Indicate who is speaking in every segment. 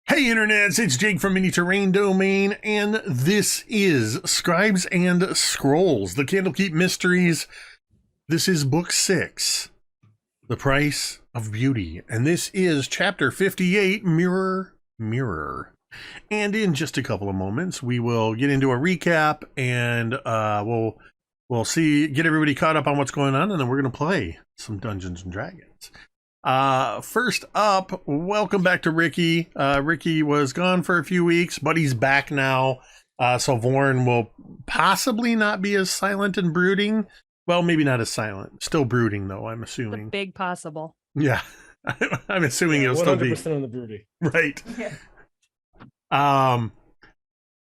Speaker 1: Hey internets, it's Jake from Mini Terrain Domain, and this is Scribes and Scrolls, the Candlekeep Mysteries. This is Book 6, The Price of Beauty, and this is Chapter 58, Mirror, Mirror. And in just a couple of moments, we will get into a recap, and we'll get everybody caught up on what's going on, and then we're going to play some Dungeons and Dragons. First up, welcome back to Ricky. Ricky was gone for a few weeks, but he's back now. So Vorn will possibly not be as silent and brooding. Well, maybe not as silent. Still brooding, though, I'm assuming.
Speaker 2: The big possible.
Speaker 1: Yeah. I'm assuming he'll still be
Speaker 3: 100% on the broody.
Speaker 1: right.
Speaker 2: Yeah.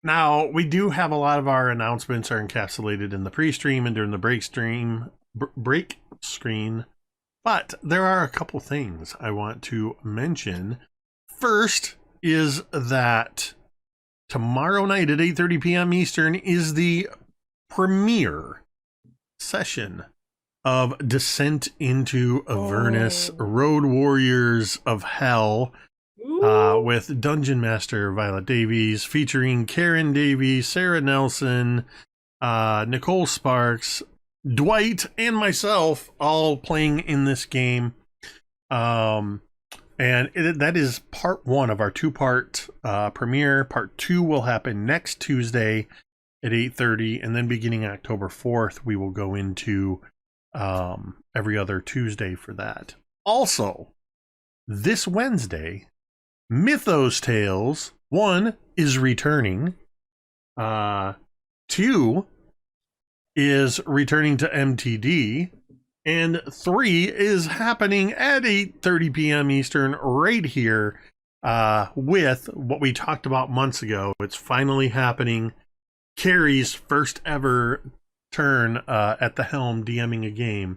Speaker 1: Now we do have a lot of our announcements are encapsulated in the pre-stream and during the break screen. But there are a couple things I want to mention. First is that tomorrow night at 8:30 p.m. Eastern is the premiere session of Descent into Avernus, Road Warriors of Hell, with Dungeon Master Violet Davies, featuring Karen Davies, Sarah Nelson, Nicole Sparks, Dwight, and myself all playing in this game. And that is part one of our two-part premiere. Part two will happen next Tuesday at 8:30, and then beginning October 4th, we will go into every other Tuesday for that. Also, this Wednesday, Mythos Tales 1 is returning. 2 is returning to MTD, and 3 is happening at 8:30 p.m. Eastern right here with what we talked about months ago. It's finally happening. Cari's first ever turn at the helm DMing a game.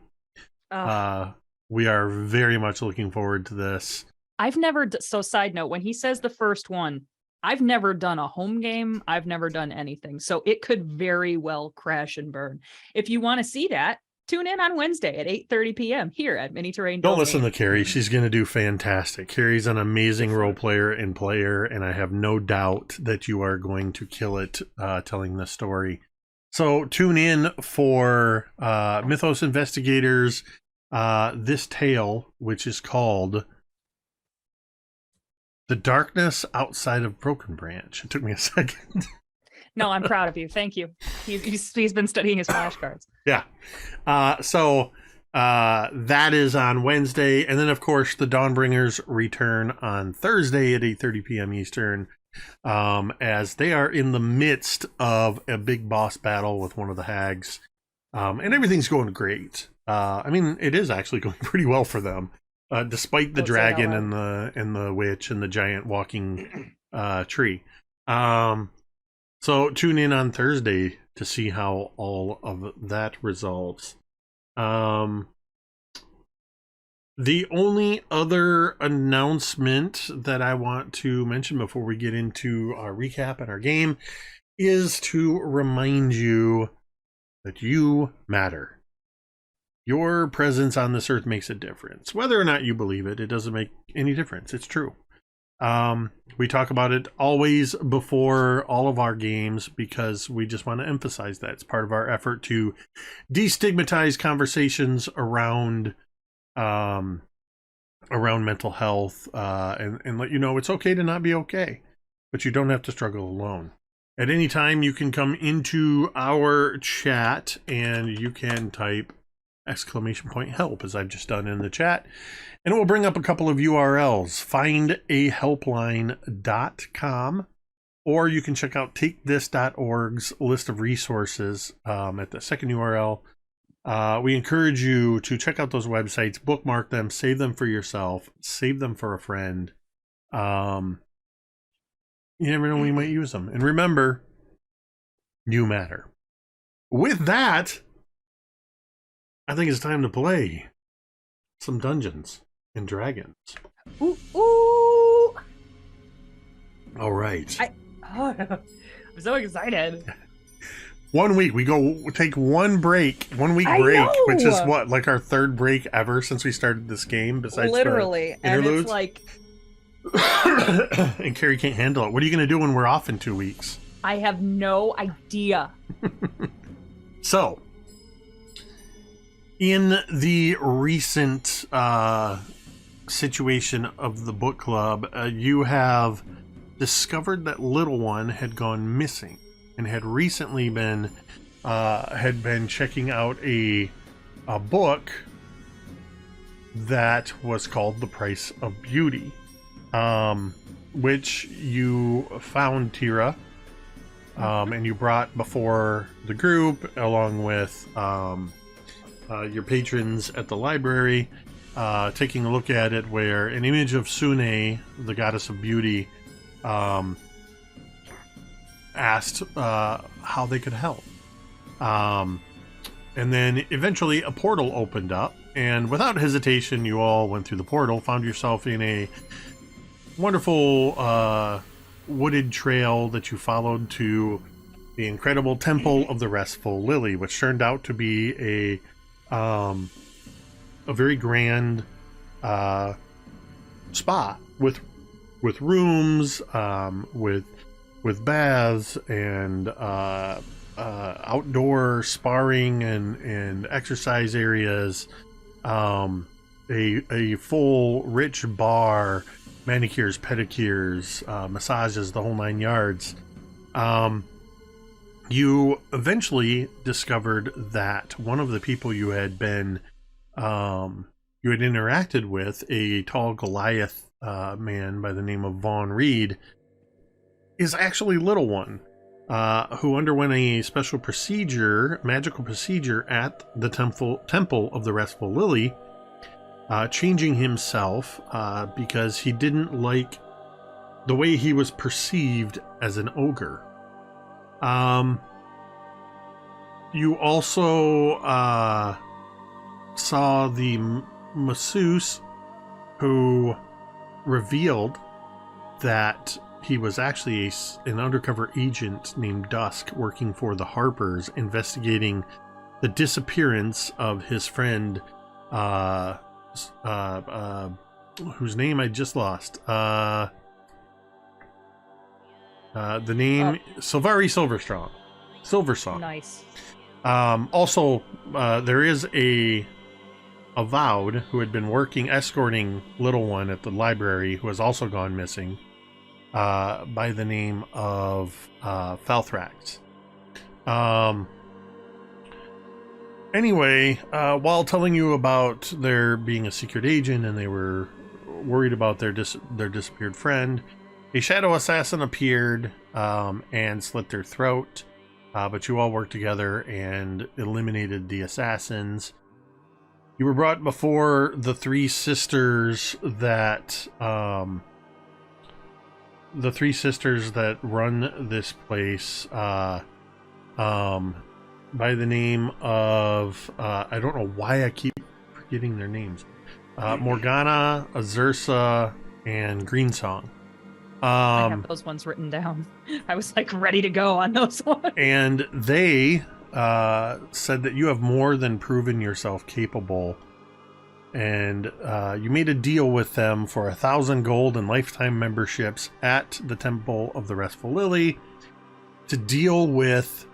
Speaker 1: We are very much looking forward to this.
Speaker 2: I've never, so side note, when he says the first one, I've never done a home game. I've never done anything. So it could very well crash and burn. If you want to see that, tune in on Wednesday at 8:30 p.m. here at Mini Terrain
Speaker 1: Don't
Speaker 2: Domain.
Speaker 1: listen to Cari. She's going to do fantastic. Cari's an amazing role player, and I have no doubt that you are going to kill it telling the story. So tune in for Mythos Investigators, this tale, which is called The Darkness Outside of Broken Branch. It took me a second.
Speaker 2: No, I'm proud of you. Thank you. He's been studying his flashcards.
Speaker 1: Yeah. So that is on Wednesday. And then, of course, the Dawnbringers return on Thursday at 8:30 p.m. Eastern, as they are in the midst of a big boss battle with one of the hags. And everything's going great. I mean, it is actually going pretty well for them. Despite the dragon and the witch and the giant walking tree. So tune in on Thursday to see how all of that resolves. The only other announcement that I want to mention before we get into our recap and our game is to remind you that you matter. Your presence on this earth makes a difference. Whether or not you believe it, it doesn't make any difference. It's true. We talk about it always before all of our games because we just want to emphasize that. It's part of our effort to destigmatize conversations around mental health and let you know it's okay to not be okay, but you don't have to struggle alone. At any time, you can come into our chat and you can type !help, as I've just done in the chat, and it will bring up a couple of URLs. findahelpline.com, or you can check out takethis.org's list of resources at the second URL. We encourage you to check out those websites, bookmark them, save them for yourself, save them for a friend. You never know when you might use them. And remember, you matter. With that, I think it's time to play some Dungeons and Dragons.
Speaker 2: Ooh, ooh.
Speaker 1: All right.
Speaker 2: I'm so excited.
Speaker 1: 1 week. We take one break, 1 week break, which is what, like our third break ever since we started this game, besides
Speaker 2: literally.
Speaker 1: the interludes?
Speaker 2: And it's like
Speaker 1: And Cari can't handle it. What are you going to do when we're off in 2 weeks?
Speaker 2: I have no idea.
Speaker 1: So, in the recent situation of the book club, you have discovered that little one had gone missing and had recently been checking out a book that was called The Price of Beauty, which you found, Teera, and you brought before the group along with your patrons at the library, taking a look at it, where an image of Sune, the goddess of beauty, asked how they could help. And then eventually a portal opened up, and without hesitation, you all went through the portal, found yourself in a wonderful wooded trail that you followed to the incredible Temple of the Restful Lily, which turned out to be a very grand spa with rooms, with baths and outdoor sparring and exercise areas, a full rich bar, manicures, pedicures, massages, the whole 9 yards. You eventually discovered that one of the people you had interacted with, a tall Goliath man by the name of Vaughn Reed, is actually Little One, who underwent a special magical procedure at the Temple of the Restful Lily, changing himself because he didn't like the way he was perceived as an ogre. You also saw the masseuse, who revealed that he was actually an undercover agent named Dusk, working for the Harpers, investigating the disappearance of his friend, whose name I just lost. The name Silvari Silversong.
Speaker 2: Nice.
Speaker 1: Also, there is a Avowed who had been escorting Little One at the library, who has also gone missing, by the name of Falthrax. Anyway, while telling you about there being a secret agent and they were worried about their disappeared friend, a shadow assassin appeared and slit their throat, but you all worked together and eliminated the assassins. You were brought before the three sisters that run this place, by the name of I don't know why I keep forgetting their names. Morgana, Azursa, and Greensong.
Speaker 2: I have those ones written down. I was like ready to go on those ones.
Speaker 1: And they said that you have more than proven yourself capable, and you made a deal with them for 1,000 gold and lifetime memberships at the Temple of the Restful Lily to deal with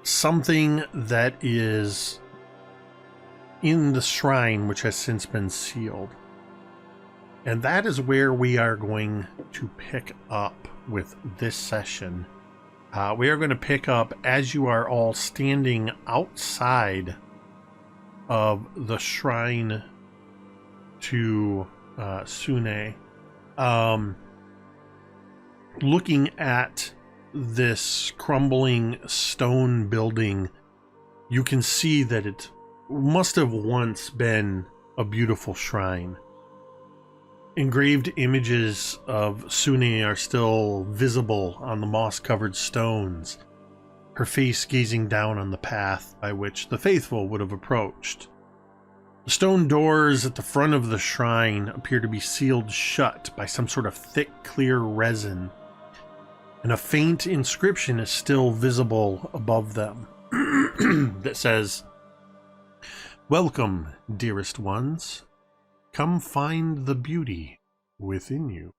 Speaker 1: something that is in the shrine, which has since been sealed. And that is where we are going to pick up with this session. We are going to pick up as you are all standing outside of the shrine to Sune, looking at this crumbling stone building. You can see that it must have once been a beautiful shrine. Engraved images of Sune are still visible on the moss-covered stones, her face gazing down on the path by which the faithful would have approached. The stone doors at the front of the shrine appear to be sealed shut by some sort of thick, clear resin, and a faint inscription is still visible above them that says, "Welcome, dearest ones. Come find the beauty within you.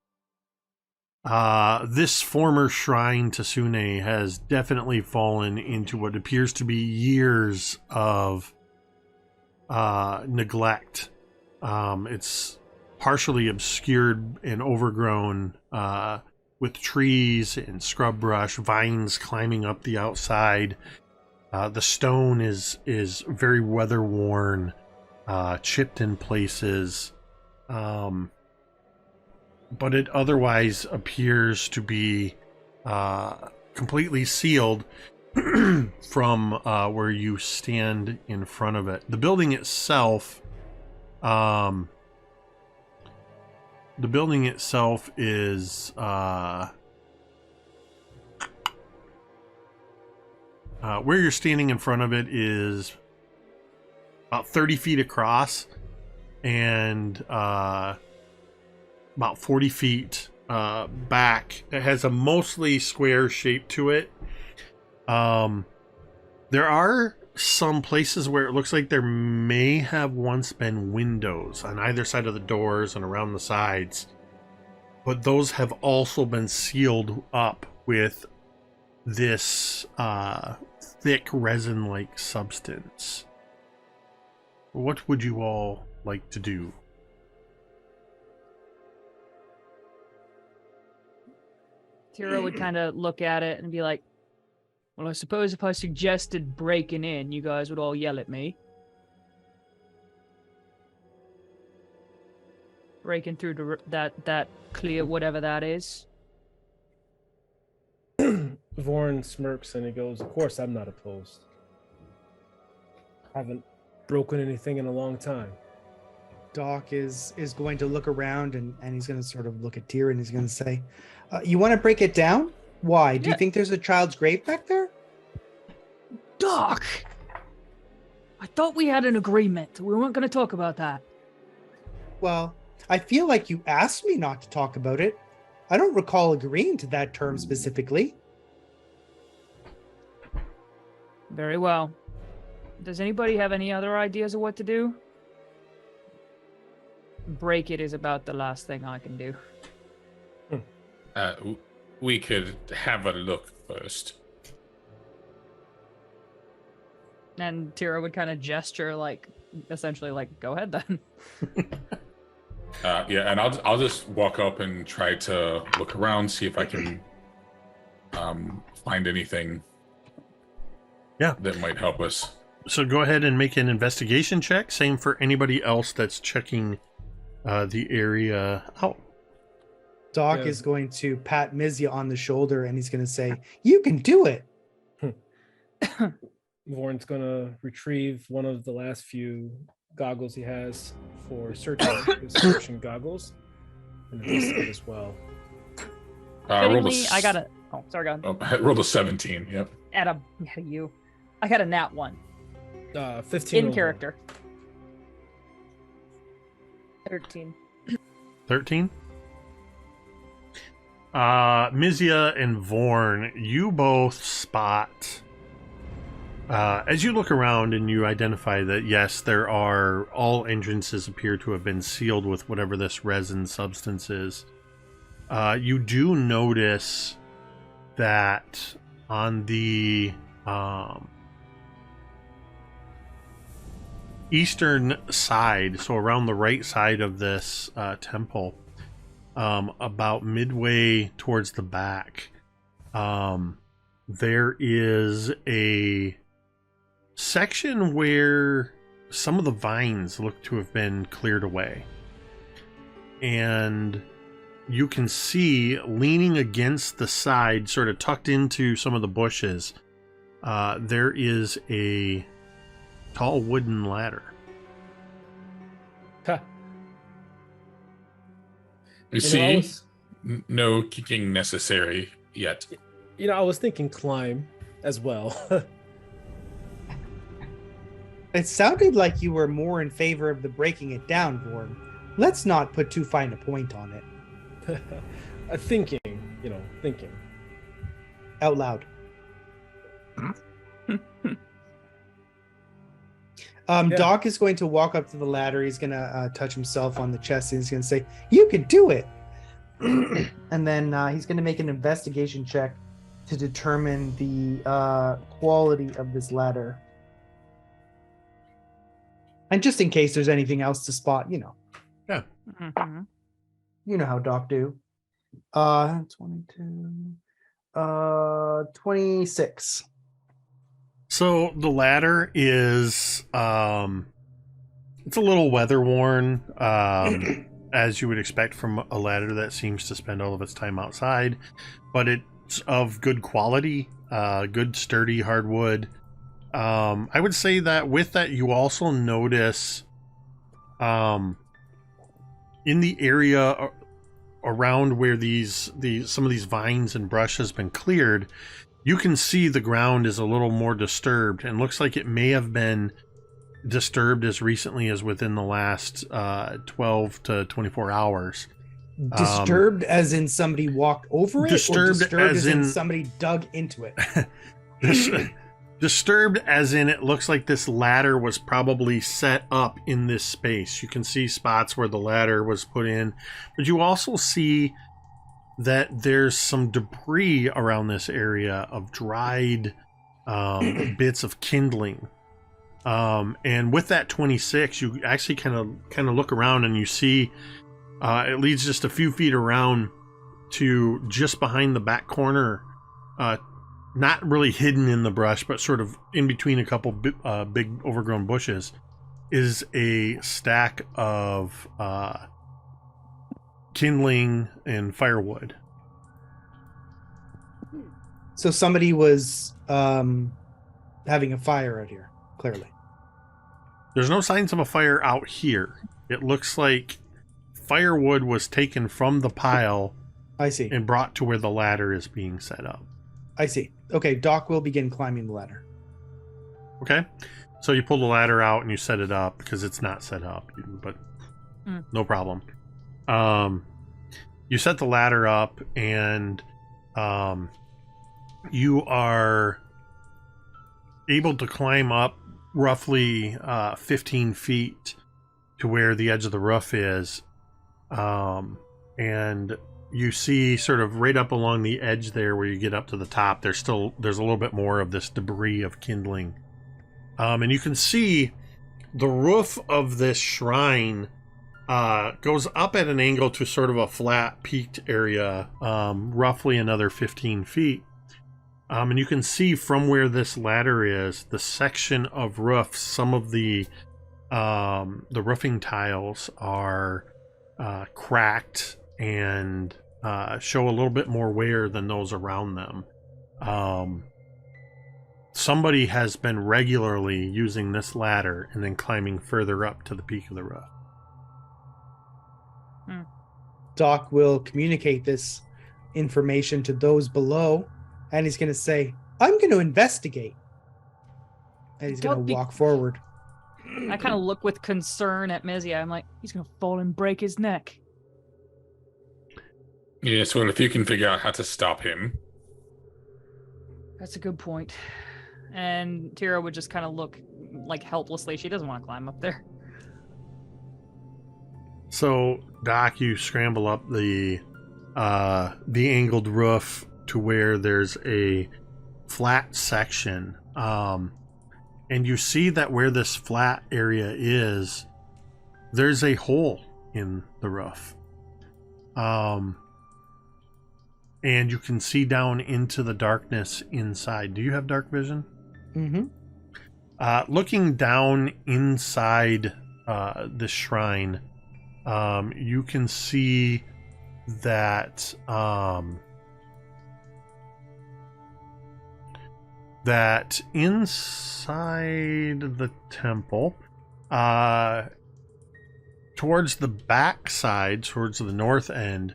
Speaker 1: This former shrine to Sune has definitely fallen into what appears to be years of neglect. It's partially obscured and overgrown with trees and scrub brush, vines climbing up the outside. The stone is very weather worn, chipped in places. But it otherwise appears to be completely sealed from where you stand in front of it. The building itself, is where you're standing in front of it is about 30 feet across and about 40 feet back. It has a mostly square shape to it. There are some places where it looks like there may have once been windows on either side of the doors and around the sides, but those have also been sealed up with this thick resin-like substance. What would you all like to do?
Speaker 2: Teera would kind of look at it and be like, well, I suppose if I suggested breaking in, you guys would all yell at me. Breaking through that clear, whatever that is.
Speaker 3: Vorn smirks and he goes, of course I'm not opposed. Haven't broken anything in a long time.
Speaker 4: Doc is going to look around and he's going to sort of look at Teera and he's going to say, you want to break it down? Why? Do you think there's a child's grave back there?
Speaker 2: Doc! I thought we had an agreement. We weren't going to talk about that.
Speaker 4: Well, I feel like you asked me not to talk about it. I don't recall agreeing to that term specifically.
Speaker 2: Very well. Does anybody have any other ideas of what to do? Break it is about the last thing I can do.
Speaker 5: We could have a look first.
Speaker 2: And Teera would kind of gesture, like, essentially, like, go ahead then.
Speaker 5: Yeah, and I'll just walk up and try to look around, see if I can find anything.
Speaker 1: Yeah,
Speaker 5: that might help us.
Speaker 1: So go ahead and make an investigation check. Same for anybody else that's checking the area out.
Speaker 4: Doc is going to pat Mizya on the shoulder and he's going to say, you can do it.
Speaker 3: Vorn's going to retrieve one of the last few goggles he has for searching, his searching goggles. And this as well.
Speaker 2: I got a... Oh, sorry, go on.
Speaker 5: I rolled a 17, yep.
Speaker 2: I got a nat 1.
Speaker 3: 15.
Speaker 2: In character. 13.
Speaker 1: 13? Mizya and Vorn, you both spot, as you look around and you identify that, yes, all entrances appear to have been sealed with whatever this resin substance is. You do notice that on the eastern side, so around the right side of this temple, about midway towards the back, there is a section where some of the vines look to have been cleared away. And you can see, leaning against the side, sort of tucked into some of the bushes, there is a tall wooden ladder.
Speaker 3: Huh.
Speaker 5: You see, no kicking necessary yet.
Speaker 3: I was thinking climb as well.
Speaker 4: It sounded like you were more in favor of the breaking it down, Vorn. Let's not put too fine a point on it.
Speaker 3: Thinking.
Speaker 4: Out loud.
Speaker 3: Yeah.
Speaker 4: Doc is going to walk up to the ladder. He's going to touch himself on the chest, and he's going to say, "You can do it." And then he's going to make an investigation check to determine the quality of this ladder. And just in case there's anything else to spot,
Speaker 1: Yeah.
Speaker 2: Mhm.
Speaker 4: you know how Doc do. 22, 26.
Speaker 1: So the ladder is it's a little weather worn, as you would expect from a ladder that seems to spend all of its time outside, but it's of good quality, good sturdy hardwood. I would say that with that you also notice in the area around where some of these vines and brush has been cleared, you can see the ground is a little more disturbed and looks like it may have been disturbed as recently as within the last 12 to 24 hours.
Speaker 4: Disturbed as in somebody walked over it?
Speaker 1: Disturbed
Speaker 4: Or disturbed
Speaker 1: as
Speaker 4: as in
Speaker 1: in-
Speaker 4: somebody dug into it?
Speaker 1: Disturbed as in it looks like this ladder was probably set up in this space. You can see spots where the ladder was put in, but you also see that there's some debris around this area of dried bits of kindling. And with that 26, you actually kind of look around and you see it leads just a few feet around to just behind the back corner, not really hidden in the brush, but sort of in between a couple big overgrown bushes, is a stack of kindling and firewood.
Speaker 4: So somebody was having a fire out here, clearly.
Speaker 1: There's no signs of a fire out here. It looks like firewood was taken from the pile
Speaker 4: I see.
Speaker 1: and brought to where the ladder is being set up.
Speaker 4: I see. Okay, Doc will begin climbing the ladder.
Speaker 1: Okay, so you pull the ladder out and you set it up because it's not set up, but no problem. You set the ladder up and you are able to climb up roughly 15 feet to where the edge of the roof is, and you see sort of right up along the edge there where you get up to the top, there's a little bit more of this debris of kindling. And you can see the roof of this shrine goes up at an angle to sort of a flat peaked area, roughly another 15 feet. And you can see from where this ladder is, the section of roof, some of the roofing tiles are cracked and show a little bit more wear than those around them. Somebody has been regularly using this ladder and then climbing further up to the peak of the roof.
Speaker 4: Doc will communicate this information to those below, and he's going to say, "I'm going to investigate." And he's going to walk forward.
Speaker 2: I kind of look with concern at Mizya. I'm like, he's going to fall and break his neck.
Speaker 5: Yes, well, if you can figure out how to stop him.
Speaker 2: That's a good point. And Teera would just kind of look like helplessly. She doesn't want to climb up there.
Speaker 1: So, Doc, you scramble up the angled roof to where there's a flat section, and you see that where this flat area is, there's a hole in the roof, and you can see down into the darkness inside. Do you have dark vision?
Speaker 4: Mm-hmm.
Speaker 1: Looking down inside this shrine, you can see that that inside the temple, towards the back side, towards the north end,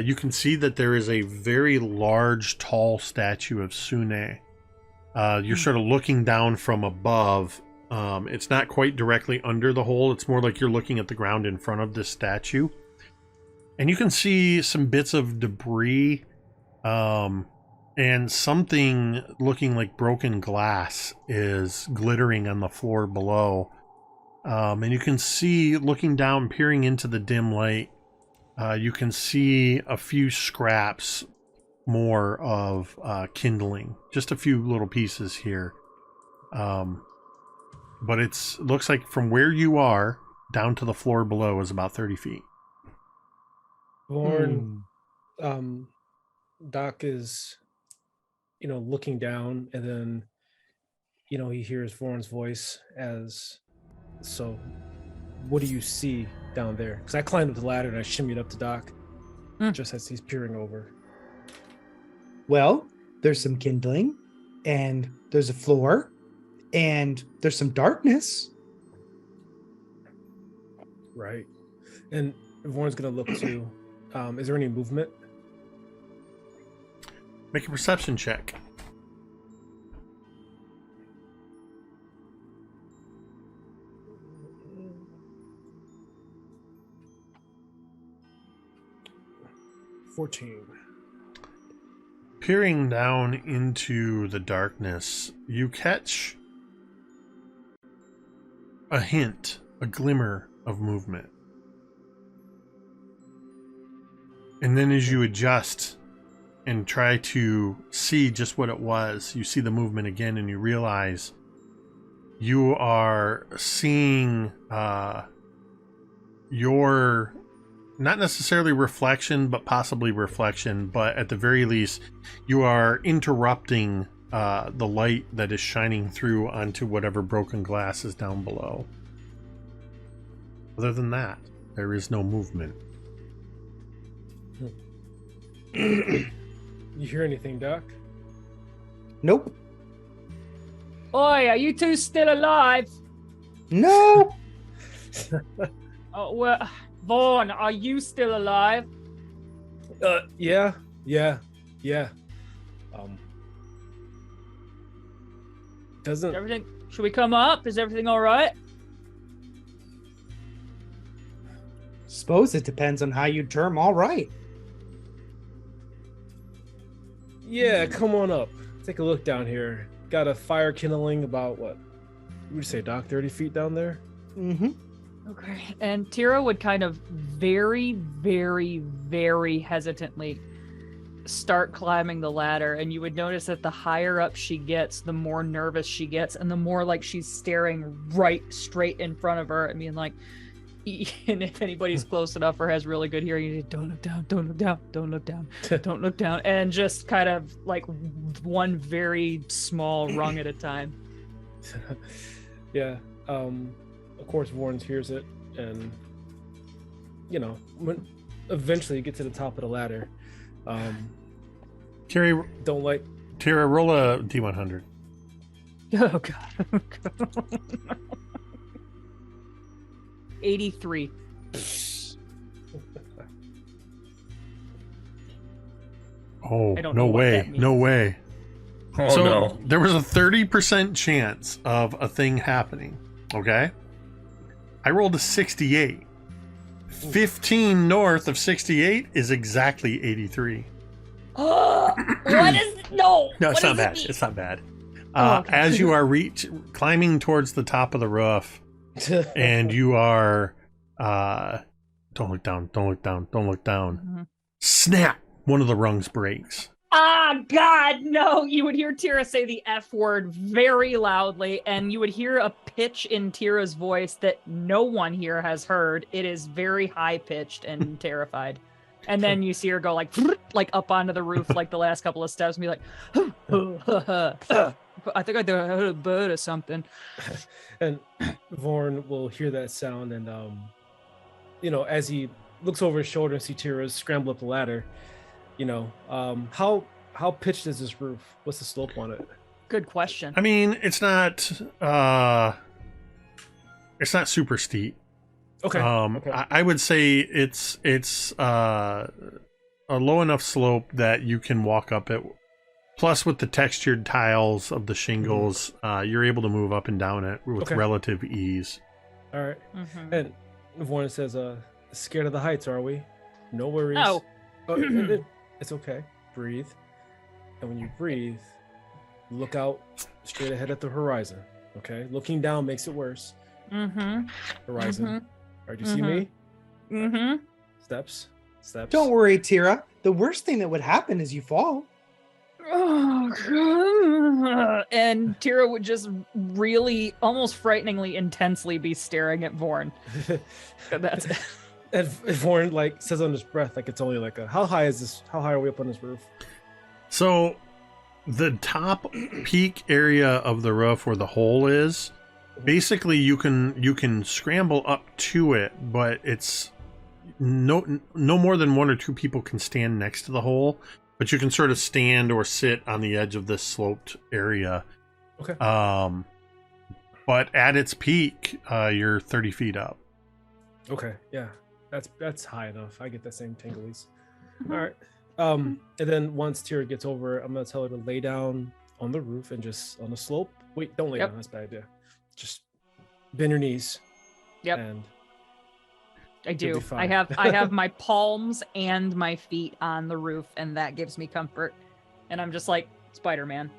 Speaker 1: you can see that there is a very large, tall statue of Sune. You're sort of looking down from above. It's not quite directly under the hole. It's more like you're looking at the ground in front of this statue. And you can see some bits of debris, and something looking like broken glass is glittering on the floor below. And you can see, looking down, peering into the dim light, you can see a few scraps more of kindling. Just a few little pieces here. But it looks like from where you are down to the floor below is about 30 feet.
Speaker 3: Vorn, Doc is, looking down, and then, he hears Vorn's voice as, so what do you see down there? Because I climbed up the ladder and I shimmied up to Doc just as he's peering over.
Speaker 4: Well, there's some kindling, and there's a floor, and there's some darkness.
Speaker 3: Right. And Vorn's going to look too. Is there any movement?
Speaker 1: Make a perception check. Peering down into the darkness, you catch a hint, a glimmer of movement. And then as you adjust and try to see just what it was, you see the movement again and you realize you are seeing your, not necessarily reflection, but possibly reflection, but at the very least, you are interrupting the light that is shining through onto whatever broken glass is down below. Other than that, there is no movement.
Speaker 3: You hear anything, Doc?
Speaker 4: Nope.
Speaker 2: Oi, are you two still alive?
Speaker 4: No.
Speaker 2: Oh, well, Vaughn, are you still alive?
Speaker 3: Yeah. Doesn't
Speaker 2: Everything? Should we come up? Is everything all right?
Speaker 4: Suppose it depends on how you term all right.
Speaker 3: Yeah, come on up. Take a look down here. Got a fire kindling about what? Would you say, Doc, 30 feet down there?
Speaker 4: Mm-hmm.
Speaker 2: Okay. And Teera would kind of very, very, very hesitantly start climbing the ladder, and you would notice that the higher up she gets, the more nervous she gets, and the more like she's staring right straight in front of her and being like, and if anybody's close enough or has really good hearing, you say, don't look down, don't look down, don't look down, don't look down, and just kind of like one very small rung at a time.
Speaker 3: Yeah. Of course, Vorn hears it, and when eventually you get to the top of the ladder,
Speaker 1: Cari,
Speaker 3: don't like.
Speaker 1: Teera, roll a D100.
Speaker 2: Oh god. 83.
Speaker 1: Oh,
Speaker 2: I don't
Speaker 1: no
Speaker 2: know what that
Speaker 1: way.
Speaker 2: means.
Speaker 1: No way.
Speaker 5: Oh
Speaker 1: So
Speaker 5: no.
Speaker 1: there was a 30% chance of a thing happening. Okay. I rolled a 68. 15 north of 68 is exactly 83.
Speaker 2: What is no?
Speaker 1: No, it's
Speaker 2: what
Speaker 1: not
Speaker 2: does it
Speaker 1: bad.
Speaker 2: mean?
Speaker 1: It's not bad.
Speaker 2: Okay.
Speaker 1: As you are climbing towards the top of the roof, and you are, don't look down, don't look down, don't look down.
Speaker 2: Mhm.
Speaker 1: Snap! One of the rungs breaks.
Speaker 2: Ah, God, no. You would hear Teera say the F word very loudly, and you would hear a pitch in Tira's voice that no one here has heard. It is very high pitched and terrified. And then you see her go like up onto the roof like the last couple of steps and be like, I think I heard a bird or something.
Speaker 3: And Vorn will hear that sound, and as he looks over his shoulder and see Tira scramble up the ladder, how pitched is this roof? What's the slope on it?
Speaker 2: Good question.
Speaker 1: I mean, it's not super steep.
Speaker 3: Okay. Okay.
Speaker 1: I would say it's a low enough slope that you can walk up it. Plus, with the textured tiles of the shingles, you're able to move up and down it with relative ease.
Speaker 3: All right.
Speaker 2: Mhm.
Speaker 3: And Vorn says, scared of the heights, are we? No worries.
Speaker 2: No.
Speaker 3: Oh, it's okay. Breathe. And when you breathe, look out straight ahead at the horizon. Okay? Looking down makes it worse.
Speaker 2: Mm-hmm.
Speaker 3: Horizon.
Speaker 2: Mhm.
Speaker 3: All right, do you see me?
Speaker 2: Mm-hmm.
Speaker 3: Steps.
Speaker 4: Don't worry, Teera. The worst thing that would happen is you fall.
Speaker 2: And Teera would just really, almost frighteningly intensely be staring at Vorn. That's it.
Speaker 3: And Vorn like says on his breath, like it's only like a. How high is this? How high are we up on this roof?
Speaker 1: So, the top peak area of the roof where the hole is, basically you can scramble up to it, but it's no more than 1 or 2 people can stand next to the hole. But you can sort of stand or sit on the edge of this sloped area.
Speaker 3: Okay.
Speaker 1: But at its peak, you're 30 feet up.
Speaker 3: Okay, yeah, that's high enough. I get the same tinglies. All right. And then once Teera gets over, I'm gonna tell her to lay down on the roof and just on the slope. Wait, don't lay
Speaker 2: Yep.
Speaker 3: down. That's a bad idea. Just bend your knees.
Speaker 2: Yep.
Speaker 3: And
Speaker 2: I
Speaker 3: You'll
Speaker 2: do.
Speaker 3: be
Speaker 2: I
Speaker 3: fine.
Speaker 2: have my palms and my feet on the roof, and that gives me comfort. And I'm just like Spider-Man,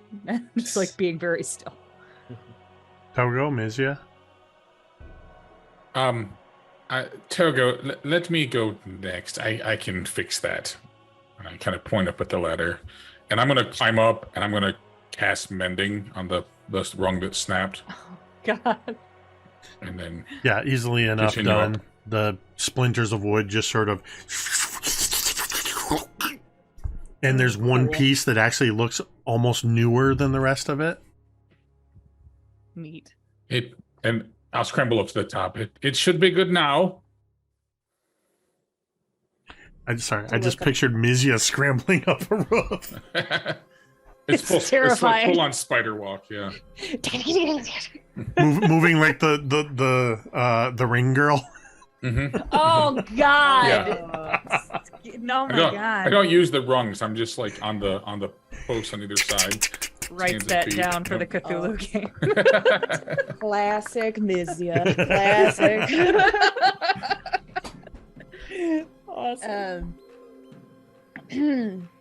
Speaker 2: just like being very still.
Speaker 1: Togo, Mizya.
Speaker 5: Togo, let me go next. I can fix that. I kind of point up at the ladder, and I'm gonna climb up, and I'm gonna cast mending on the rung that snapped,
Speaker 2: God.
Speaker 5: and then
Speaker 1: Yeah, easily enough
Speaker 5: Continue
Speaker 1: done.
Speaker 5: up.
Speaker 1: The splinters of wood just sort of, and there's one
Speaker 2: Cool.
Speaker 1: piece that actually looks almost newer than the rest of it.
Speaker 2: Neat.
Speaker 5: and I'll scramble up to the top. It should be good now.
Speaker 1: I just pictured Mizya scrambling up a roof.
Speaker 2: It's
Speaker 5: It's
Speaker 2: terrifying.
Speaker 5: like full on spider walk. Yeah.
Speaker 1: Moving like the ring girl.
Speaker 5: Mm-hmm.
Speaker 2: Oh God.
Speaker 5: Yeah.
Speaker 2: No, my
Speaker 5: I
Speaker 2: God.
Speaker 5: don't use the rungs. I'm just like on the post on either side.
Speaker 2: Writes
Speaker 5: hands and
Speaker 2: that
Speaker 5: feet.
Speaker 2: down for the
Speaker 5: Yep.
Speaker 2: Cthulhu game.
Speaker 6: Classic Mizya. Classic.
Speaker 2: Awesome.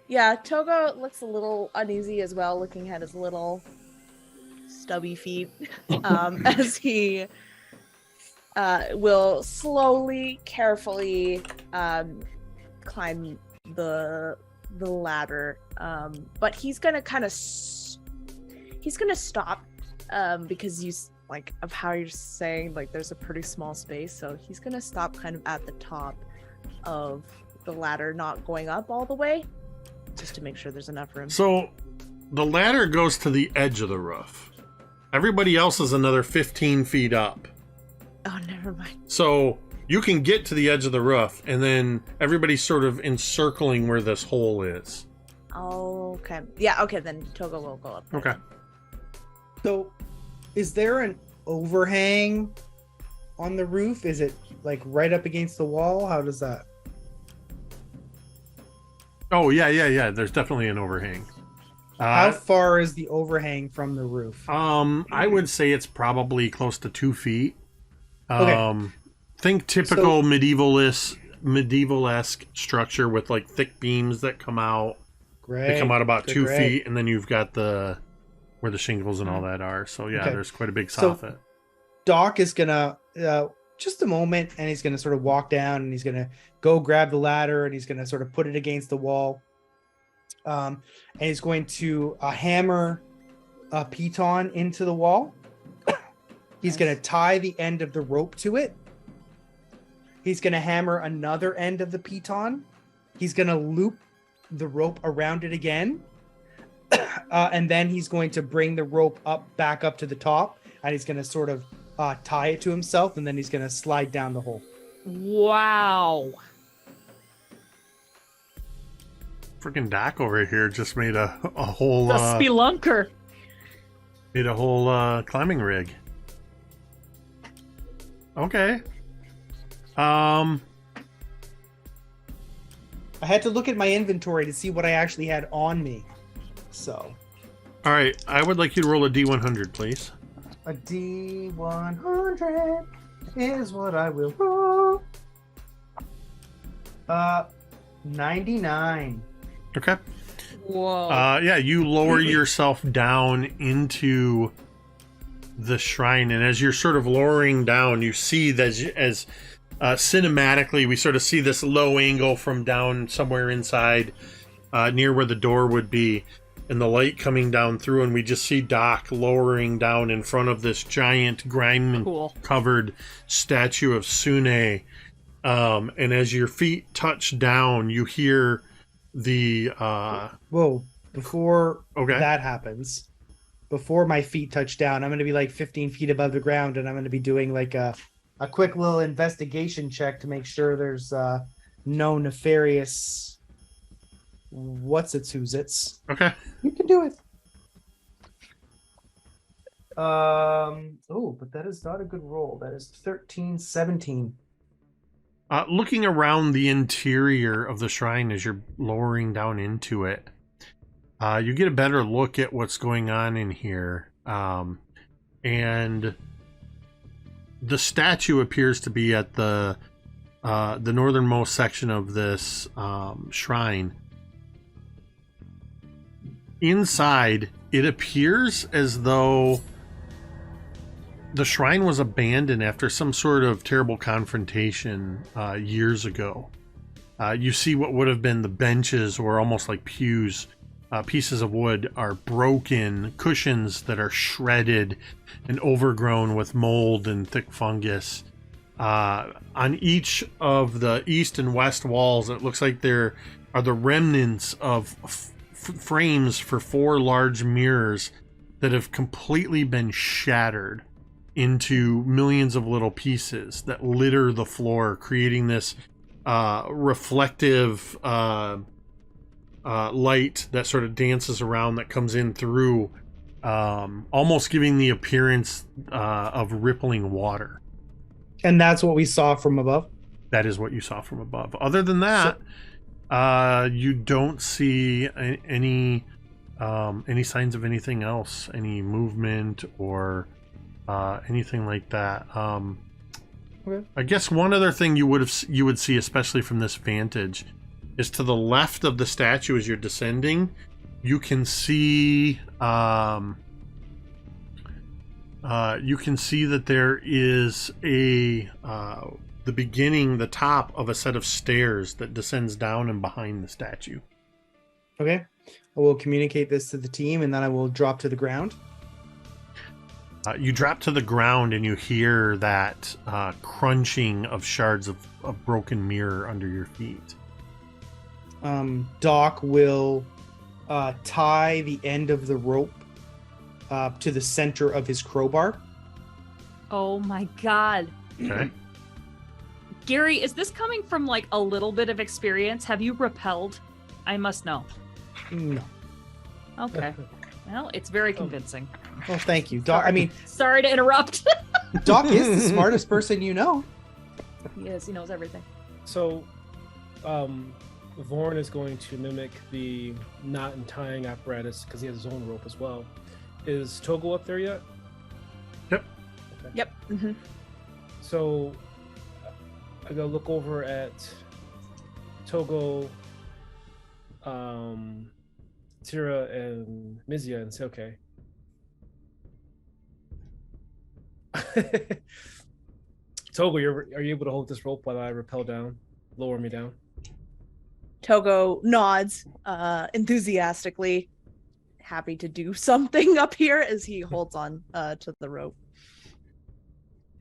Speaker 6: Yeah, Togo looks a little uneasy as well, looking at his little stubby feet as he will slowly, carefully climb the ladder. But he's gonna kind of he's gonna stop because you like of how you're saying like there's a pretty small space, so he's gonna stop kind of at the top of the ladder, not going up all the way, just to make sure there's enough room.
Speaker 1: So the ladder goes to the edge of the roof. Everybody else is another 15 feet up.
Speaker 6: Oh, never mind.
Speaker 1: So you can get to the edge of the roof, and then everybody's sort of encircling where this hole is.
Speaker 6: Okay. Yeah, okay, then Togo will go up.
Speaker 1: Okay.
Speaker 4: So, is there an overhang on the roof? Is it like right up against the wall? How does that?
Speaker 1: Oh, yeah. There's definitely an overhang.
Speaker 4: How far is the overhang from the roof?
Speaker 1: I would say it's probably close to 2 feet.
Speaker 4: Okay.
Speaker 1: Think typical medieval-esque structure with like thick beams that come out.
Speaker 4: Great.
Speaker 1: They come out about
Speaker 4: Great,
Speaker 1: 2
Speaker 4: great.
Speaker 1: feet, and then you've got where the shingles and all that are. So yeah,
Speaker 4: Okay.
Speaker 1: there's quite a big
Speaker 4: So-
Speaker 1: soffit.
Speaker 4: Doc is gonna just a moment, and he's gonna sort of walk down, and he's gonna go grab the ladder, and he's gonna sort of put it against the wall, and he's going to hammer a piton into the wall. He's gonna tie the end of the rope to it. He's gonna hammer another end of the piton. He's gonna loop the rope around it again, and then he's going to bring the rope back up to the top, and he's gonna sort of tie it to himself, and then he's gonna slide down the hole.
Speaker 2: Wow.
Speaker 1: Freaking Doc over here just made a whole
Speaker 2: The spelunker.
Speaker 1: climbing rig. Okay.
Speaker 4: I had to look at my inventory to see what I actually had on me. So,
Speaker 1: All right. I would like you to roll a D100, please.
Speaker 4: a D100 is what I will roll. 99.
Speaker 1: Okay.
Speaker 2: Whoa.
Speaker 1: Yeah, you lower yourself down into the shrine, and as you're sort of lowering down, you see that as cinematically, we sort of see this low angle from down somewhere inside, near where the door would be, and the light coming down through, and we just see Doc lowering down in front of this giant grime-covered statue of Sune. And as your feet touch down, you hear the...
Speaker 4: Whoa, before that happens, before my feet touch down, I'm going to be like 15 feet above the ground, and I'm going to be doing like a quick little investigation check to make sure there's no nefarious... who's-its.
Speaker 1: Okay.
Speaker 4: You can do it. But that is not a good roll. That is 13, 17.
Speaker 1: Looking around the interior of the shrine as you're lowering down into it, you get a better look at what's going on in here. And the statue appears to be at the northernmost section of this shrine. Inside, it appears as though the shrine was abandoned after some sort of terrible confrontation years ago. You see what would have been the benches, or almost like pews, pieces of wood are broken, cushions that are shredded and overgrown with mold and thick fungus. On each of the east and west walls, it looks like there are the remnants of frames for 4 large mirrors that have completely been shattered into millions of little pieces that litter the floor, creating this reflective light that sort of dances around, that comes in through, almost giving the appearance of rippling water.
Speaker 4: And that's what we saw from above?
Speaker 1: That is what you saw from above. Other than that, you don't see any signs of anything else, any movement or anything like that.
Speaker 4: Okay.
Speaker 1: I guess one other thing you would see, especially from this vantage, is to the left of the statue as you're descending, you can see that there is the top of a set of stairs that descends down and behind the statue.
Speaker 4: Okay. I will communicate this to the team, and then I will drop to the ground.
Speaker 1: You drop to the ground and you hear that crunching of shards of broken mirror under your feet.
Speaker 4: Doc will tie the end of the rope to the center of his crowbar.
Speaker 2: Oh my god.
Speaker 1: Okay.
Speaker 2: Gary, is this coming from like a little bit of experience? Have you rappelled? I must know.
Speaker 4: No.
Speaker 2: Okay. Well, it's very convincing.
Speaker 4: Well, thank you, Doc. I mean,
Speaker 2: sorry to interrupt.
Speaker 4: Doc is the smartest person you know.
Speaker 2: He is. He knows everything.
Speaker 3: So, Vorn is going to mimic the knot and tying apparatus because he has his own rope as well. Is Togo up there yet?
Speaker 1: Yep.
Speaker 3: Okay.
Speaker 6: Yep. Mm-hmm.
Speaker 3: So, I gotta look over at Togo, Teera, and Mizya and say, okay. Togo, are you able to hold this rope while I rappel down, lower me down?
Speaker 6: Togo nods enthusiastically, happy to do something up here as he holds on to the rope.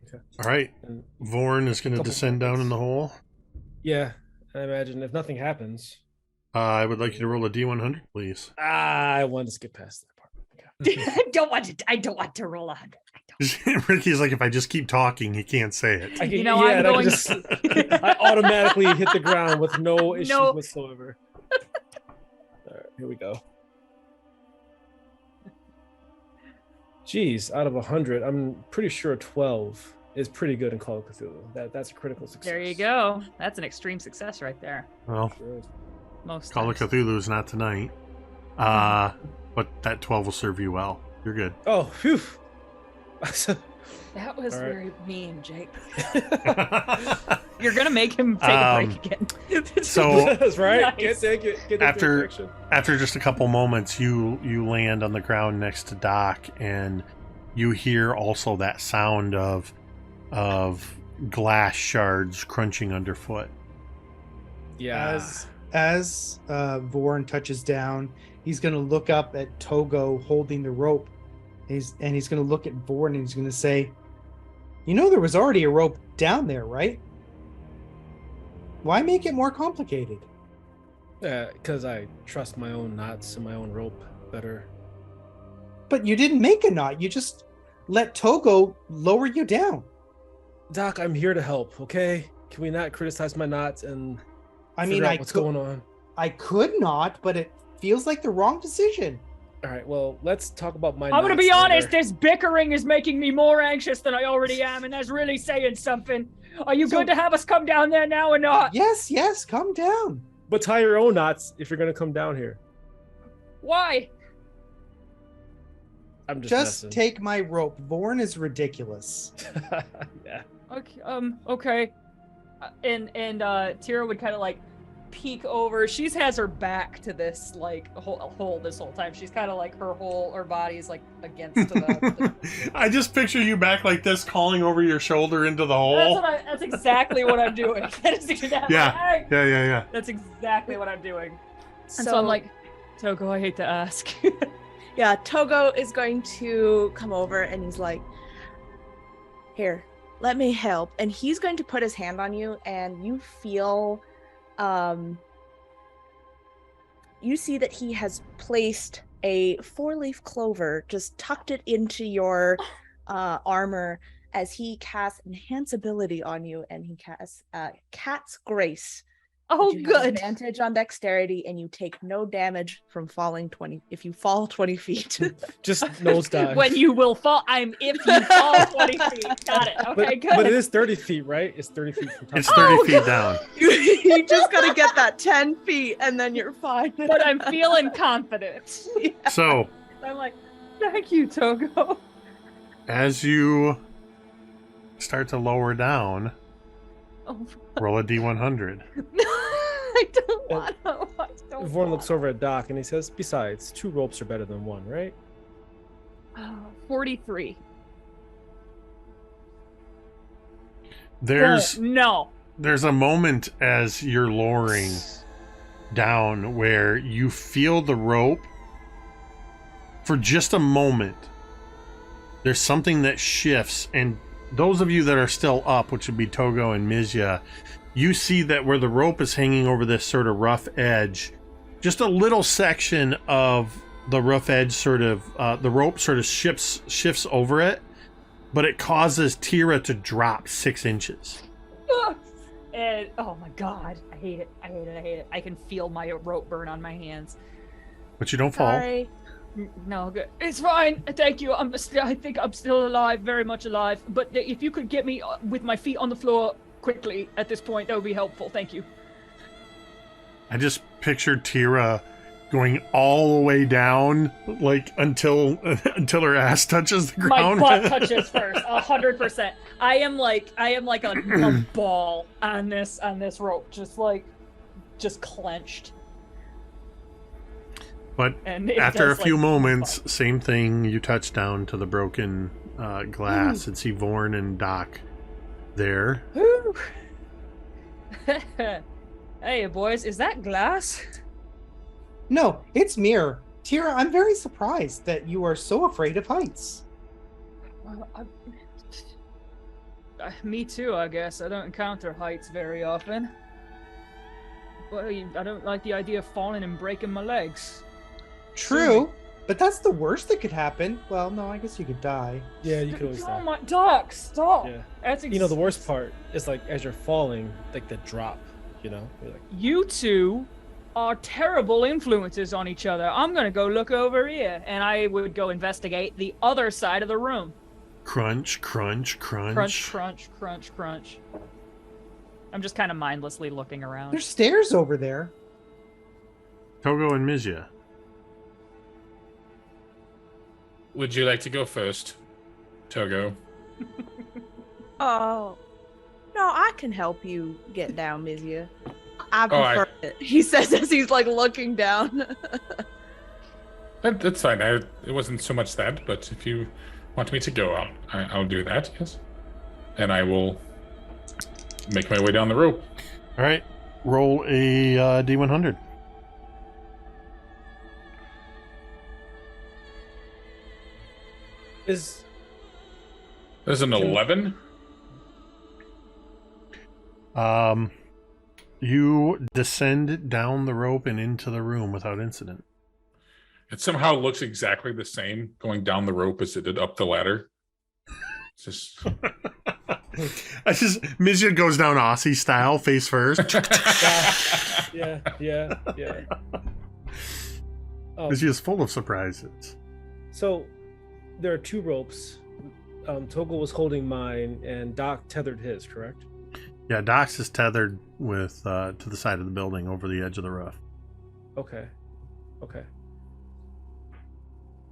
Speaker 3: Okay.
Speaker 1: All right. Vorn is going to descend down in the hole.
Speaker 3: Yeah, I imagine if nothing happens.
Speaker 1: I would like you to roll a D100, please.
Speaker 3: I want to skip past that part. Okay.
Speaker 2: I don't want to roll 100.
Speaker 1: Ricky's like, if I just keep talking, he can't say it.
Speaker 2: I'm going.
Speaker 3: I automatically hit the ground with no issues whatsoever. All right, here we go. Jeez, out of 100, I'm pretty sure 12 is pretty good in Call of Cthulhu. That's a critical success.
Speaker 2: There you go. That's an extreme success right there.
Speaker 1: Well,
Speaker 3: Good.
Speaker 2: Most
Speaker 1: Call of
Speaker 2: times.
Speaker 1: Cthulhu is not tonight. But that 12 will serve you well. You're good.
Speaker 3: Oh, phew.
Speaker 2: That was
Speaker 3: All right.
Speaker 2: very mean, Jake. You're gonna make him take a break again.
Speaker 1: So
Speaker 3: That's right.
Speaker 2: Nice.
Speaker 3: Can't take it. Get
Speaker 1: after just a couple moments, you land on the ground next to Doc, and you hear also that sound of glass shards crunching underfoot.
Speaker 3: Yeah.
Speaker 4: As Vorn touches down, he's going to look up at Togo holding the rope. He's going to look at Vorn and he's going to say, "You know there was already a rope down there, right? Why make it more complicated?"
Speaker 3: Because I trust my own knots and my own rope better.
Speaker 4: But you didn't make a knot. You just let Togo lower you down.
Speaker 3: Doc, I'm here to help, okay? Can we not criticize my knots and
Speaker 4: I
Speaker 3: figure
Speaker 4: mean,
Speaker 3: out what's going on?
Speaker 4: I could not, but it feels like the wrong decision.
Speaker 3: All right, well, let's talk about my
Speaker 2: I'm gonna
Speaker 3: knots
Speaker 2: be honest,
Speaker 3: later.
Speaker 2: this bickering is making me more anxious than I already am, and that's really saying something. Are you good to have us come down there now or not?
Speaker 4: Yes, come down.
Speaker 3: But tie your own knots if you're going to come down here.
Speaker 2: Why?
Speaker 3: I'm just messing.
Speaker 4: take my rope. Vorn is ridiculous.
Speaker 3: Yeah.
Speaker 2: Okay. Okay. And Teera would kind of like peek over. She has her back to this like hole this whole time. She's kind of like her body's like against the.
Speaker 1: I just picture you back like this, calling over your shoulder into the hole.
Speaker 2: That's exactly what I'm doing. That is exactly,
Speaker 1: Yeah.
Speaker 2: That's exactly what I'm doing. And so I'm like, Togo, I hate to ask.
Speaker 6: Yeah, Togo is going to come over and he's like, "Here, let me help." And he's going to put his hand on you and you feel, you see that he has placed a 4-leaf clover, just tucked it into your armor as he casts enhance ability on you, and he casts Cat's Grace.
Speaker 2: Oh,
Speaker 6: You have
Speaker 2: good.
Speaker 6: advantage on dexterity, and you take no damage from falling 20. If you fall 20 feet,
Speaker 3: Just nosedive.
Speaker 2: When you will fall, if you fall 20 feet. Got it. Okay, good.
Speaker 3: But it is 30 feet, right? It's 30 feet from top.
Speaker 1: It's 30 feet down.
Speaker 6: you just gotta get that 10 feet, and then you're fine.
Speaker 2: But I'm feeling confident.
Speaker 1: So,
Speaker 2: I'm like, thank you, Togo.
Speaker 1: as you start to lower down,
Speaker 2: Oh,
Speaker 1: roll a d100.
Speaker 2: I don't want to.
Speaker 3: Vorn looks over at Doc and he says, "Besides, 2 ropes are better than 1, right?"
Speaker 2: 43.
Speaker 1: There's
Speaker 2: no.
Speaker 1: there's a moment as you're lowering down where you feel the rope for just a moment. There's something that shifts, and those of you that are still up, which would be Togo and Mizya, you see that where the rope is hanging over this sort of rough edge, just a little section of the rough edge sort of, the rope sort of shifts over it, but it causes Teera to drop 6 inches.
Speaker 2: And oh my god, I hate it. I can feel my rope burn on my hands.
Speaker 1: But you don't fall.
Speaker 6: Sorry.
Speaker 2: No, good. It's fine. Thank you. I think I'm still alive, very much alive. But if you could get me with my feet on the floor quickly at this point, that would be helpful. Thank you.
Speaker 1: I just pictured Teera going all the way down, like until her ass touches the ground.
Speaker 2: My butt touches first, 100%. I am like a ball on this rope, just clenched.
Speaker 1: But
Speaker 2: And it
Speaker 1: after a
Speaker 2: does,
Speaker 1: few
Speaker 2: like,
Speaker 1: moments, same thing. You touch down to the broken glass and see Vorn and Doc there.
Speaker 2: Whew. Hey, boys, is that glass?
Speaker 4: No, it's mirror. Teera, I'm very surprised that you are so afraid of heights.
Speaker 2: Me too, I guess. I don't encounter heights very often. But I don't like the idea of falling and breaking my legs.
Speaker 4: True, but that's the worst that could happen. Well, no, I guess you could die.
Speaker 3: Yeah, you could always
Speaker 2: Oh
Speaker 3: die.
Speaker 2: my, Doc, stop.
Speaker 3: Yeah.
Speaker 2: That's
Speaker 3: You know, the worst part is like as you're falling, like the drop, you know? You're like,
Speaker 2: You two are terrible influences on each other. I'm gonna go look over here, and I would go investigate the other side of the room.
Speaker 1: Crunch, crunch, crunch.
Speaker 2: Crunch, crunch, crunch, crunch. I'm just kind of mindlessly looking around.
Speaker 4: There's stairs over there.
Speaker 1: Togo and Mizya.
Speaker 5: Would you like to go first, Togo?
Speaker 6: Oh, no, I can help you get down, Mizya. I
Speaker 5: Oh,
Speaker 6: prefer it. He says as he's like looking down.
Speaker 5: That's fine. It wasn't so much that, but if you want me to go out, I'll do that, yes. And I will make my way down the rope.
Speaker 1: All right. Roll a D100.
Speaker 3: Is
Speaker 5: There's an 11.
Speaker 1: You descend down the rope and into the room without incident.
Speaker 5: It somehow looks exactly the same going down the rope as it did up the ladder. It's just...
Speaker 1: I just Mizya goes down Aussie style, face first.
Speaker 3: yeah.
Speaker 1: Mizya's full of surprises.
Speaker 3: So there are 2 ropes. Togo was holding mine, and Doc tethered his. Correct?
Speaker 1: Yeah, Doc's is tethered with to the side of the building over the edge of the roof.
Speaker 3: Okay.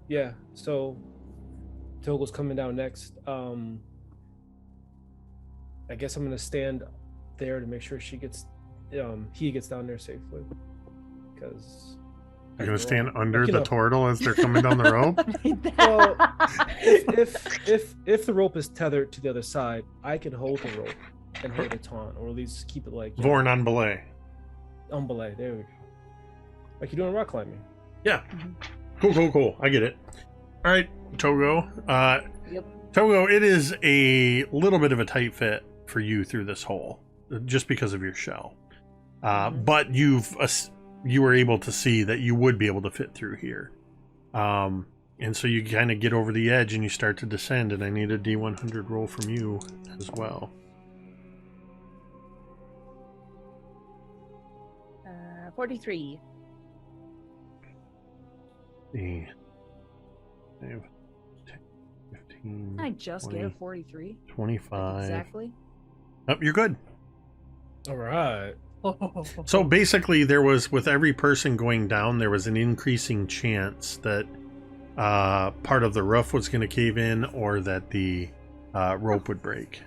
Speaker 3: Yeah. So Togo's coming down next. I guess I'm gonna stand there to make sure he gets down there safely. Because
Speaker 1: You're gonna stand under the turtle as they're coming down the rope.
Speaker 3: well, if the rope is tethered to the other side, I can hold the rope and hold the taunt, or at least keep it like
Speaker 1: Vorn on belay.
Speaker 3: on belay. There we go. Like you doing rock climbing.
Speaker 1: Yeah. Cool. I get it. All right, Togo.
Speaker 6: Yep.
Speaker 1: Togo, it is a little bit of a tight fit for you through this hole, just because of your shell. But you were able to see that you would be able to fit through here. And so you kind of get over the edge and you start to descend, and I need a D100 roll from you as well.
Speaker 6: 43.
Speaker 1: 5, 10, 15,
Speaker 2: I just
Speaker 1: 20,
Speaker 2: get a 43.
Speaker 1: 25.
Speaker 2: Exactly.
Speaker 1: Oh, you're good.
Speaker 3: All right.
Speaker 1: So basically, there was, with every person going down, there was an increasing chance that part of the roof was going to cave in, or that the rope would break.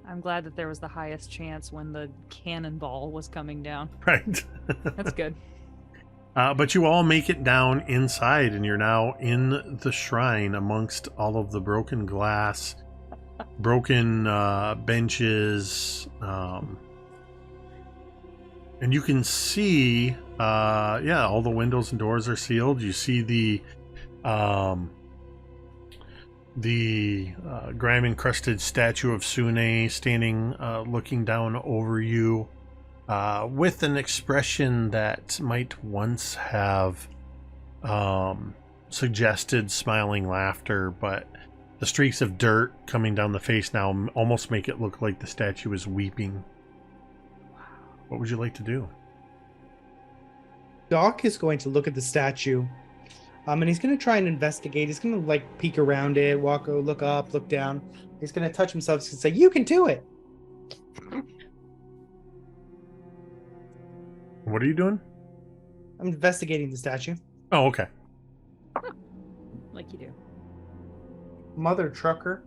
Speaker 2: I'm glad that there was the highest chance when the cannonball was coming down.
Speaker 1: Right.
Speaker 2: That's good.
Speaker 1: But you all make it down inside, and you're now in the shrine amongst all of the broken glass, broken benches, and you can see, all the windows and doors are sealed. You see the grime-encrusted statue of Sune standing, looking down over you, with an expression that might once have suggested smiling laughter, but the streaks of dirt coming down the face now almost make it look like the statue is weeping. What would you like to do?
Speaker 4: Doc is going to look at the statue, and he's going to try and investigate. He's going to peek around it, look up, look down. He's going to touch himself and say, "You can do it."
Speaker 1: What are you doing?
Speaker 4: I'm investigating the statue.
Speaker 1: Oh, okay.
Speaker 2: Like you do.
Speaker 4: Mother trucker.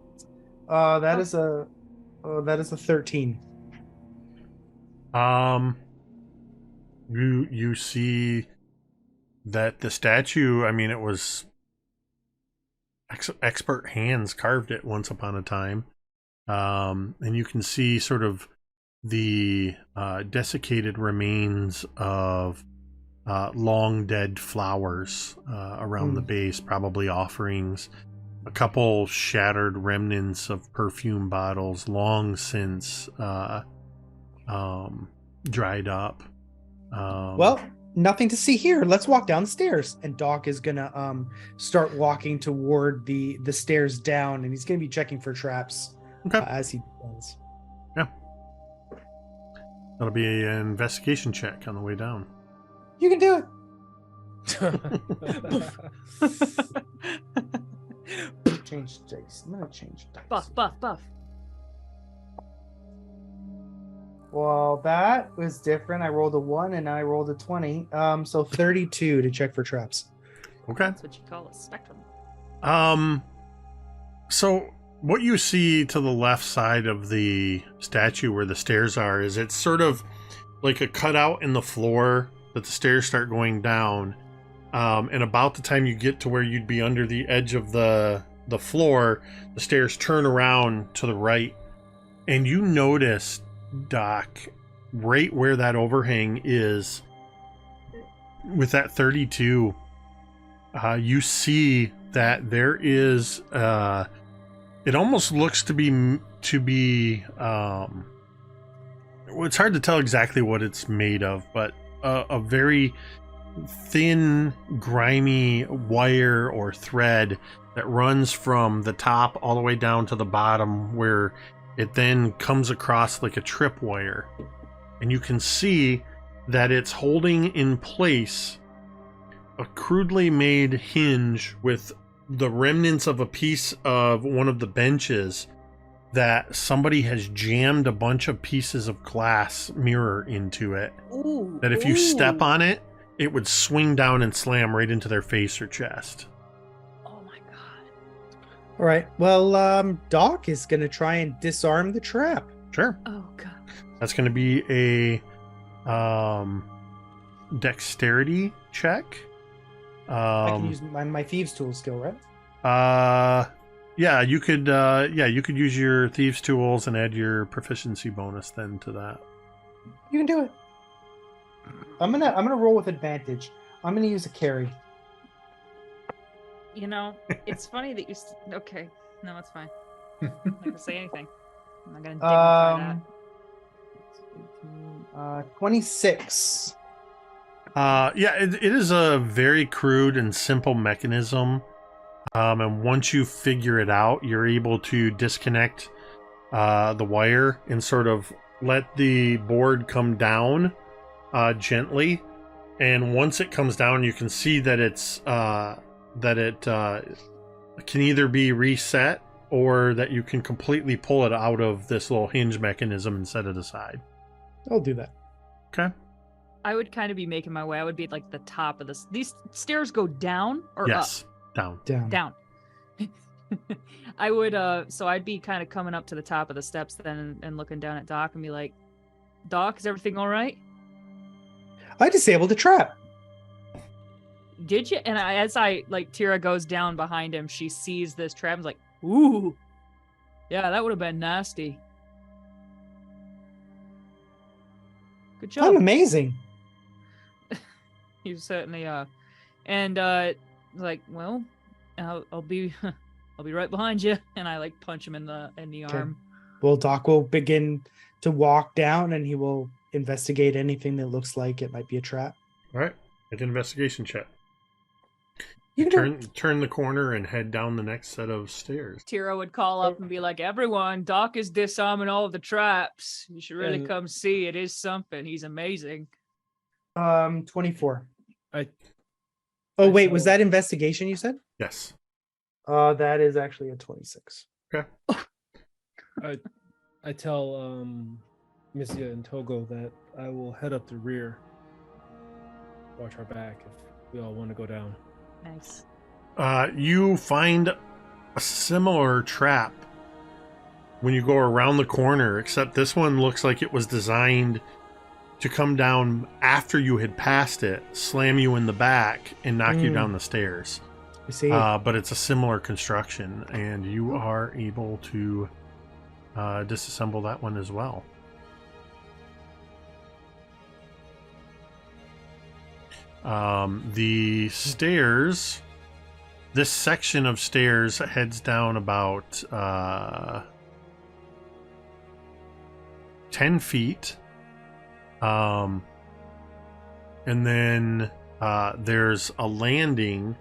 Speaker 4: That is a 13.
Speaker 1: You see that the statue, I mean, it was expert hands carved it once upon a time. And you can see sort of the desiccated remains of long dead flowers around the base, probably offerings. A couple shattered remnants of perfume bottles, long since dried up.
Speaker 4: Well, nothing to see here. Let's walk down the stairs. And Doc is gonna start walking toward the stairs down, and he's gonna be checking for traps as he does.
Speaker 1: Yeah, that'll be an investigation check on the way down.
Speaker 4: You can do it. Change dice. I'm gonna change dice.
Speaker 2: Buff.
Speaker 4: Well, that was different. I rolled a 1 and I rolled a 20. So 32 to check for traps.
Speaker 1: Okay.
Speaker 2: That's what you call a spectrum.
Speaker 1: So what you see to the left side of the statue where the stairs are is it's sort of like a cutout in the floor that the stairs start going down. And about the time you get to where you'd be under the edge of the the floor, the stairs turn around to the right, and you notice, Doc, right where that overhang is, with that 32, you see that there is, it almost looks to be, well, it's hard to tell exactly what it's made of, but a very thin, grimy wire or thread that runs from the top all the way down to the bottom, where it then comes across like a tripwire. And you can see that it's holding in place a crudely made hinge with the remnants of a piece of one of the benches that somebody has jammed a bunch of pieces of glass mirror into it.
Speaker 6: Ooh,
Speaker 1: That if you step on it, it would swing down and slam right into their face or chest.
Speaker 6: Oh my god.
Speaker 4: All right. Well, Doc is going to try and disarm the trap.
Speaker 1: Sure.
Speaker 2: Oh god.
Speaker 1: That's going to be a dexterity check.
Speaker 4: I can use my thieves tool skill, right?
Speaker 1: You could use your thieves tools and add your proficiency bonus then to that.
Speaker 4: You can do it. I'm gonna roll with advantage. I'm gonna use a Cari.
Speaker 2: You know, it's funny that you. Okay, no, it's fine. I'm not gonna say anything. I'm not gonna dignify
Speaker 4: 26.
Speaker 1: It is a very crude and simple mechanism. And once you figure it out, you're able to disconnect the wire and sort of let the board come down gently. And once it comes down, you can see that it can either be reset or that you can completely pull it out of this little hinge mechanism and set it aside.
Speaker 4: I'll do that.
Speaker 1: Okay.
Speaker 2: I would kind of be making my way. I would be at like the top of this. These stairs go down or
Speaker 1: Yes. Down.
Speaker 4: Down.
Speaker 2: up? Down. I would so I'd be kind of coming up to the top of the steps then and looking down at Doc and be like, Doc, is everything all right?
Speaker 4: I disabled the trap.
Speaker 2: Did you? And as Teera goes down behind him, she sees this trap and is like, ooh, yeah, that would have been nasty. Good job.
Speaker 4: I'm amazing.
Speaker 2: You certainly are. And like, well, I'll be I'll be right behind you. And I like punch him in the arm.
Speaker 4: Well, Doc will begin to walk down, and he will investigate anything that looks like it might be a trap.
Speaker 1: All right. Make an investigation check.
Speaker 4: You can
Speaker 1: Turn the corner and head down the next set of stairs.
Speaker 2: Teera would call up and be like, everyone, Doc is disarming all of the traps. You should really come see. It is something. He's amazing.
Speaker 4: 24.
Speaker 3: I
Speaker 4: Wait,
Speaker 3: saw-
Speaker 4: was that investigation you said?
Speaker 1: Yes.
Speaker 4: That is actually a 26.
Speaker 1: Okay.
Speaker 3: I tell Mizya and Togo that I will head up the rear, watch our back if we all want to go down.
Speaker 2: Nice.
Speaker 1: You find a similar trap when you go around the corner, except this one looks like it was designed to come down after you had passed it, slam you in the back, and knock you down the stairs.
Speaker 4: I see.
Speaker 1: But it's a similar construction, and you are able to disassemble that one as well. The stairs, this section of stairs heads down about 10 feet. And then there's a landing,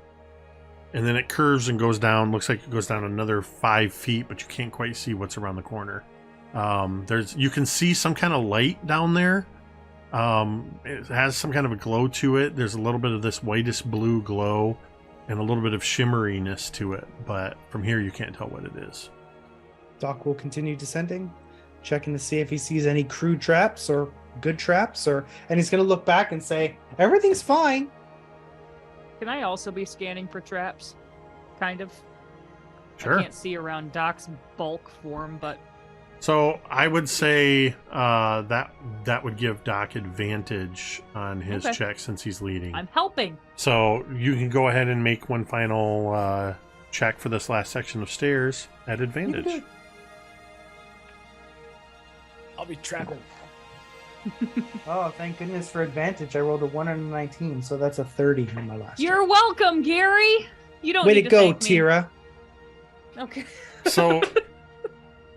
Speaker 1: and then it curves and goes down. Looks like it goes down another 5 feet, but you can't quite see what's around the corner. You can see some kind of light down there. It has some kind of a glow to it. There's a little bit of this whitish blue glow and a little bit of shimmeriness to it, but from here you can't tell what it is.
Speaker 4: Doc will continue descending, checking to see if he sees any crude traps or good traps, and he's going to look back and say, everything's fine.
Speaker 2: Can I also be scanning for traps? Kind of.
Speaker 1: Sure.
Speaker 2: I can't see around Doc's bulk form, but
Speaker 1: So I would say that would give Doc advantage on his
Speaker 2: Okay.
Speaker 1: check since he's leading.
Speaker 2: I'm helping.
Speaker 1: So you can go ahead and make one final check for this last section of stairs at
Speaker 4: You can do
Speaker 1: advantage.
Speaker 4: it.
Speaker 3: I'll be trapping.
Speaker 4: Oh, thank goodness for advantage. I rolled a 1 and a 19, so that's a 30 in my last.
Speaker 2: You're welcome, Gary. You don't
Speaker 4: Way
Speaker 2: need
Speaker 4: to go,
Speaker 2: thank me.
Speaker 4: Teera.
Speaker 2: Okay.
Speaker 1: So,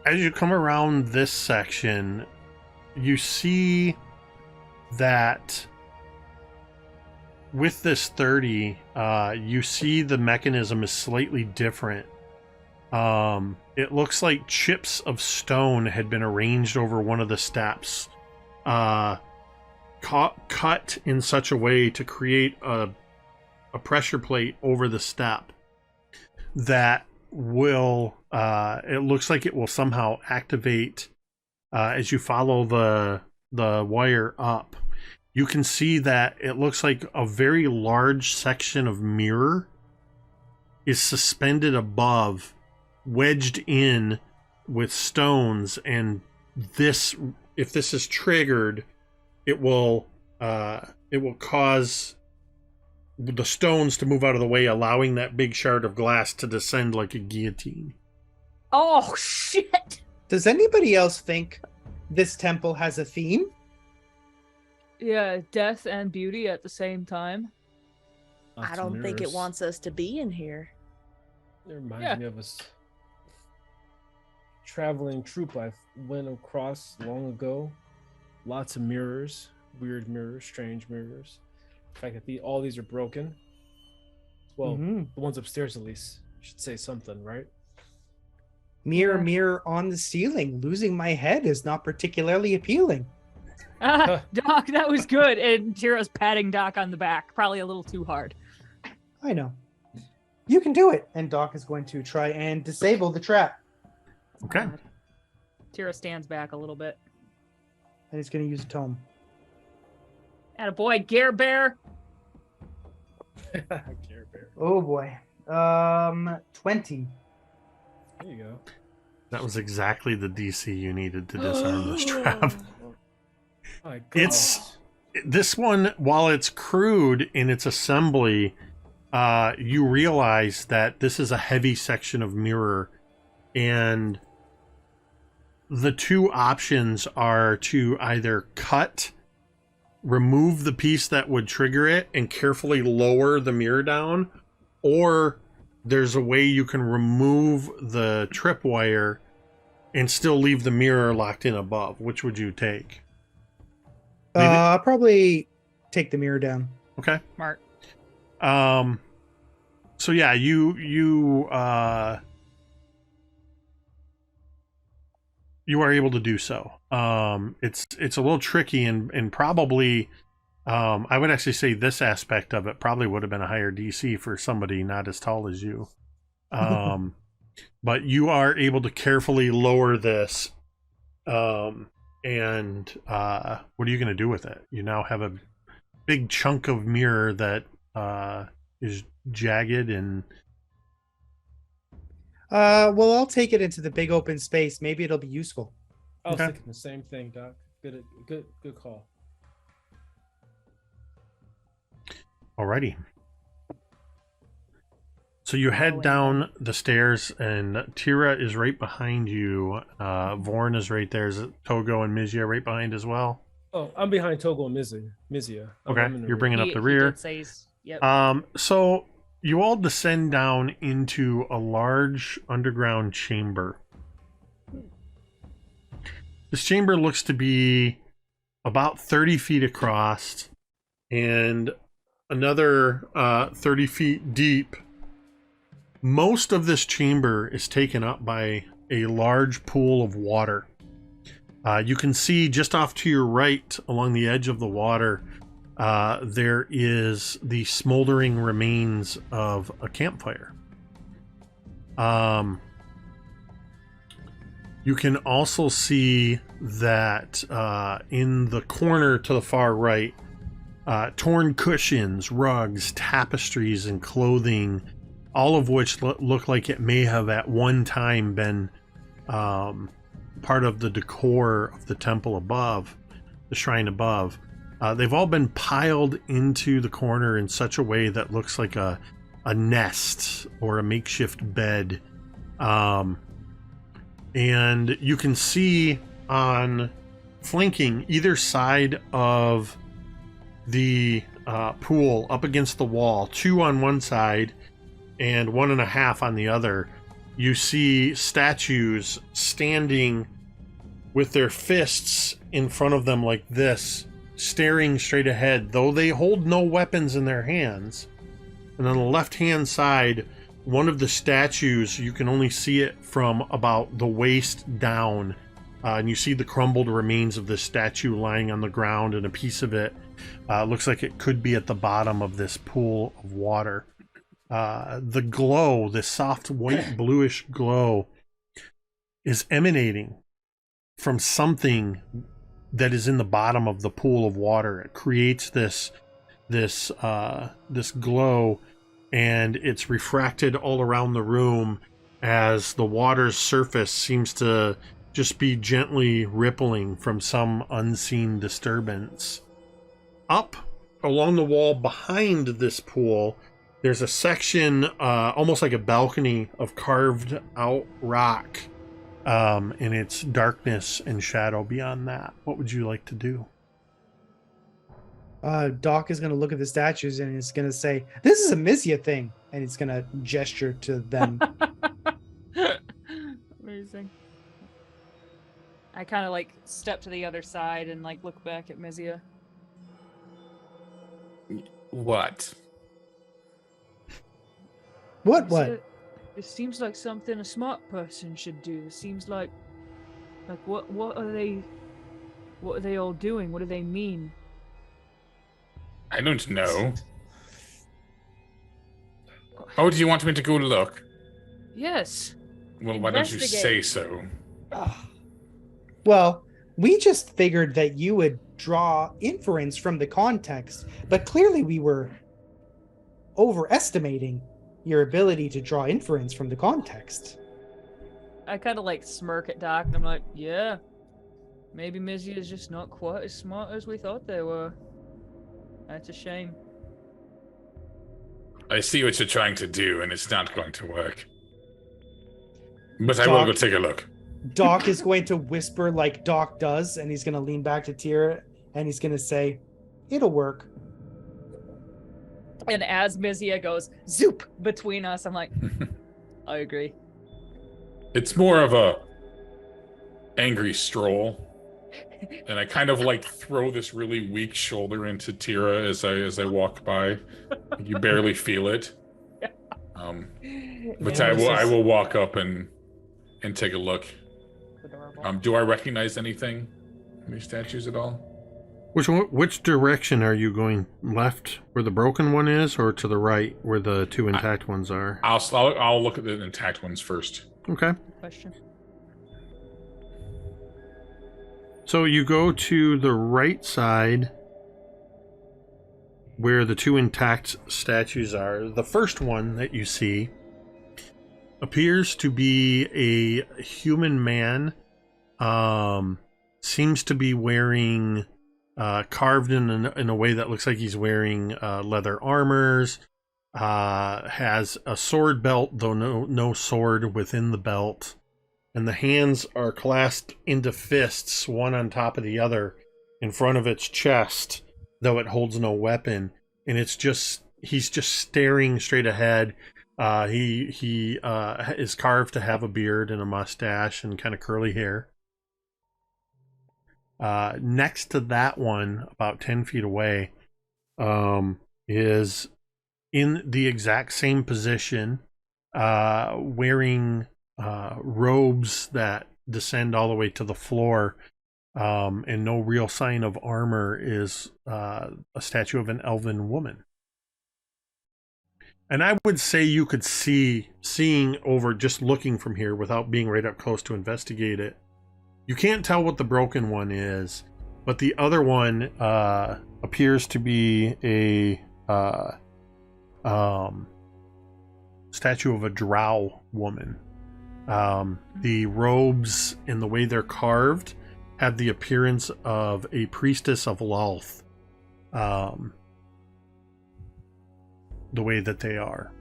Speaker 1: as you come around this section, you see that with this 30, you see the mechanism is slightly different. It looks like chips of stone had been arranged over one of the steps, cut in such a way to create a pressure plate over the step that will, it looks like it will somehow activate as you follow the wire up. You can see that it looks like a very large section of mirror is suspended above, wedged in with stones, and this, if this is triggered, it will cause the stones to move out of the way, allowing that big shard of glass to descend like a guillotine.
Speaker 2: Oh shit.
Speaker 4: Does anybody else think this temple has a theme?
Speaker 2: Yeah, death and beauty at the same time.
Speaker 3: Lots
Speaker 6: I
Speaker 3: of
Speaker 6: don't think it
Speaker 3: mirrors.
Speaker 6: wants us to be in here.
Speaker 3: It reminds
Speaker 2: Yeah.
Speaker 3: me of a traveling troupe I went across long ago. Lots of mirrors, weird mirrors, strange mirrors. The fact that all these are broken. Well,
Speaker 4: Mhm.
Speaker 3: the ones upstairs at least should say something, right?
Speaker 4: Mirror,
Speaker 2: Yeah.
Speaker 4: mirror on the ceiling. Losing my head is not particularly appealing.
Speaker 2: Doc, that was good. And Tira's patting Doc on the back, probably a little too hard.
Speaker 4: I know. You can do it. And Doc is going to try and disable the trap.
Speaker 1: Okay.
Speaker 2: Tira stands back a little bit.
Speaker 4: And he's going to use a tome.
Speaker 2: Attaboy, Gare Bear.
Speaker 3: Care Bear.
Speaker 4: Oh boy. 20.
Speaker 3: There you go.
Speaker 1: That was exactly the DC you needed to disarm this trap.
Speaker 3: My
Speaker 1: It's-
Speaker 3: goodness.
Speaker 1: This one, while it's crude in its assembly, you realize that this is a heavy section of mirror, and the two options are to either remove the piece that would trigger it and carefully lower the mirror down, or there's a way you can remove the tripwire and still leave the mirror locked in above. Which would you take? Leave it?
Speaker 4: I'll probably take the mirror down.
Speaker 1: Okay.
Speaker 2: Smart.
Speaker 1: So yeah, you are able to do so. It's a little tricky and probably I would actually say this aspect of it probably would have been a higher DC for somebody not as tall as you. But you are able to carefully lower this. And what are you going to do with it? You now have a big chunk of mirror that is jagged and
Speaker 4: Well, I'll take it into the big open space. Maybe it'll be useful.
Speaker 3: I was
Speaker 1: Okay.
Speaker 3: thinking the same thing, Doc. Good call.
Speaker 1: alrighty. So you head down the stairs, and Teera is right behind you. Vorn is right there. Is it Togo and Mizya right behind as well?
Speaker 3: Oh, I'm behind Togo and Mizya.
Speaker 1: Okay,
Speaker 3: I'm in the
Speaker 1: you're
Speaker 3: rear.
Speaker 1: bringing up
Speaker 2: He-
Speaker 1: the
Speaker 2: he
Speaker 1: rear.
Speaker 2: did say he's- yep.
Speaker 1: So you all descend down into a large underground chamber. This chamber looks to be about 30 feet across and another 30 feet deep. Most of this chamber is taken up by a large pool of water. You can see just off to your right along the edge of the water, there is the smoldering remains of a campfire. You can also see that in the corner to the far right, torn cushions, rugs, tapestries, and clothing, all of which look like it may have at one time been part of the decor of the temple above, the shrine above. They've all been piled into the corner in such a way that looks like a nest or a makeshift bed. And you can see on flanking either side of the pool up against the wall, 2 on one side and 1.5 on the other, you see statues standing with their fists in front of them like this, staring straight ahead, though they hold no weapons in their hands. And on the left-hand side, one of the statues, you can only see it from about the waist down, and you see the crumbled remains of this statue lying on the ground, and a piece of it looks like it could be at the bottom of this pool of water. The glow, this soft white bluish glow, is emanating from something that is in the bottom of the pool of water. It creates this glow, and it's refracted all around the room as the water's surface seems to just be gently rippling from some unseen disturbance. Up along the wall behind this pool, there's a section, almost like a balcony, of carved out rock, and it's darkness and shadow beyond that. What would you like to do?
Speaker 4: Doc is going to look at the statues and he's going to say, "This is a Mizya thing," and he's going to gesture to them.
Speaker 2: Amazing. I kind of like step to the other side and like look back at Mizya.
Speaker 5: What?
Speaker 4: What?
Speaker 2: It seems like something a smart person should do. It seems like what are they all doing? What do they mean?
Speaker 5: I don't know. Oh, do you want me to go look?
Speaker 2: Yes.
Speaker 5: Well, why don't you say so?
Speaker 4: Well, we just figured that you would draw inference from the context, but clearly we were overestimating your ability to draw inference from the context.
Speaker 2: I kind of like smirk at Doc, and I'm like, yeah, maybe Mizya is just not quite as smart as we thought they were. That's a shame.
Speaker 5: I see what you're trying to do, and it's not going to work. But I will go take a look.
Speaker 4: Doc is going to whisper like Doc does, and he's going to lean back to Teera, and he's going to say, "It'll work."
Speaker 2: And as Mizya goes zoop between us, I'm like, I agree.
Speaker 5: It's more of a angry stroll. And I kind of like throw this really weak shoulder into Teera as I walk by. You barely feel it. But I will walk up and take a look. Do I recognize anything in these statues at all?
Speaker 1: Which direction are you going? Left, where the broken one is, or to the right, where the 2 intact ones are?
Speaker 5: I'll look at the intact ones first.
Speaker 1: Okay.
Speaker 2: Question.
Speaker 1: So you go to the right side, where the 2 intact statues are. The first one that you see appears to be a human man. Seems to be wearing carved in a way that looks like he's wearing leather armors. Has a sword belt, though no sword within the belt. And the hands are clasped into fists, one on top of the other, in front of its chest, though it holds no weapon. And he's just staring straight ahead. He is carved to have a beard and a mustache and kind of curly hair. Next to that one, about 10 feet away, is in the exact same position, wearing robes that descend all the way to the floor, and no real sign of armor, is a statue of an elven woman. And I would say you could seeing over, just looking from here without being right up close to investigate it, you can't tell what the broken one is, but the other one appears to be a statue of a drow woman. The robes and the way they're carved have the appearance of a priestess of Lalth. The way that they are.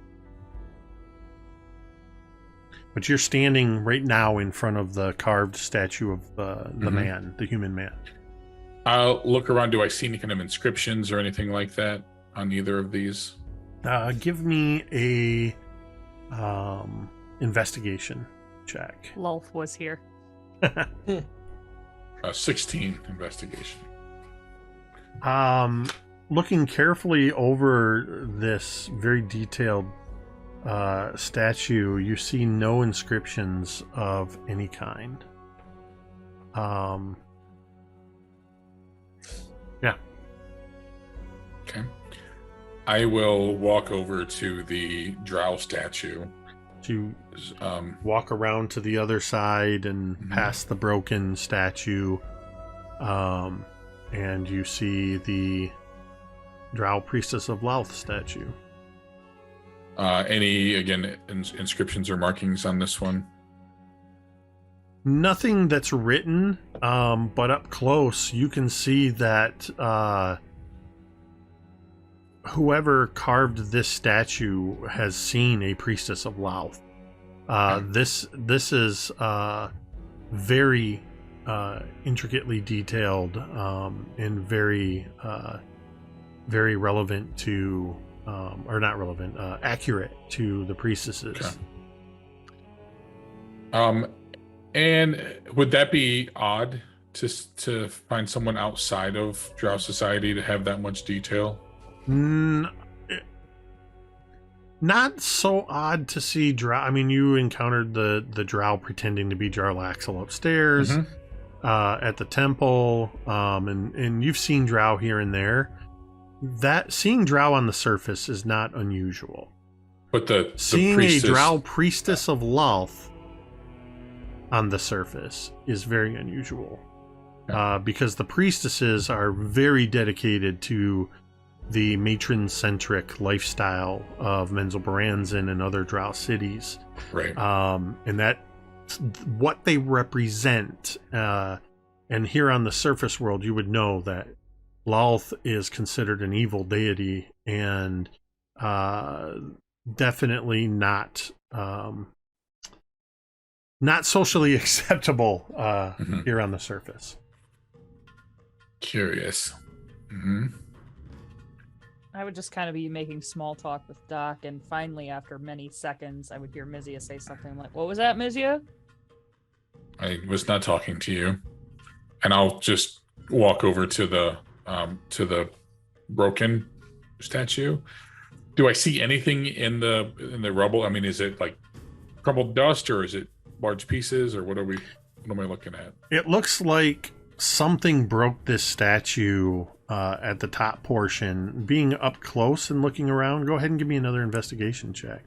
Speaker 1: But you're standing right now in front of the carved statue of the man, the human man.
Speaker 5: I'll look around. Do I see any kind of inscriptions or anything like that on either of these?
Speaker 1: Give me a investigation check.
Speaker 2: Lulth was here.
Speaker 5: 16 investigation.
Speaker 1: Looking carefully over this very detailed statue, you see no inscriptions of any kind. Yeah.
Speaker 5: Okay. I will walk over to the drow statue.
Speaker 1: To walk around to the other side and past the broken statue, and you see the drow priestess of Louth statue.
Speaker 5: Any, again, inscriptions or markings on this one?
Speaker 1: Nothing that's written, but up close you can see that whoever carved this statue has seen a priestess of Louth. This is very intricately detailed and very relevant to, or not relevant, accurate to the priestesses.
Speaker 5: Okay. And would that be odd to find someone outside of Drow society to have that much detail?
Speaker 1: Not so odd to see Drow. I mean, you encountered the Drow pretending to be Jarlaxle upstairs at the temple, and you've seen Drow here and there. That seeing Drow on the surface is not unusual.
Speaker 5: But
Speaker 1: seeing a Drow priestess of Louth on the surface is very unusual, because the priestesses are very dedicated to the matron-centric lifestyle of Menzoberranzan and other Drow cities,
Speaker 5: right?
Speaker 1: And that's what they represent. And here on the surface world, you would know that Louth is considered an evil deity and definitely not socially acceptable here on the surface.
Speaker 5: Curious.
Speaker 2: I would just kind of be making small talk with Doc, and finally, after many seconds, I would hear Mizya say something like, "What was that, Mizya?"
Speaker 5: I was not talking to you. And I'll just walk over to the broken statue. Do I see anything in the rubble? I mean, is it like crumbled dust, or is it large pieces, or what am I looking at?
Speaker 1: It looks like something broke this statue at the top portion. Being up close and looking around, go ahead and give me another investigation check.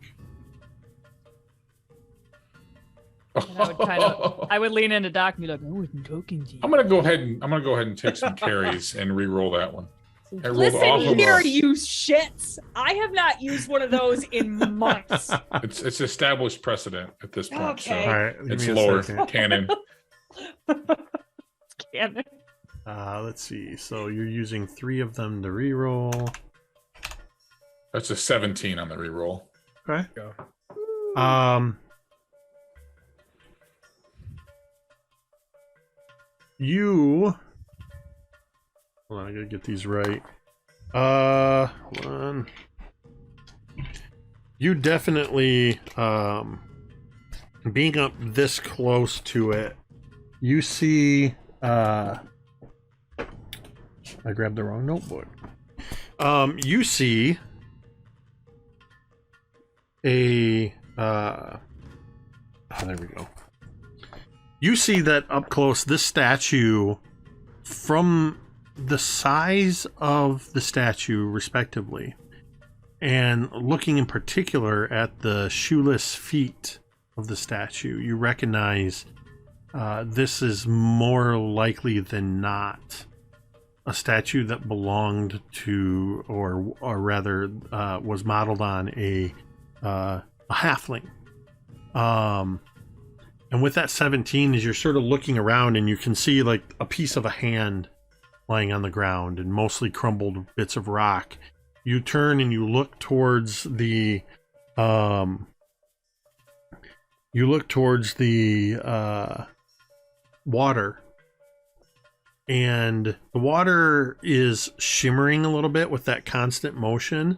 Speaker 2: I would lean into Doc and be like, "I wasn't talking to you."
Speaker 5: I'm gonna go ahead and take some carries and re-roll that one. I rolled
Speaker 2: Listen
Speaker 5: off of
Speaker 2: here, you shits! I have not used one of those in months.
Speaker 5: It's established precedent at this point.
Speaker 6: Okay.
Speaker 5: So
Speaker 1: All right,
Speaker 5: it's
Speaker 1: give me a
Speaker 5: lower
Speaker 1: second.
Speaker 5: canon.
Speaker 2: Cannon.
Speaker 1: Let's see. So you're using 3 of them to reroll.
Speaker 5: That's a 17 on the re-roll.
Speaker 1: Okay.
Speaker 3: Go.
Speaker 1: You. Hold on, I gotta get these right. Hold on. You definitely, being up this close to it, you see, I grabbed the wrong notebook. You see a, oh, there we go. You see that up close, this statue, from the size of the statue, respectively, and looking in particular at the shoeless feet of the statue, you recognize this is more likely than not a statue that belonged to, or rather, was modeled on a halfling. And with that 17, as you're sort of looking around, and you can see like a piece of a hand lying on the ground and mostly crumbled bits of rock, you turn and you look towards the You look towards the water, and the water is shimmering a little bit with that constant motion.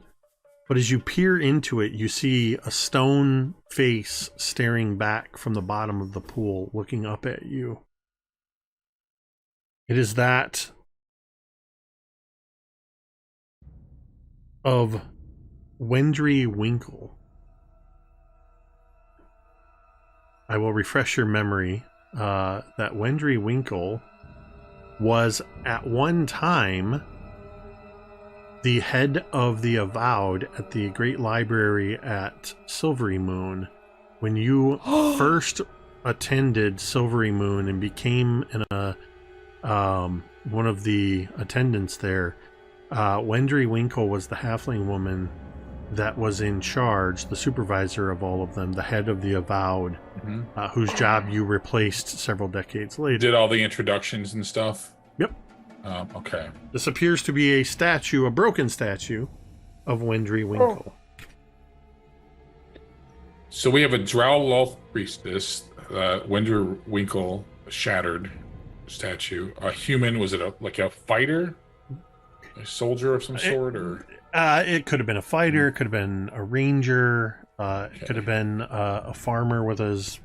Speaker 1: But as you peer into it, you see a stone face staring back from the bottom of the pool, looking up at you. It is that of Wendry Winkle. I will refresh your memory that Wendry Winkle was at one time the head of the Avowed at the Great Library at Silvery Moon. When you first attended Silvery Moon and became one of the attendants there, Wendry Winkle was the halfling woman that was in charge, the supervisor of all of them, the head of the Avowed, whose job you replaced several decades later.
Speaker 5: Did all the introductions and stuff?
Speaker 1: Yep.
Speaker 5: Okay.
Speaker 1: This appears to be a statue, a broken statue, of Wendry Winkle.
Speaker 5: So we have a Drow Loth priestess, Wendry Winkle, shattered statue. A human, was it like a fighter? A soldier of some sort? Or
Speaker 1: it could have been a fighter, it could have been a ranger, it could have been a farmer with his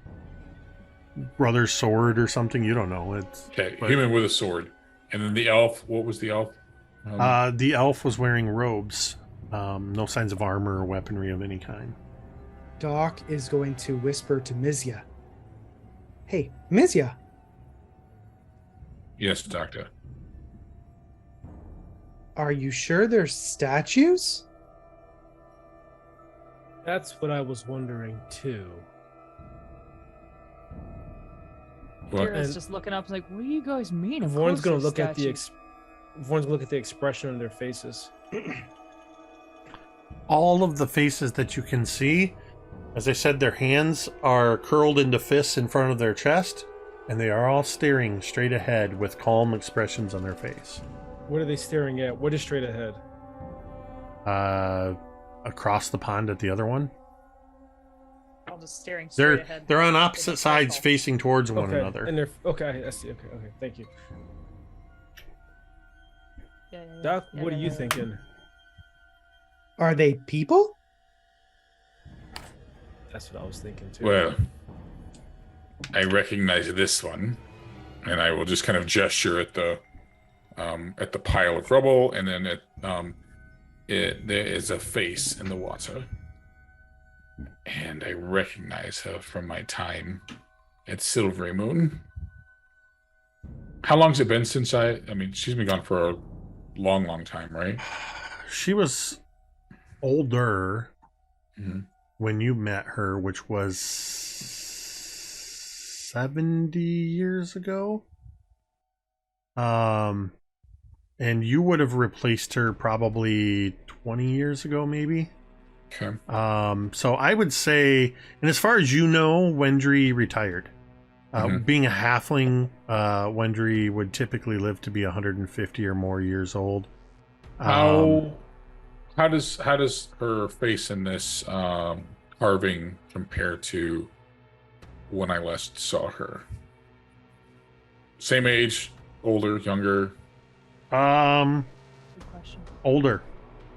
Speaker 1: brother's sword or something. You don't know.
Speaker 5: Human with a sword. And then the elf, what was the elf?
Speaker 1: The elf was wearing robes. No signs of armor or weaponry of any kind.
Speaker 4: Doc is going to whisper to Mizya. Hey, Mizya.
Speaker 5: Yes, Doctor.
Speaker 4: Are you sure they're statues?
Speaker 3: That's what I was wondering too.
Speaker 5: What?
Speaker 2: Teera's just looking up, like, what do you guys mean? Of
Speaker 3: Vorn's
Speaker 2: course
Speaker 3: gonna
Speaker 2: they're
Speaker 3: look at the
Speaker 2: statues.
Speaker 3: Vorn's gonna look at the expression on their faces.
Speaker 1: All of the faces that you can see, as I said, their hands are curled into fists in front of their chest, and they are all staring straight ahead with calm expressions on their face.
Speaker 3: What are they staring at? What is straight ahead?
Speaker 1: Across the pond at the other one.
Speaker 2: All just staring straight ahead.
Speaker 1: They're on opposite sides facing towards one
Speaker 3: Okay,
Speaker 1: another.
Speaker 3: and they're okay. I see. Okay, thank you.
Speaker 2: Yeah,
Speaker 3: Doc, what are you
Speaker 2: yeah.
Speaker 3: thinking?
Speaker 4: Are they people?
Speaker 3: That's what I was thinking too.
Speaker 5: Well, I recognize this one, and I will just kind of gesture at the pile of rubble, and then there is a face in the water, and I recognize her from my time at Silvery Moon. How long's it been since I mean, she's been gone for a long, long time, right?
Speaker 1: She was older when you met her, which was 70 years ago. And you would have replaced her probably 20 years ago, maybe.
Speaker 5: Okay.
Speaker 1: So I would say, and as far as you know, Wendry retired. Being a halfling, Wendry would typically live to be 150 or more years old.
Speaker 5: How does her face in this carving compare to when I last saw her? Same age, older, younger?
Speaker 2: Good question.
Speaker 1: Older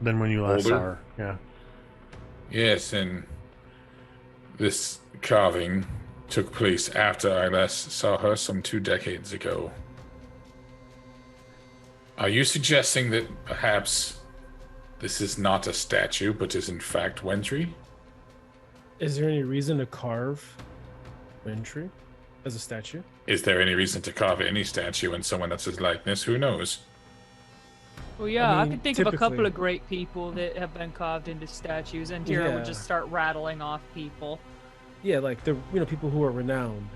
Speaker 1: than when you last
Speaker 5: Older?
Speaker 1: saw her. Yeah.
Speaker 5: Yes, and this carving took place after I last saw her some 2 decades ago. Are you suggesting that perhaps this is not a statue, but is in fact Wendry?
Speaker 3: Is there any reason to carve Wendry as a statue?
Speaker 5: Is there any reason to carve any statue in someone that's his likeness? Who knows?
Speaker 2: Well, yeah, I
Speaker 3: mean,
Speaker 2: can think of a couple
Speaker 3: typically-
Speaker 2: of great people that have been carved into statues, and Teera would just start rattling off people.
Speaker 3: Yeah, like the people who are renowned.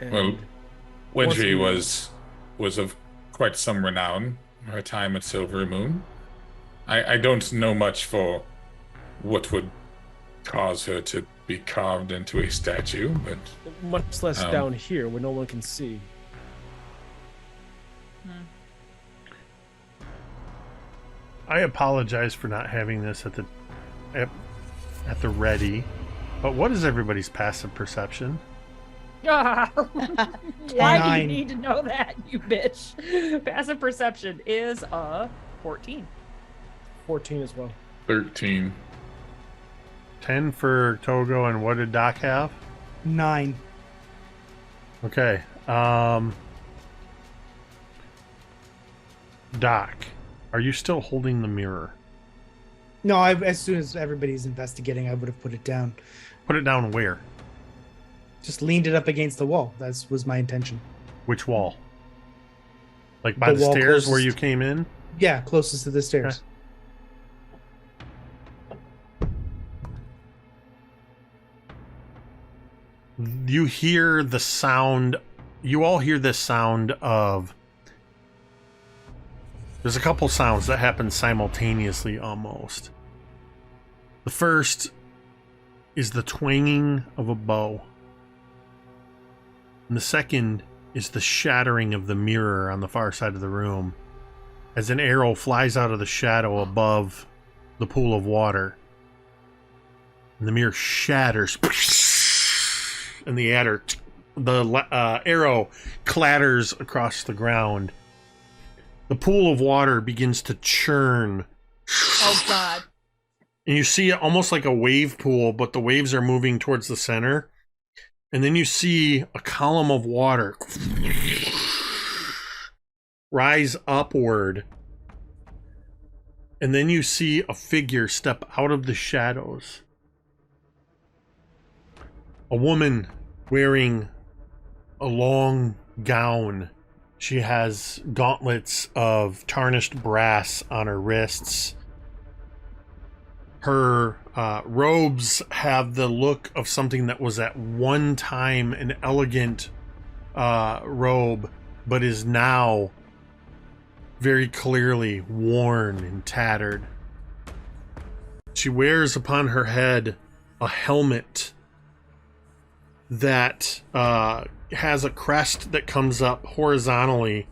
Speaker 3: And
Speaker 5: Well,
Speaker 3: once
Speaker 5: Wendry
Speaker 3: we-
Speaker 5: was of quite some renown. Her time at Silver Moon. I don't know much for what would cause her to be carved into a statue, but
Speaker 3: much less down here where no one can see.
Speaker 1: I apologize for not having this at the ready, But what is everybody's passive perception?
Speaker 2: Why do you
Speaker 4: 9.
Speaker 2: need to know that, you bitch? Passive perception is 14.
Speaker 3: 14 as well.
Speaker 5: 13.
Speaker 1: 10 for Togo, and what did Doc have?
Speaker 4: 9.
Speaker 1: Okay. Doc, are you still holding the mirror?
Speaker 4: No, as soon as everybody's investigating, I would have put it down.
Speaker 1: Put it down where?
Speaker 4: Just leaned it up against the wall. That was my intention.
Speaker 1: Which wall? Like by
Speaker 4: The
Speaker 1: the
Speaker 4: wall
Speaker 1: stairs where
Speaker 4: closest.
Speaker 1: you came in?
Speaker 4: Yeah, closest to the stairs.
Speaker 1: You hear the sound. You all hear this sound of. There's a couple sounds that happen simultaneously almost. The first is the twanging of a bow. And the second is the shattering of the mirror on the far side of the room as an arrow flies out of the shadow above the pool of water. And the mirror shatters. And the arrow clatters across the ground. The pool of water begins to churn.
Speaker 2: Oh, God.
Speaker 1: And you see it almost like a wave pool, but the waves are moving towards the center. And then you see a column of water rise upward. And then you see a figure step out of the shadows. A woman wearing a long gown. She has gauntlets of tarnished brass on her wrists. Her robes have the look of something that was at one time an elegant robe, but is now very clearly worn and tattered. She wears upon her head a helmet that has a crest that comes up horizontally,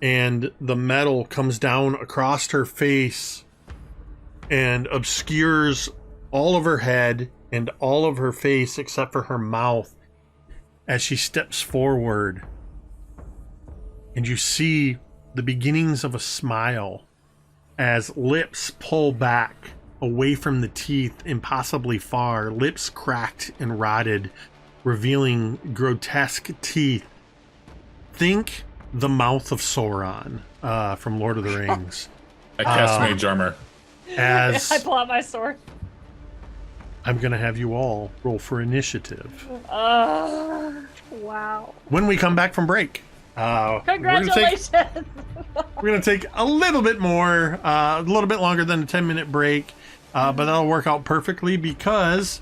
Speaker 1: and the metal comes down across her face and obscures all of her head and all of her face except for her mouth as she steps forward. And you see the beginnings of a smile as lips pull back away from the teeth impossibly far, lips cracked and rotted, revealing grotesque teeth. Think the mouth of Sauron from Lord of the Rings.
Speaker 5: I cast Mage Armor.
Speaker 1: As
Speaker 2: I pull out my sword.
Speaker 1: I'm going to have you all roll for initiative.
Speaker 2: Wow.
Speaker 1: When we come back from break,
Speaker 2: Congratulations.
Speaker 1: we're going to take a little bit more, a little bit longer than a 10-minute break, but that'll work out perfectly because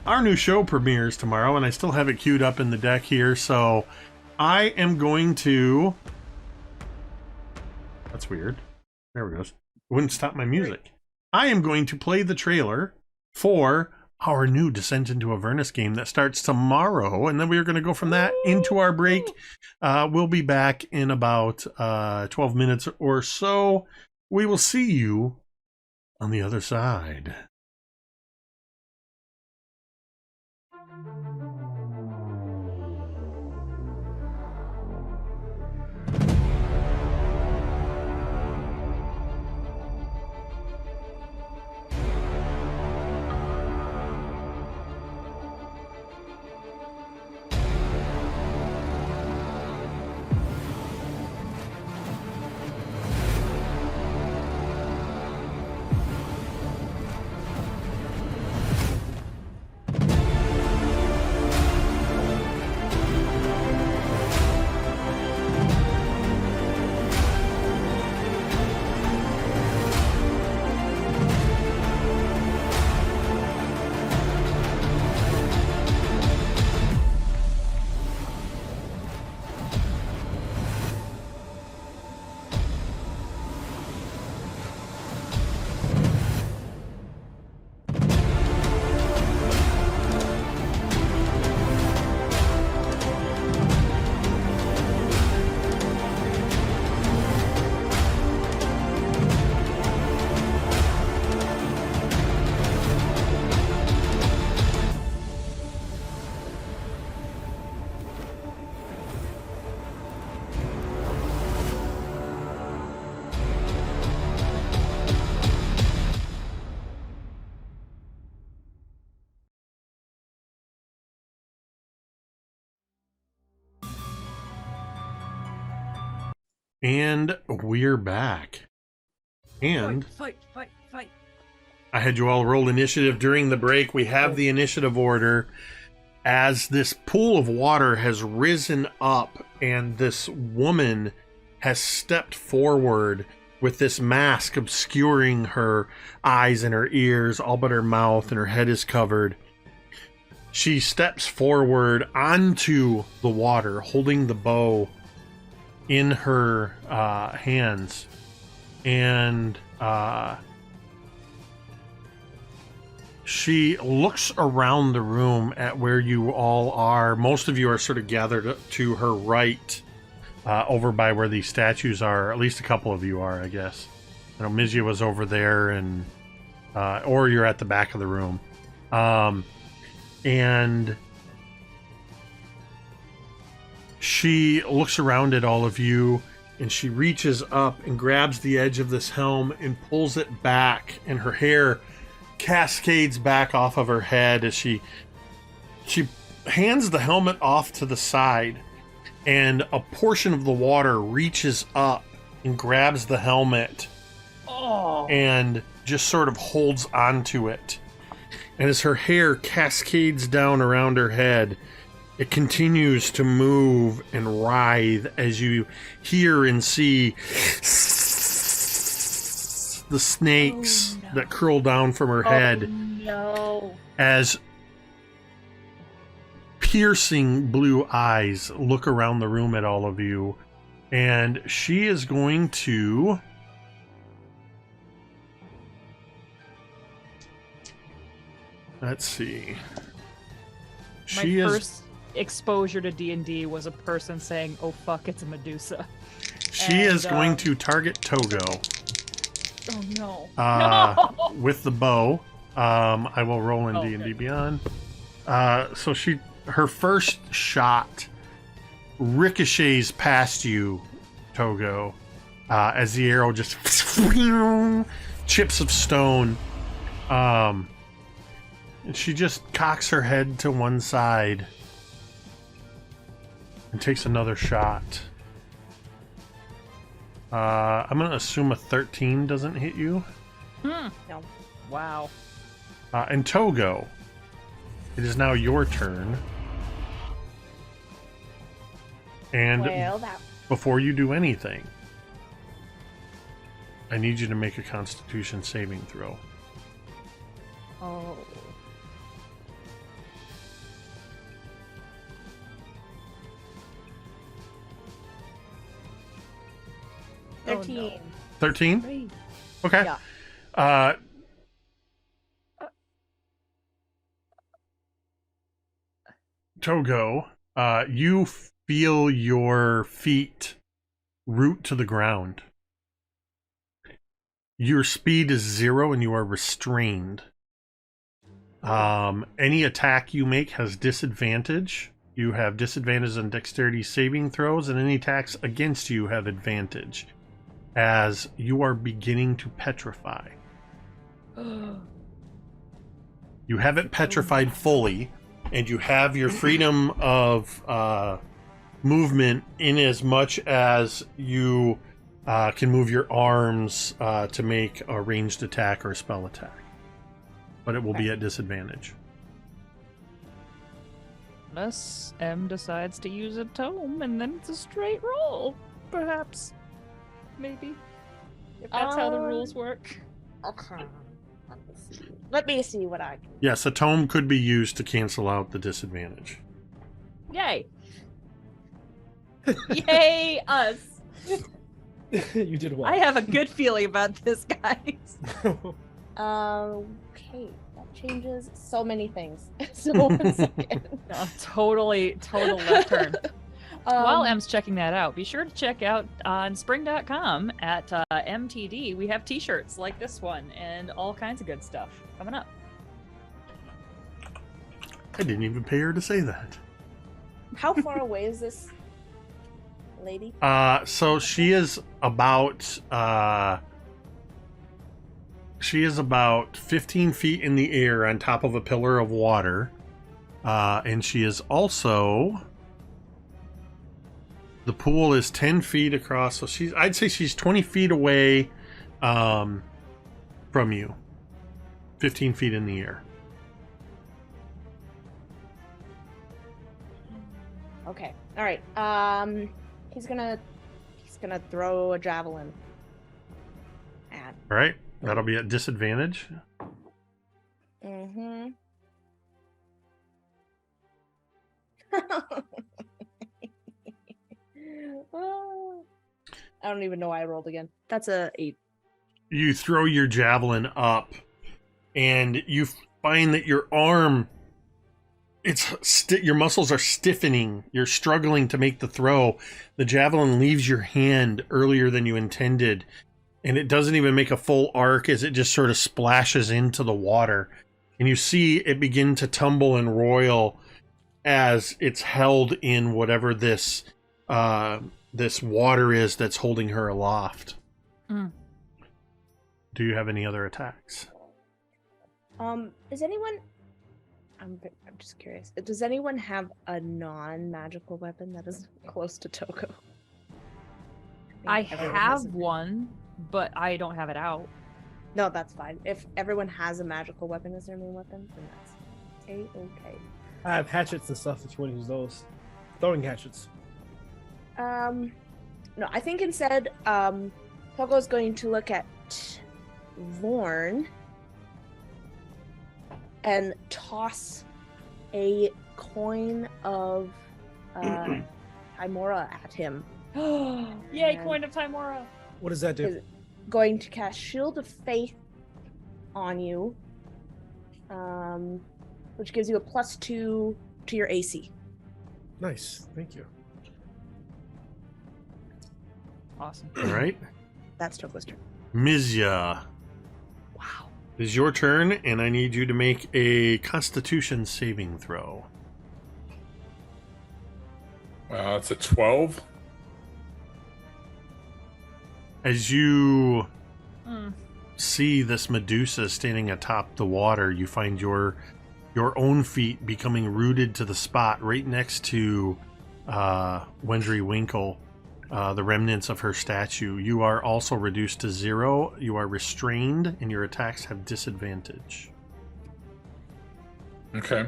Speaker 1: our new show premieres tomorrow, and I still have it queued up in the deck here, so I am going to... That's weird. There it goes. It wouldn't stop my music. I am going to play the trailer for our new Descent into Avernus game that starts tomorrow, and then we are going to go from that into our break. We'll be back in about 12 minutes or so. We will see you on the other side. And we're back. And
Speaker 2: Fight.
Speaker 1: I had you all roll initiative during the break. We have the initiative order as this pool of water has risen up and this woman has stepped forward with this mask obscuring her eyes and her ears, all but her mouth, and her head is covered. She steps forward onto the water, holding the bow in her hands, and she looks around the room at where you all are. Most of you are sort of gathered to her right, over by where these statues are. At least a couple of you are, I guess. I know Mizya was over there, and or you're at the back of the room. And she looks around at all of you, and she reaches up and grabs the edge of this helm and pulls it back, and her hair cascades back off of her head as she hands the helmet off to the side, and a portion of the water reaches up and grabs the helmet and just sort of holds onto it. And as her hair cascades down around her head, it continues to move and writhe as you hear and see the snakes that curl down from her head as piercing blue eyes look around the room at all of you. And she is going to... Let's see.
Speaker 2: My first exposure to D&D was a person saying, "Oh fuck, it's a Medusa."
Speaker 1: She is going to target Togo.
Speaker 2: Oh no.
Speaker 1: No! With the bow. I will roll in D&D Beyond. So her first shot ricochets past you, Togo, as the arrow just chips of stone. And she just cocks her head to one side and takes another shot. I'm going to assume a 13 doesn't hit you.
Speaker 6: No.
Speaker 2: Wow.
Speaker 1: And Togo, it is now your turn. And before you do anything, I need you to make a Constitution saving throw.
Speaker 6: Oh.
Speaker 2: Oh,
Speaker 6: 13.
Speaker 2: no.
Speaker 1: 13? Okay.
Speaker 6: Yeah.
Speaker 1: Togo, you feel your feet root to the ground. Your speed is 0 and you are restrained. Any attack you make has disadvantage. You have disadvantage on dexterity saving throws, and any attacks against you have advantage, as you are beginning to petrify. You haven't petrified fully, and you have your freedom of movement in as much as you can move your arms to make a ranged attack or a spell attack. But it will be at disadvantage.
Speaker 2: Unless M decides to use a tome, and then it's a straight roll, perhaps. Maybe. If that's how the rules work.
Speaker 6: Okay. Let me see what I can.
Speaker 1: Yes, a tome could be used to cancel out the disadvantage.
Speaker 2: Yay! Yay, us!
Speaker 3: You did well.
Speaker 2: I have a good feeling about this, guys.
Speaker 6: Okay, that changes so many things. So 1 second.
Speaker 2: No, total left turn. While M's checking that out, be sure to check out on spring.com at MTD. We have t-shirts like this one and all kinds of good stuff coming up.
Speaker 1: I didn't even pay her to say that.
Speaker 6: How far away is this lady?
Speaker 1: So she is about 15 feet in the air on top of a pillar of water. And she is also The pool is 10 feet across, so I'd say she's 20 feet away from you. 15 feet in the air.
Speaker 6: Okay. All right. He's gonna throw a javelin at.
Speaker 1: All right. That'll be at disadvantage.
Speaker 6: Mm-hmm. I don't even know why I rolled again. That's a 8.
Speaker 1: You throw your javelin up, and you find that your arm, your muscles are stiffening. You're struggling to make the throw. The javelin leaves your hand earlier than you intended, and it doesn't even make a full arc as it just sort of splashes into the water. And you see it begin to tumble and roil as it's held in whatever this water is that's holding her aloft.
Speaker 2: Mm.
Speaker 1: Do you have any other attacks?
Speaker 6: Is anyone? I'm just curious. Does anyone have a non-magical weapon that is close to Togo?
Speaker 2: I
Speaker 6: Everyone
Speaker 2: have
Speaker 6: has a-
Speaker 2: one, but I don't have it out.
Speaker 6: No, that's fine. If everyone has a magical weapon as their main weapon, then that's okay.
Speaker 3: I have hatchets and stuff if you want to use those. Throwing hatchets.
Speaker 6: No, I think instead, Togo's going to look at Lorne and toss a coin of Timora at him.
Speaker 2: Yay, coin of Timora.
Speaker 3: What does that do?
Speaker 6: Is going to cast Shield of Faith on you, which gives you a +2 to your AC.
Speaker 3: Nice. Thank you.
Speaker 2: Awesome.
Speaker 1: All right.
Speaker 6: That's Togo's turn.
Speaker 1: Mizya.
Speaker 2: Wow.
Speaker 1: It is your turn, and I need you to make a Constitution saving throw.
Speaker 5: It's a 12.
Speaker 1: As you
Speaker 2: Mm.
Speaker 1: see this Medusa standing atop the water, you find your own feet becoming rooted to the spot right next to Wendry Winkle, the remnants of her statue. You are also reduced to 0. You are restrained, and your attacks have disadvantage.
Speaker 5: Okay.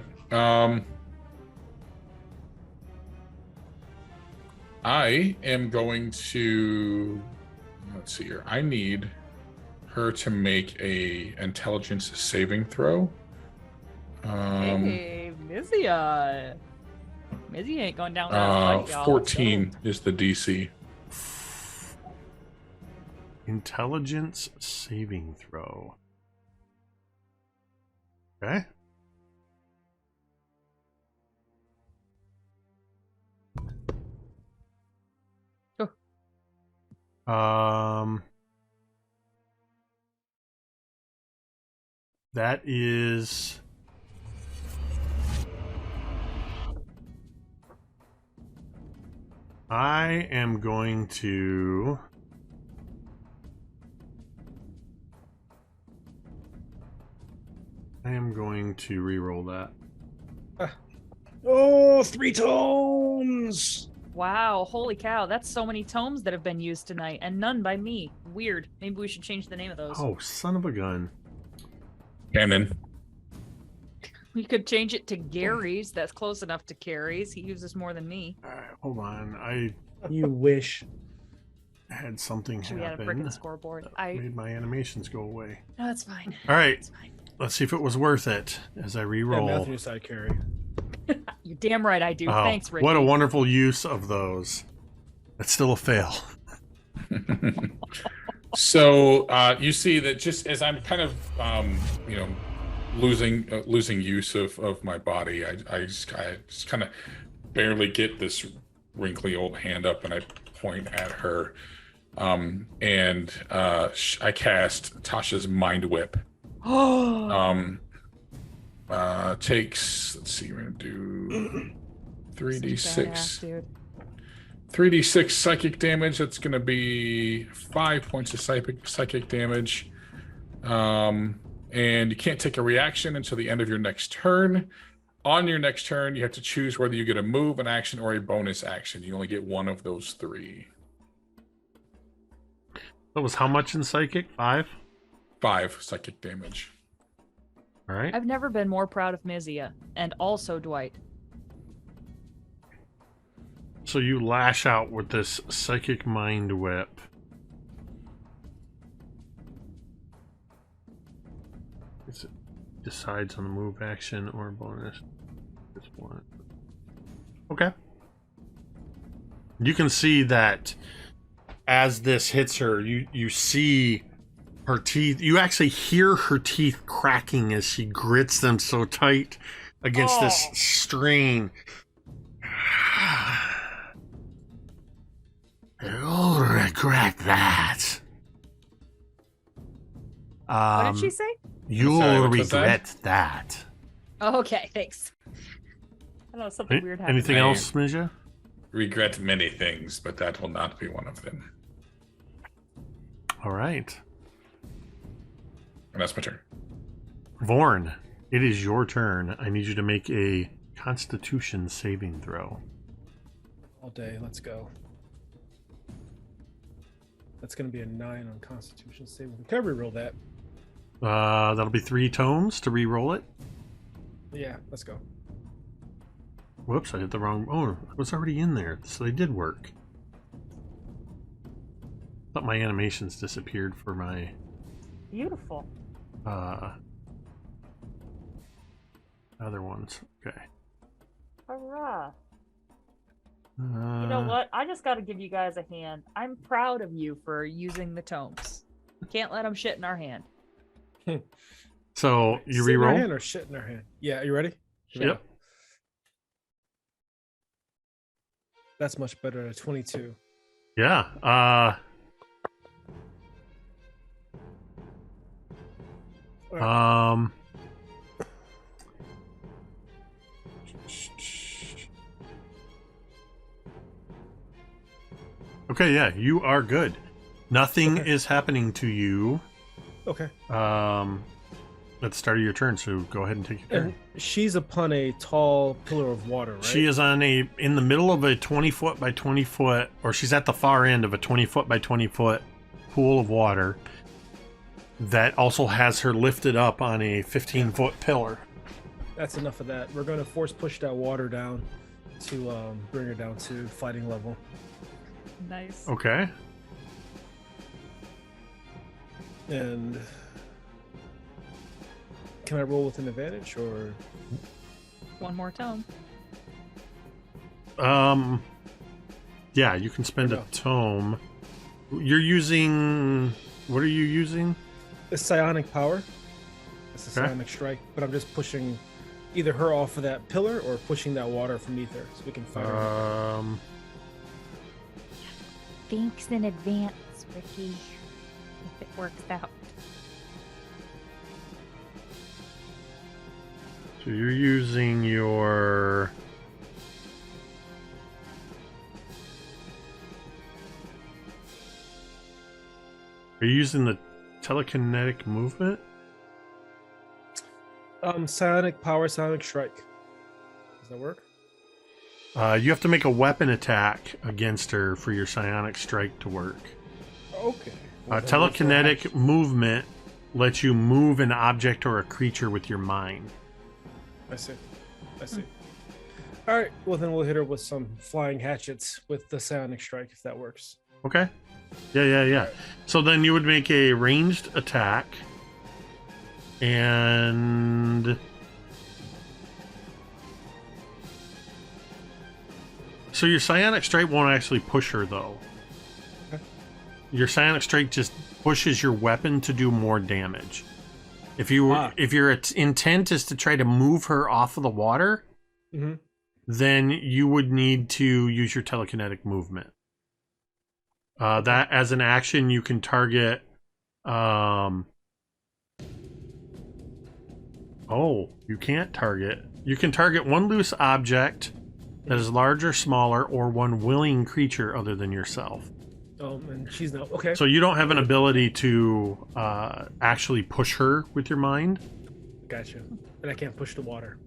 Speaker 5: I am going to, let's see here. I need her to make a intelligence saving throw.
Speaker 2: Hey, Mizya. Mizzy ain't going down that fight, y'all.
Speaker 5: 14 is the DC.
Speaker 1: Intelligence saving throw. Okay. That is I am going to re-roll that.
Speaker 3: Oh, 3 tomes!
Speaker 2: Wow, holy cow, that's so many tomes that have been used tonight, and none by me. Weird. Maybe we should change the name of those.
Speaker 1: Oh, son of a gun.
Speaker 5: Cannon.
Speaker 2: We could change it to Gary's. That's close enough to Cari's. He uses more than me.
Speaker 1: All right, hold on. I
Speaker 3: You wish.
Speaker 1: had something
Speaker 2: Should we add a
Speaker 1: happen.
Speaker 2: freaking scoreboard?
Speaker 1: Made my animations go away.
Speaker 2: No, that's fine.
Speaker 1: All right,
Speaker 2: It's fine.
Speaker 1: let's see if it was worth it as I
Speaker 3: Yeah,
Speaker 1: re-roll.
Speaker 3: math on your side, Cari.
Speaker 2: You're damn right I do.
Speaker 1: Oh,
Speaker 2: Thanks, Ricky.
Speaker 1: what a wonderful use of those. That's still a fail.
Speaker 5: So you see that just as I'm kind of losing use of my body, I just kind of barely get this wrinkly old hand up, and I point at her, and I cast Tasha's Mind Whip. Takes, let's see, we're gonna do 3d6 3d6 psychic damage. That's gonna be 5 points of psychic damage, and you can't take a reaction until the end of your next turn. On your next turn, you have to choose whether you get a move, an action, or a bonus action. You only get one of those 3.
Speaker 1: That was how much in psychic? 5?
Speaker 5: 5 psychic damage.
Speaker 1: All right.
Speaker 2: I've never been more proud of Mizya, and also Dwight.
Speaker 1: So you lash out with this psychic mind whip. It decides on the move, action, or bonus. This one. Okay. You can see that as this hits her, you see her teeth. You actually hear her teeth cracking as she grits them so tight against this strain. You'll regret that.
Speaker 2: What did she say?
Speaker 1: You'll
Speaker 5: Sorry, what's
Speaker 1: regret that.
Speaker 2: Oh, okay, thanks. I don't know, something weird happened.
Speaker 1: Anything else, Mizya?
Speaker 5: Regret many things, but that will not be one of them.
Speaker 1: All right.
Speaker 5: And that's my turn.
Speaker 1: Vorn, it is your turn. I need you to make a Constitution saving throw.
Speaker 3: All day. Let's go. That's going to be a 9 on Constitution saving. Can I reroll that?
Speaker 1: That'll be 3 tomes to re-roll it.
Speaker 3: Yeah, let's go.
Speaker 1: Whoops, I hit the wrong... Oh, it was already in there, so they did work. Thought my animations disappeared for my...
Speaker 2: Beautiful.
Speaker 1: Other ones. Okay.
Speaker 2: Hurrah.
Speaker 1: You
Speaker 2: You know what? I just got to give you guys a hand. I'm proud of you for using the tomes. Can't let them shit in our hand.
Speaker 1: So, you
Speaker 3: Sit in our
Speaker 1: re-roll?
Speaker 3: hand or shit in our hand? Yeah, you ready? Here we
Speaker 1: Yep.
Speaker 3: go. That's much better than a 22.
Speaker 1: Yeah. Okay, yeah, you are good. Nothing
Speaker 3: Okay.
Speaker 1: is happening to you
Speaker 3: Okay.
Speaker 1: at the start of your turn, so go ahead and take your turn.
Speaker 3: And she's upon a tall pillar of water, right?
Speaker 1: She is in the middle of a 20 foot by 20 foot, or she's at the far end of a 20 foot by 20 foot pool of water that also has her lifted up on a 15 foot pillar.
Speaker 3: That's enough of that. We're going to force push that water down to bring her down to fighting level.
Speaker 2: Nice.
Speaker 1: Okay.
Speaker 3: And can I roll with an advantage or?
Speaker 2: One more tome.
Speaker 1: Yeah, you can spend a
Speaker 3: No.
Speaker 1: tome. You're using... What are you using?
Speaker 3: A psionic power. It's a
Speaker 1: Okay.
Speaker 3: psionic strike, but I'm just pushing either her off of that pillar or pushing that water from ether so we can fight her.
Speaker 7: Thanks in advance, Ricky, if it works out.
Speaker 1: So you're using your... Are you using the telekinetic movement?
Speaker 3: Psionic power, psionic strike. Does that work?
Speaker 1: You have to make a weapon attack against her for your psionic strike to work.
Speaker 3: Okay.
Speaker 1: Telekinetic movement lets you move an object or a creature with your mind.
Speaker 3: I see. I see. All right. Well, then we'll hit her with some flying hatchets with the psionic strike if that works.
Speaker 1: Okay. Yeah. So then you would make a ranged attack. And... So your psionic strike won't actually push her, though.
Speaker 3: Okay.
Speaker 1: Your psionic strike just pushes your weapon to do more damage. If your intent is to try to move her off of the water,
Speaker 3: Mm-hmm.
Speaker 1: then you would need to use your telekinetic movement. That as an action, you can target. You can't target. You can target one loose object that is larger, smaller, or one willing creature other than yourself.
Speaker 3: And she's no okay.
Speaker 1: So you don't have an ability to actually push her with your mind.
Speaker 3: Gotcha. And I can't push the water.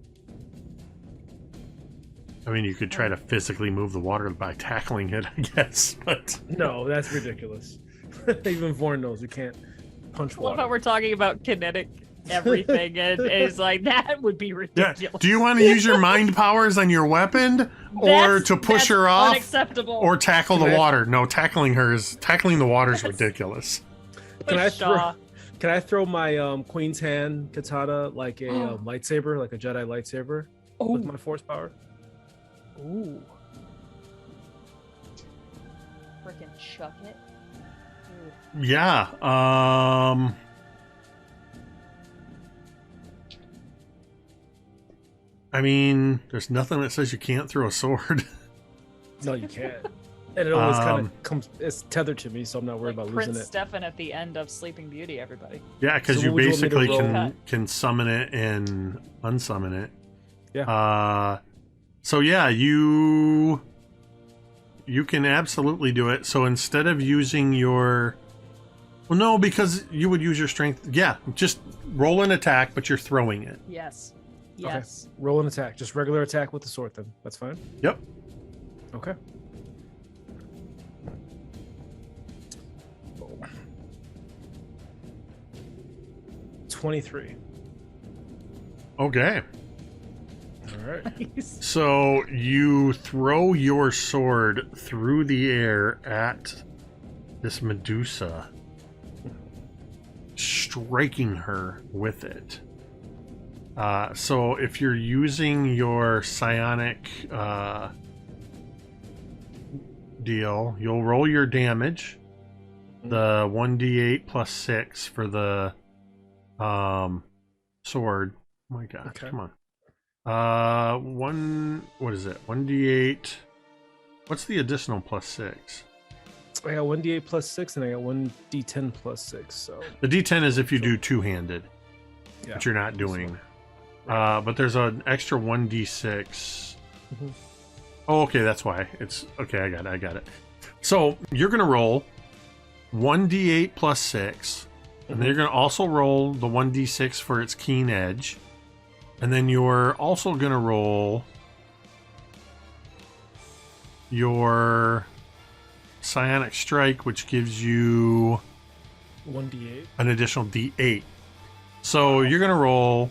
Speaker 1: I mean, you could try to physically move the water by tackling it, I guess, but
Speaker 3: No, that's ridiculous. Even Vorn knows you can't punch
Speaker 2: I love how
Speaker 3: water.
Speaker 2: we're talking about kinetic everything, and it's like that would be
Speaker 1: yeah.
Speaker 2: ridiculous.
Speaker 1: Do you want to use your mind powers on your weapon, or to push
Speaker 2: That's
Speaker 1: her off,
Speaker 2: Unacceptable.
Speaker 1: or tackle the
Speaker 3: Can I-
Speaker 1: water? No, tackling the water is ridiculous.
Speaker 3: Can I
Speaker 2: Shaw.
Speaker 3: throw my Queen's Hand katana like a lightsaber, like a Jedi lightsaber, with my force power?
Speaker 2: Ooh. Freaking chuck it. Ooh.
Speaker 1: Yeah. I mean, there's nothing that says you can't throw a sword.
Speaker 3: No, you can't. And it always kind
Speaker 1: Um,
Speaker 3: of comes. It's tethered to me, so I'm not worried
Speaker 2: Like
Speaker 3: about
Speaker 2: Prince
Speaker 3: losing it.
Speaker 2: Stefan at the end of Sleeping Beauty, everybody.
Speaker 1: Yeah, because
Speaker 3: So
Speaker 1: you
Speaker 3: what would you want me to
Speaker 1: basically
Speaker 3: roll?
Speaker 1: can summon it and unsummon it.
Speaker 3: Yeah.
Speaker 1: So yeah, you can absolutely do it. So instead of using your, well, no, because you would use your strength. Yeah, just roll an attack, but you're throwing it.
Speaker 2: Yes. Yes.
Speaker 3: Roll an attack, just regular attack with the sword. Then that's fine.
Speaker 1: Yep.
Speaker 3: Okay. 23.
Speaker 1: Okay.
Speaker 3: All right.
Speaker 1: So you throw your sword through the air at this Medusa, striking her with it. So if you're using your psionic deal, you'll roll your damage, the 1d8 plus 6 for the sword. Oh my god,
Speaker 3: Okay.
Speaker 1: come on. What is it? 1d8. What's the additional plus 6?
Speaker 3: I got 1d8 plus 6, and I got 1d10 plus 6. So
Speaker 1: The d10 is if you do two-handed,
Speaker 3: yeah.
Speaker 1: which you're not doing. But there's an extra 1d6.
Speaker 3: Mhm.
Speaker 1: Oh, okay, that's why. It's okay, I got it. So you're gonna roll 1d8 plus 6, and then you're gonna also roll the 1d6 for its keen edge. And then you're also gonna roll your psionic strike, which gives you
Speaker 3: 1d8.
Speaker 1: an additional d8. So you're gonna roll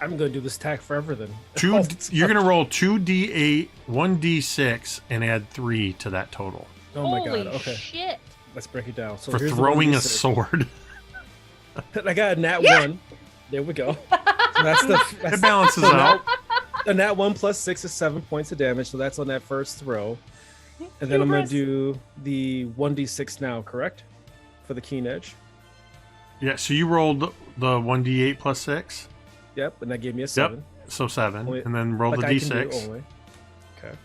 Speaker 3: I'm gonna do this attack forever then.
Speaker 1: two. You're gonna roll 2d8, 1d6, and add 3 to that total
Speaker 3: Oh my
Speaker 2: Holy
Speaker 3: god. Okay,
Speaker 2: shit.
Speaker 3: let's break it down. So
Speaker 1: for
Speaker 3: here's the
Speaker 1: throwing a
Speaker 3: 1d6.
Speaker 1: sword.
Speaker 3: I got a nat 1. There we go. So that's
Speaker 1: It balances out.
Speaker 3: A nat 1 plus 6 is 7 points of damage, so that's on that first throw. And then I'm gonna do the 1d6 now, correct? For the keen edge.
Speaker 1: Yeah. So you rolled the 1d8 plus 6,
Speaker 3: Yep, and that gave me a 7.
Speaker 1: so 7,
Speaker 3: Only-
Speaker 1: and then roll
Speaker 3: Like
Speaker 1: the
Speaker 3: I can do
Speaker 1: d6.
Speaker 3: only. Okay.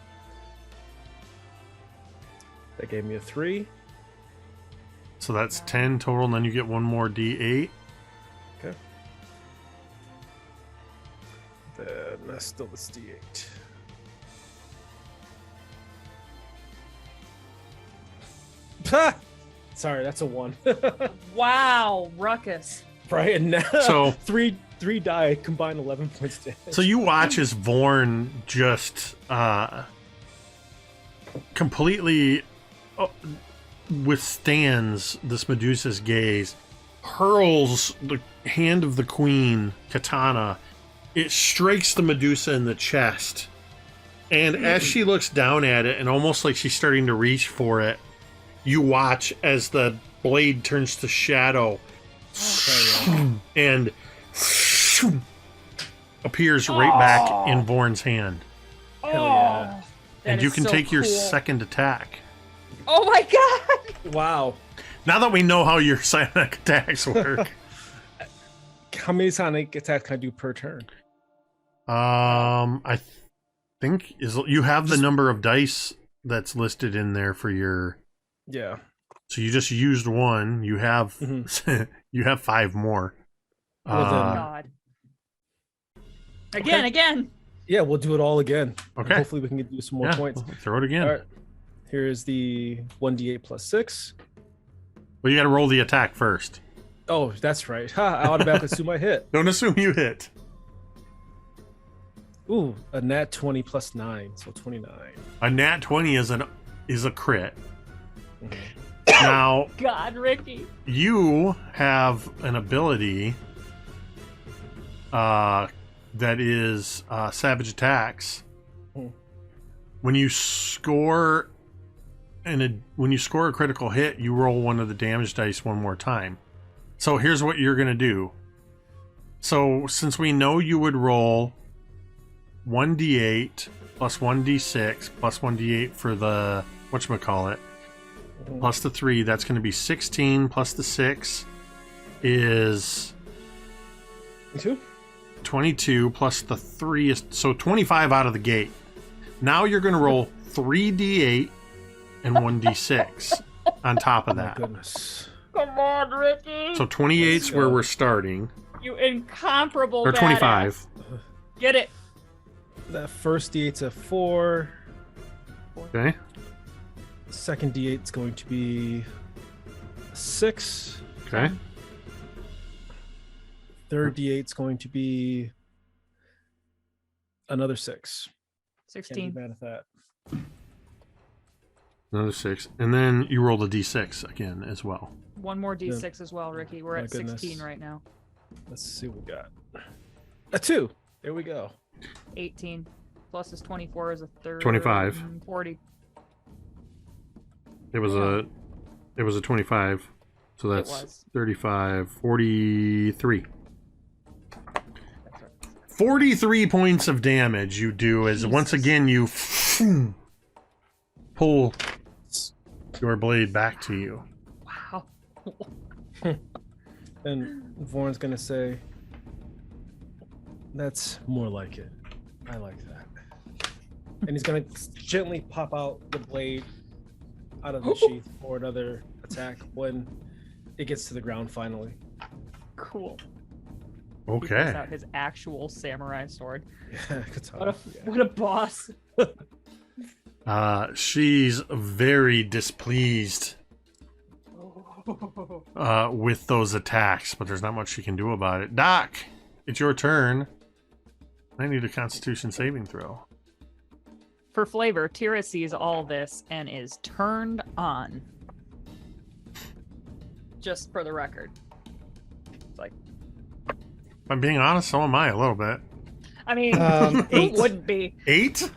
Speaker 3: That gave me a 3.
Speaker 1: So that's 10 total, and then you get one more d8.
Speaker 3: Okay. Then that's still this d8. Ha! Sorry, that's a 1.
Speaker 2: Wow, ruckus.
Speaker 3: Right, and now
Speaker 1: So-
Speaker 3: three die combined 11 points damage.
Speaker 1: So you watch as Vorn just completely withstands this Medusa's gaze, hurls the hand of the queen katana. It strikes the Medusa in the chest, and as she looks down at it, and almost like she's starting to reach for it, you watch as the blade turns to shadow and appears right back in Vorn's hand.
Speaker 3: Hell yeah.
Speaker 2: That
Speaker 1: And you
Speaker 2: is
Speaker 1: can
Speaker 2: so
Speaker 1: take your
Speaker 2: cool.
Speaker 1: second attack.
Speaker 2: Oh my god!
Speaker 3: Wow.
Speaker 1: Now that we know how your psionic attacks work,
Speaker 3: How many sonic attacks can I do per turn?
Speaker 1: I think you have the number of dice that's listed in there for your.
Speaker 3: Yeah.
Speaker 1: So you just used one. You have
Speaker 3: Mhm.
Speaker 1: you have 5 more.
Speaker 3: Well, then-
Speaker 2: God. Again.
Speaker 3: Yeah, we'll do it all again.
Speaker 1: Okay.
Speaker 3: Hopefully we can get you some more
Speaker 1: Yeah,
Speaker 3: points.
Speaker 1: throw it again.
Speaker 3: All right. Here's the 1d8 plus 6.
Speaker 1: Well, you got to roll the attack first.
Speaker 3: Oh, that's right. Ha, I automatically assume I hit.
Speaker 1: Don't assume you hit.
Speaker 3: Ooh, a nat 20 plus 9, so 29.
Speaker 1: A nat 20 is a crit.
Speaker 3: Mhm.
Speaker 1: Now,
Speaker 2: God, Ricky.
Speaker 1: you have an ability that is Savage Attacks.
Speaker 3: Hmm.
Speaker 1: When you score a critical hit, you roll one of the damage dice one more time. So here's what you're gonna do. So since we know you would roll 1d8 plus 1d6 plus 1d8 for the whatchamacallit, plus the 3, that's going to be 16 plus the 6 is 22 plus the 3 is so 25 out of the gate. Now you're going to roll 3d8 and 1d6 on top of
Speaker 3: Oh my
Speaker 1: that.
Speaker 3: goodness.
Speaker 2: Come on, Ricky.
Speaker 1: So 28's where we're starting.
Speaker 2: You incomparable
Speaker 1: Or 25.
Speaker 2: badass. Get it.
Speaker 3: That first D8's a 4.
Speaker 1: Okay.
Speaker 3: Second D8's going to be a 6.
Speaker 1: Okay.
Speaker 3: Third D8's going to be another 6. Can't
Speaker 2: 16.
Speaker 3: be mad at that.
Speaker 1: Another 6. And then you roll the d6 again as well.
Speaker 2: One more D6 as well, Ricky. We're
Speaker 3: My
Speaker 2: at
Speaker 3: goodness.
Speaker 2: 16 right now.
Speaker 3: Let's see what we got. A 2. There we go.
Speaker 2: 18 plus is 24 is a third.
Speaker 1: 25.
Speaker 2: 40.
Speaker 1: It was a 25. So that's
Speaker 2: was.
Speaker 1: 35, 43.
Speaker 2: That's right.
Speaker 1: 43 points of damage you do as once
Speaker 2: Jesus.
Speaker 1: again you pull your blade back to you.
Speaker 2: Wow.
Speaker 3: And Vorn's gonna say, "That's more like it. I like that." And he's gonna gently pop out the blade out of the sheath for another attack when it gets to the ground finally.
Speaker 2: Cool. He pulls
Speaker 1: Okay.
Speaker 2: out his actual samurai sword.
Speaker 3: Yeah, katana.
Speaker 2: What a
Speaker 3: Yeah.
Speaker 2: what a boss.
Speaker 1: She's very displeased with those attacks, but there's not much she can do about it. Doc, it's your turn. I need a Constitution saving throw.
Speaker 2: For flavor, Teera sees all this and is turned on. Just for the record. It's like,
Speaker 1: If I'm being honest, so am I a little bit.
Speaker 2: I mean, who
Speaker 4: 8.
Speaker 2: wouldn't be?
Speaker 1: 8?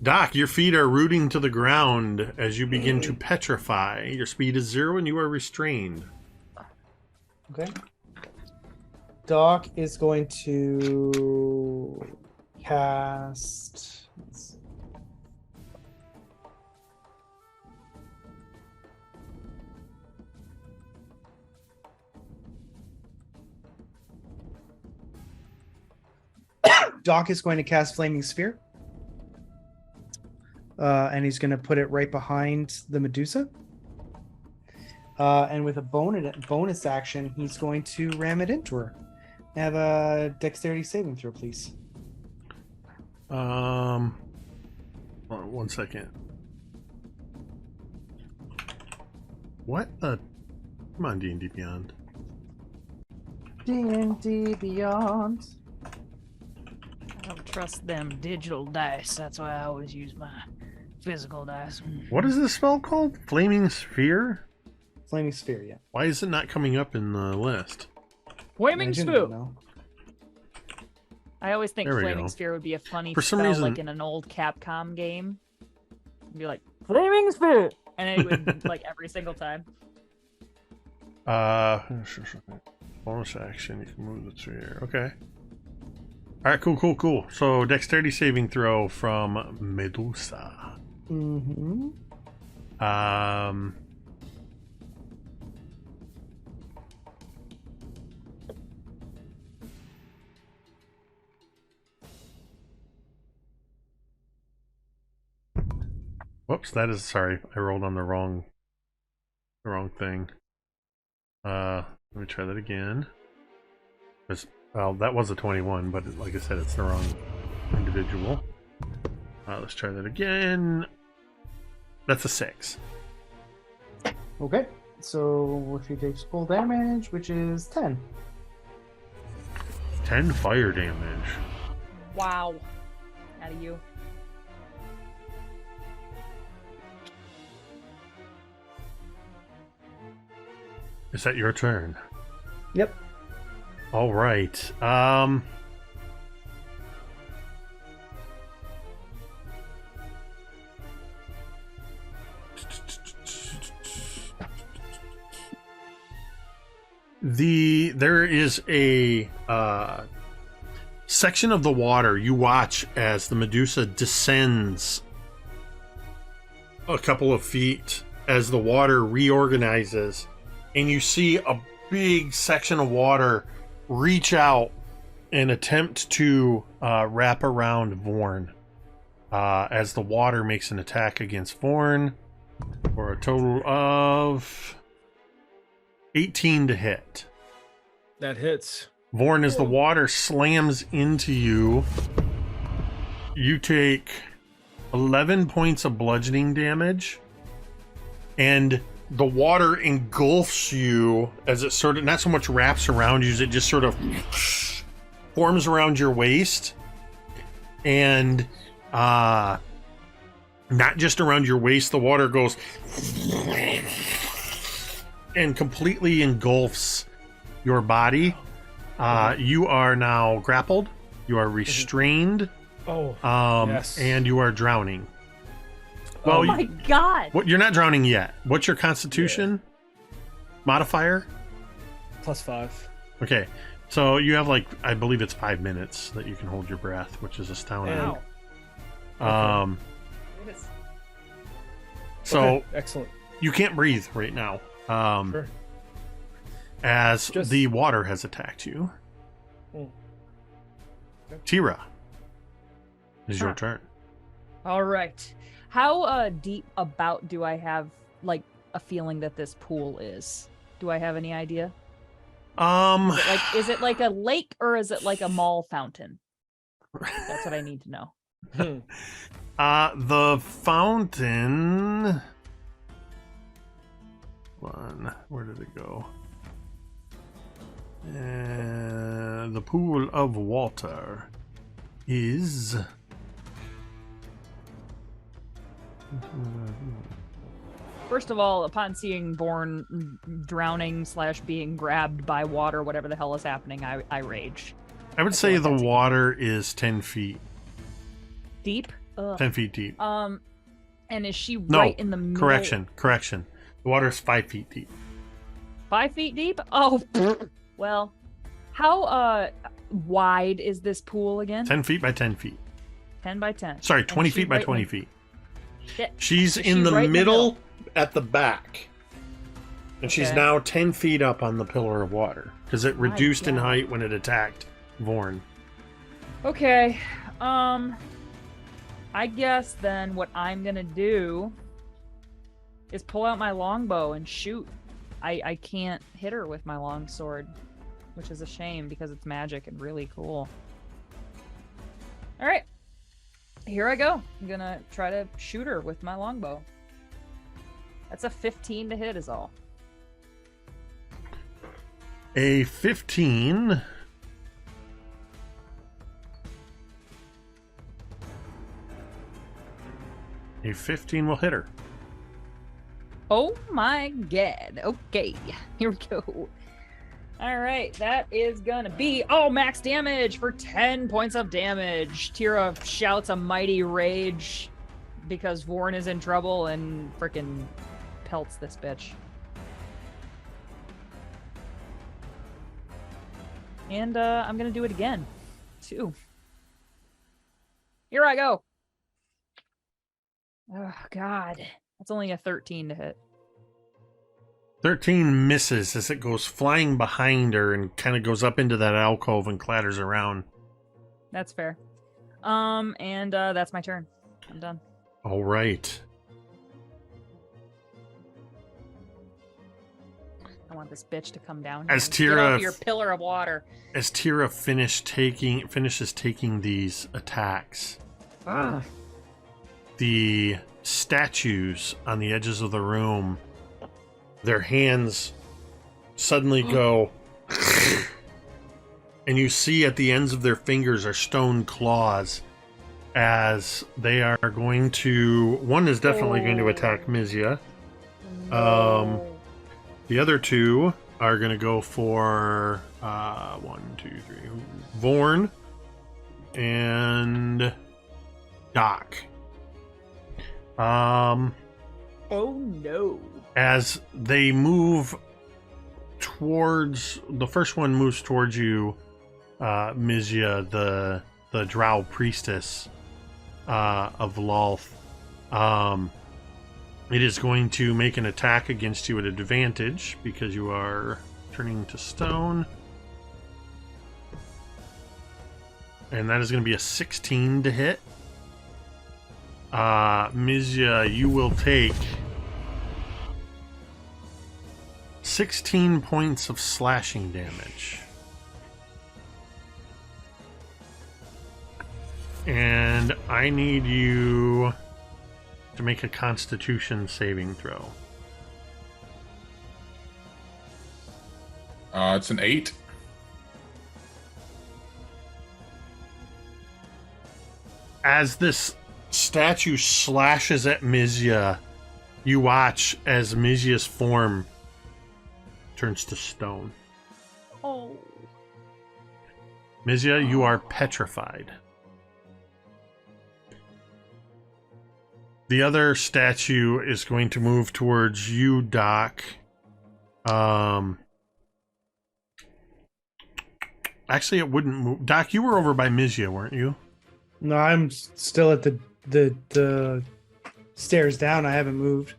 Speaker 1: Doc, your feet are rooting to the ground as you begin to petrify. Your speed is 0 and you are restrained.
Speaker 4: Okay. Doc is going to cast. let's see. Doc is going to cast Flaming Sphere. And he's going to put it right behind the Medusa. And with a bonus action, he's going to ram it into her. Have a dexterity saving throw, please.
Speaker 1: Hold on 1 second. What the? Come on, D&D Beyond.
Speaker 4: D&D Beyond.
Speaker 2: I don't trust them digital dice. That's why I always use my physical dice.
Speaker 1: What is this spell called? Flaming Sphere?
Speaker 4: Flaming Sphere, yeah.
Speaker 1: Why is it not coming up in the list?
Speaker 2: Flaming
Speaker 4: I didn't
Speaker 2: Sphere.
Speaker 4: know.
Speaker 2: I always think
Speaker 1: There we
Speaker 2: Flaming
Speaker 1: go.
Speaker 2: Sphere would be a funny
Speaker 1: For some
Speaker 2: spell,
Speaker 1: reason-
Speaker 2: like in an old Capcom game. It'd be like Flaming Sphere, and it would like every single time.
Speaker 1: Bonus action, you can move the sphere. Okay. Alright, cool. So, dexterity saving throw from Medusa.
Speaker 4: Mm-hmm.
Speaker 1: Whoops, that is sorry. I rolled on the wrong thing. Let me try that again. Well, that was a 21, but like I said, it's the wrong individual. Let's try that again. That's a 6.
Speaker 4: Okay. So she takes full damage, which is 10.
Speaker 1: 10 fire damage.
Speaker 2: Wow. Out of you.
Speaker 1: Is that your turn?
Speaker 4: Yep.
Speaker 1: All right. There is a section of the water you watch as the Medusa descends a couple of feet as the water reorganizes, and you see a big section of water reach out and attempt to wrap around Vorn as the water makes an attack against Vorn for a total of 18 to hit.
Speaker 3: That hits.
Speaker 1: Vorn, as the water slams into you, you take 11 points of bludgeoning damage, and the water engulfs you as it sort of not so much wraps around you as it just sort of forms around your waist, and not just around your waist, the water goes and completely engulfs your body. You are now grappled, you are restrained,
Speaker 3: Yes.
Speaker 1: and you are drowning.
Speaker 2: Oh my god!
Speaker 1: You're not drowning yet. What's your constitution modifier?
Speaker 3: +5.
Speaker 1: Okay, so you have I believe it's 5 minutes that you can hold your breath, which is astounding.
Speaker 3: Wow.
Speaker 1: So
Speaker 3: Okay, excellent.
Speaker 1: you can't breathe right now.
Speaker 3: Sure.
Speaker 1: As
Speaker 3: Just-
Speaker 1: the water has attacked you.
Speaker 3: Mm. Okay.
Speaker 1: Teera, is your
Speaker 2: Huh.
Speaker 1: turn.
Speaker 2: All right. How deep about do I have a feeling that this pool is? Do I have any idea? Is it like a lake or is it like a mall fountain? That's what I need to know.
Speaker 1: The fountain. Where did it go? The pool of water is.
Speaker 2: First of all, upon seeing Born drowning / being grabbed by water, whatever the hell is happening, I rage.
Speaker 1: I would say the water is 10 feet.
Speaker 2: Deep? Ugh.
Speaker 1: 10 feet deep.
Speaker 2: And is she
Speaker 1: No,
Speaker 2: right in the middle?
Speaker 1: Correction. The water is 5 feet deep.
Speaker 2: 5 feet deep? Oh, well. How wide is this pool again?
Speaker 1: 10 feet by 10 feet.
Speaker 2: 10 by 10.
Speaker 1: Sorry,
Speaker 2: And
Speaker 1: 20
Speaker 2: is she
Speaker 1: feet by
Speaker 2: right in
Speaker 1: 20
Speaker 2: the-
Speaker 1: feet.
Speaker 2: Shit.
Speaker 1: She's
Speaker 2: Is
Speaker 1: in
Speaker 2: she
Speaker 1: the
Speaker 2: right in the
Speaker 1: middle
Speaker 2: middle?
Speaker 1: at the back. And she's
Speaker 2: Okay.
Speaker 1: now 10 feet up on the pillar of water because it
Speaker 2: My
Speaker 1: reduced in
Speaker 2: God.
Speaker 1: height when it attacked Vorn.
Speaker 2: Okay. I guess then what I'm gonna do is pull out my longbow and shoot. I can't hit her with my long sword, which is a shame because it's magic and really cool. All right. Here I go. I'm gonna try to shoot her with my longbow. That's a 15 to hit is all.
Speaker 1: A 15. A 15 will hit her.
Speaker 2: Oh my god. Okay. Here we go. All right. That is gonna be max damage for 10 points of damage. Teera shouts a mighty rage because Vorn is in trouble and frickin' pelts this bitch. And I'm gonna do it again, too. Here I go. Oh god. That's only a 13 to hit.
Speaker 1: 13 misses as it goes flying behind her and kind of goes up into that alcove and clatters around.
Speaker 2: That's fair. And that's my turn. I'm done.
Speaker 1: All right.
Speaker 2: I want this bitch to come down.
Speaker 1: As
Speaker 2: here. Get
Speaker 1: Teera-
Speaker 2: off your pillar of water.
Speaker 1: As Teera finishes taking these attacks, the statues on the edges of the room, their hands suddenly go and you see at the ends of their fingers are stone claws as they are going to... One is definitely going to attack Mizya. The other two are going to go for 1, 2, 3, Vorn and Doc.
Speaker 2: Oh no.
Speaker 1: As they move towards... The first one moves towards you, Mizya, the drow priestess of Lolth. It is going to make an attack against you at advantage because you are turning to stone. And that is going to be a 16 to hit. Mizya, you will take 16 points of slashing damage. And I need you to make a Constitution saving throw.
Speaker 5: It's an 8.
Speaker 1: As this statue slashes at Mizya, you watch as Mizya's form turns to stone.
Speaker 2: Oh.
Speaker 1: Mizya, you are petrified. The other statue is going to move towards you, Doc. Actually, it wouldn't move. Doc, you were over by Mizya, weren't you?
Speaker 4: No, I'm still at the stairs down. I haven't moved.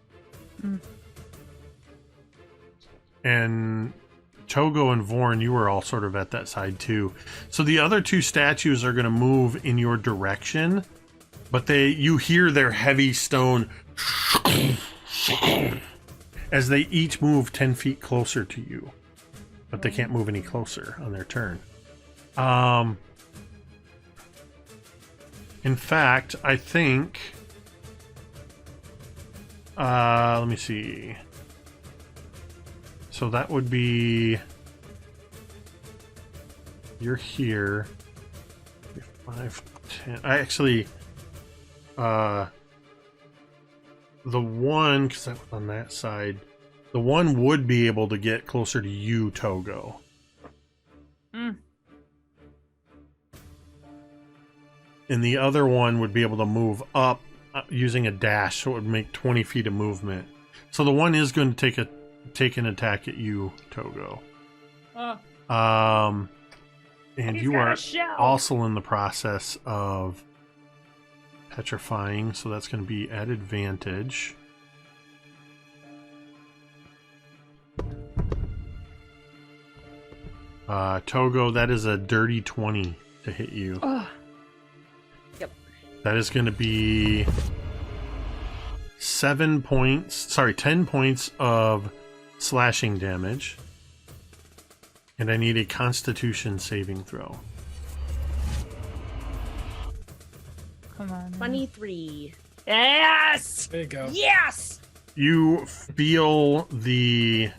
Speaker 1: And Togo and Vorn, you were all sort of at that side too. So the other two statues are going to move in your direction, but you hear their heavy stone as they each move 10 feet closer to you, but they can't move any closer on their turn. In fact, I think, let me see. So that would be, you're here. 5, 10. I actually, the one, because that was on that side, the one would be able to get closer to you, Togo. And the other one would be able to move up using a dash, so it would make 20 feet of movement. So the one is going to take an attack at you, Togo. And you are also in the process of petrifying, so that's going to be at advantage. Togo, that is a dirty 20 to hit you.
Speaker 6: Yep.
Speaker 1: That is going to be 10 points of slashing damage. And I need a Constitution saving throw.
Speaker 2: Come on.
Speaker 6: 23.
Speaker 2: Yes!
Speaker 3: There you go.
Speaker 6: Yes!
Speaker 1: You feel the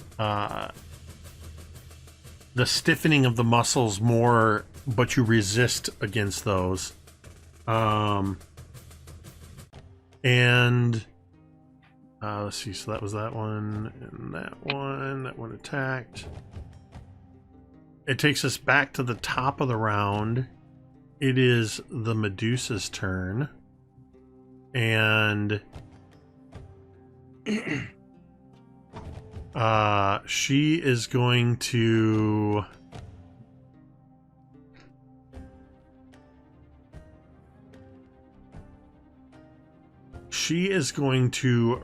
Speaker 1: stiffening of the muscles more, but you resist against those. And let's see, so that was that one, and that one attacked. It takes us back to the top of the round. It is the Medusa's turn. And she is going to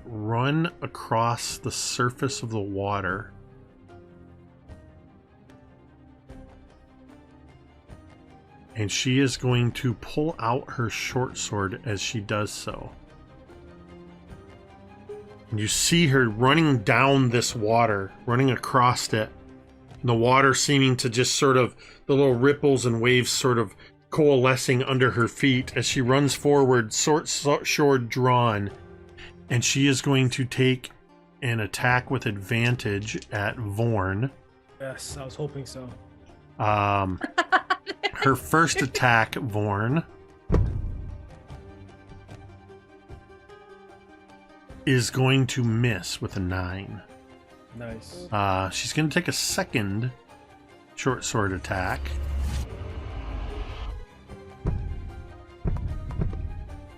Speaker 1: run across the surface of the water. And she is going to pull out her short sword as she does so. And you see her running down this water, running across it. The water seeming to just sort of, the little ripples and waves sort of coalescing under her feet as she runs forward, sword drawn. And she is going to take an attack with advantage at Vorn.
Speaker 3: Yes, I was hoping so.
Speaker 1: Her first attack, Vorn, is going to miss with a 9.
Speaker 3: Nice.
Speaker 1: She's going to take a second short sword attack.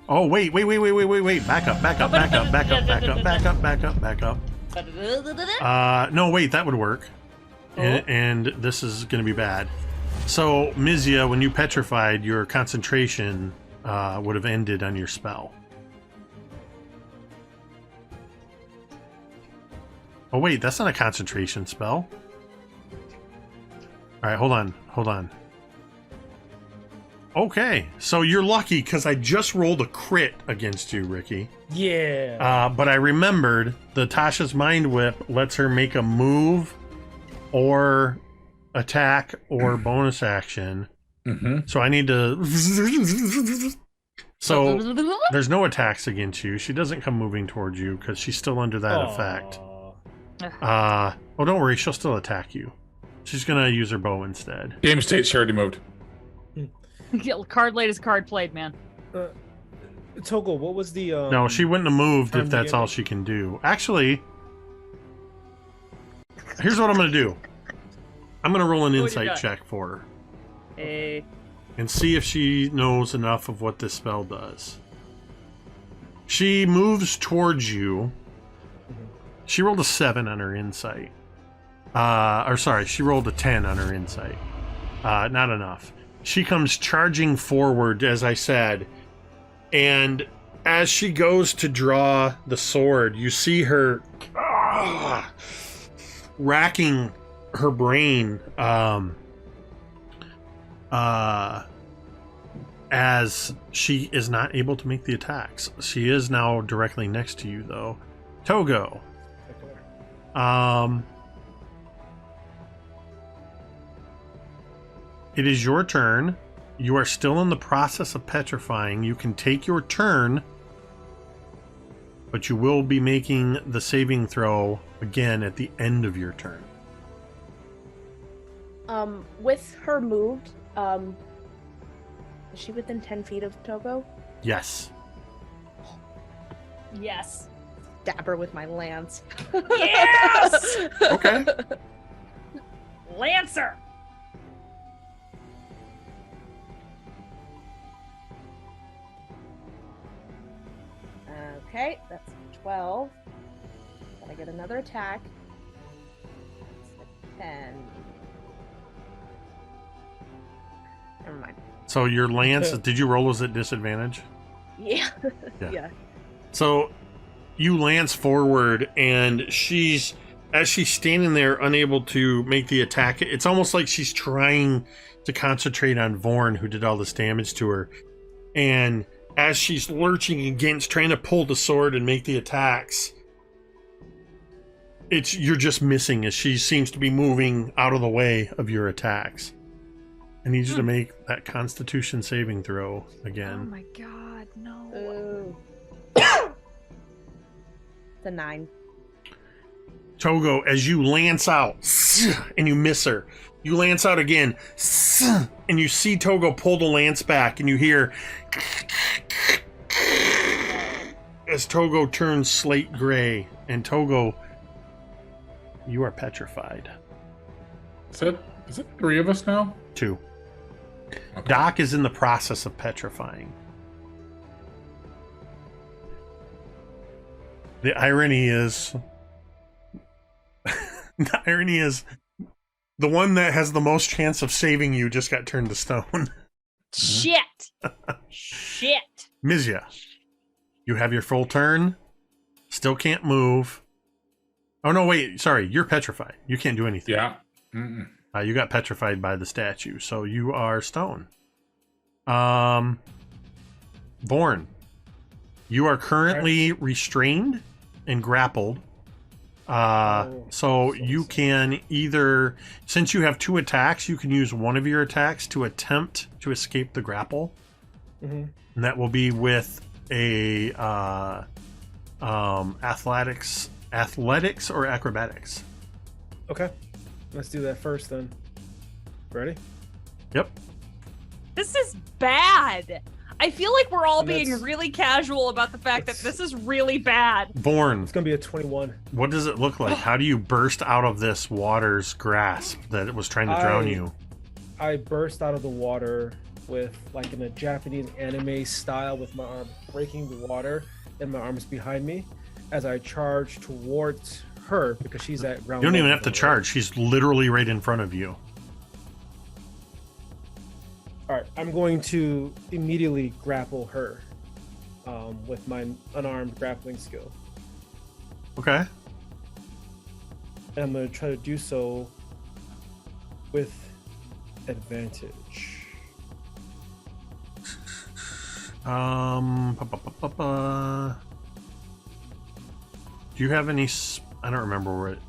Speaker 1: Oh, wait. Back up. No, wait, that would work. And this is going to be bad. So, Mizya, when you petrified, your concentration would have ended on your spell. Oh, wait, that's not a concentration spell. All right, hold on. Okay, so you're lucky because I just rolled a crit against you, Ricky.
Speaker 3: Yeah.
Speaker 1: But I remembered the Tasha's Mind Whip lets her make a move or attack or bonus action.
Speaker 5: Mm-hmm.
Speaker 1: So I need to... So there's no attacks against you. She doesn't come moving towards you because she's still under that effect. Oh, don't worry. She'll still attack you. She's going to use her bow instead.
Speaker 5: Game state, she already moved.
Speaker 2: Card laid is card played, man.
Speaker 3: Togo, what was the...
Speaker 1: No, she wouldn't have moved if
Speaker 3: time
Speaker 1: that's all
Speaker 3: beginning?
Speaker 1: she can do. Actually, here's what I'm going to do. I'm going to roll an
Speaker 2: What do you
Speaker 1: insight
Speaker 2: got?
Speaker 1: check for her
Speaker 2: Hey.
Speaker 1: and see if she knows enough of what this spell does. She moves towards you. She rolled a 7 on her insight. She rolled a 10 on her insight. Not enough. She comes charging forward, as I said, and as she goes to draw the sword, you see her racking her brain as she is not able to make the attacks. She is now directly next to you, though. Togo. It is your turn. You are still in the process of petrifying. You can take your turn, but you will be making the saving throw again at the end of your turn.
Speaker 6: With her moved, is she within 10 feet of Togo?
Speaker 1: Yes.
Speaker 2: Yes.
Speaker 6: Stab her with my lance.
Speaker 2: Yes!
Speaker 1: Okay.
Speaker 2: Lancer!
Speaker 6: Okay, that's 12. Gotta get another attack. That's 10. Never mind.
Speaker 1: So your lance, did you roll as at disadvantage?
Speaker 6: Yeah.
Speaker 1: Yeah.
Speaker 6: Yeah.
Speaker 1: So you lance forward, and as she's standing there unable to make the attack, it's almost like she's trying to concentrate on Vorn, who did all this damage to her. And as she's lurching against, trying to pull the sword and make the attacks, you're just missing as she seems to be moving out of the way of your attacks. I need you to make that Constitution saving throw
Speaker 2: Oh
Speaker 1: again.
Speaker 2: my god, no.
Speaker 6: Ooh. It's a 9.
Speaker 1: Togo, as you lance out and you miss her, you lance out again and you see Togo pull the lance back, and you hear as Togo turns slate gray. And Togo, you are petrified.
Speaker 5: Is it 3 of us now?
Speaker 1: 2.
Speaker 5: Okay.
Speaker 1: Doc is in the process of petrifying. The irony is the one that has the most chance of saving you just got turned to stone.
Speaker 2: Shit! Shit!
Speaker 1: Mizya, you have your full turn. Still can't move. Oh no, wait, sorry, you're petrified. You can't do anything.
Speaker 5: Yeah. Mm-mm.
Speaker 1: You got petrified by the statue, so you are stone. Born. You are currently restrained and grappled. So you can either, since you have 2 attacks, you can use one of your attacks to attempt to escape the grapple.
Speaker 3: Mm-hmm.
Speaker 1: And that will be with a athletics or acrobatics.
Speaker 3: Okay. Let's do that first then. Ready?
Speaker 1: Yep.
Speaker 2: This is bad. I feel like we're all
Speaker 3: And
Speaker 2: being
Speaker 3: that's-
Speaker 2: really casual about the fact that this is really bad.
Speaker 1: Vorn,
Speaker 3: It's gonna be a 21.
Speaker 1: what does it look like? How do you burst out of this water's grasp that it was trying to drown you?
Speaker 3: I burst out of the water with like in a Japanese anime style, with my arm breaking the water and my arms behind me as I charge towards her because she's at ground.
Speaker 1: You don't even
Speaker 3: level,
Speaker 1: have to
Speaker 3: right?
Speaker 1: charge. She's literally right in front of you.
Speaker 3: All right, I'm going to immediately grapple her with my unarmed grappling skill.
Speaker 1: Okay.
Speaker 3: And I'm going to try to do so with advantage.
Speaker 1: Do you have any? I don't remember what.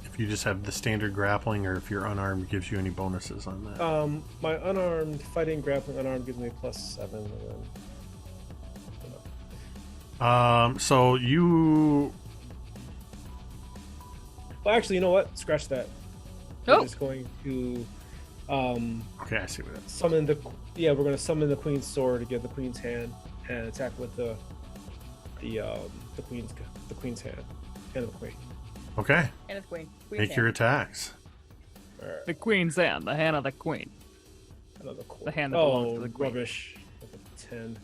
Speaker 1: If you just have the standard grappling, or if you're unarmed, gives you any bonuses on that.
Speaker 3: My unarmed fighting grappling unarmed gives me +7. And then...
Speaker 1: So you.
Speaker 3: Well, actually, you know what? Scratch that.
Speaker 2: Oh.
Speaker 3: We're just going to
Speaker 1: Okay, I see what it is.
Speaker 3: summon the. Yeah, we're going to summon the queen's sword to get the queen's hand and attack with the queen's hand of the queen.
Speaker 1: Okay,
Speaker 2: And it's queen.
Speaker 1: make your attacks.
Speaker 3: All right.
Speaker 2: The queen's hand, the hand of the queen.
Speaker 3: Another queen.
Speaker 2: The hand that belongs to the queen.
Speaker 3: Rubbish. With a 10.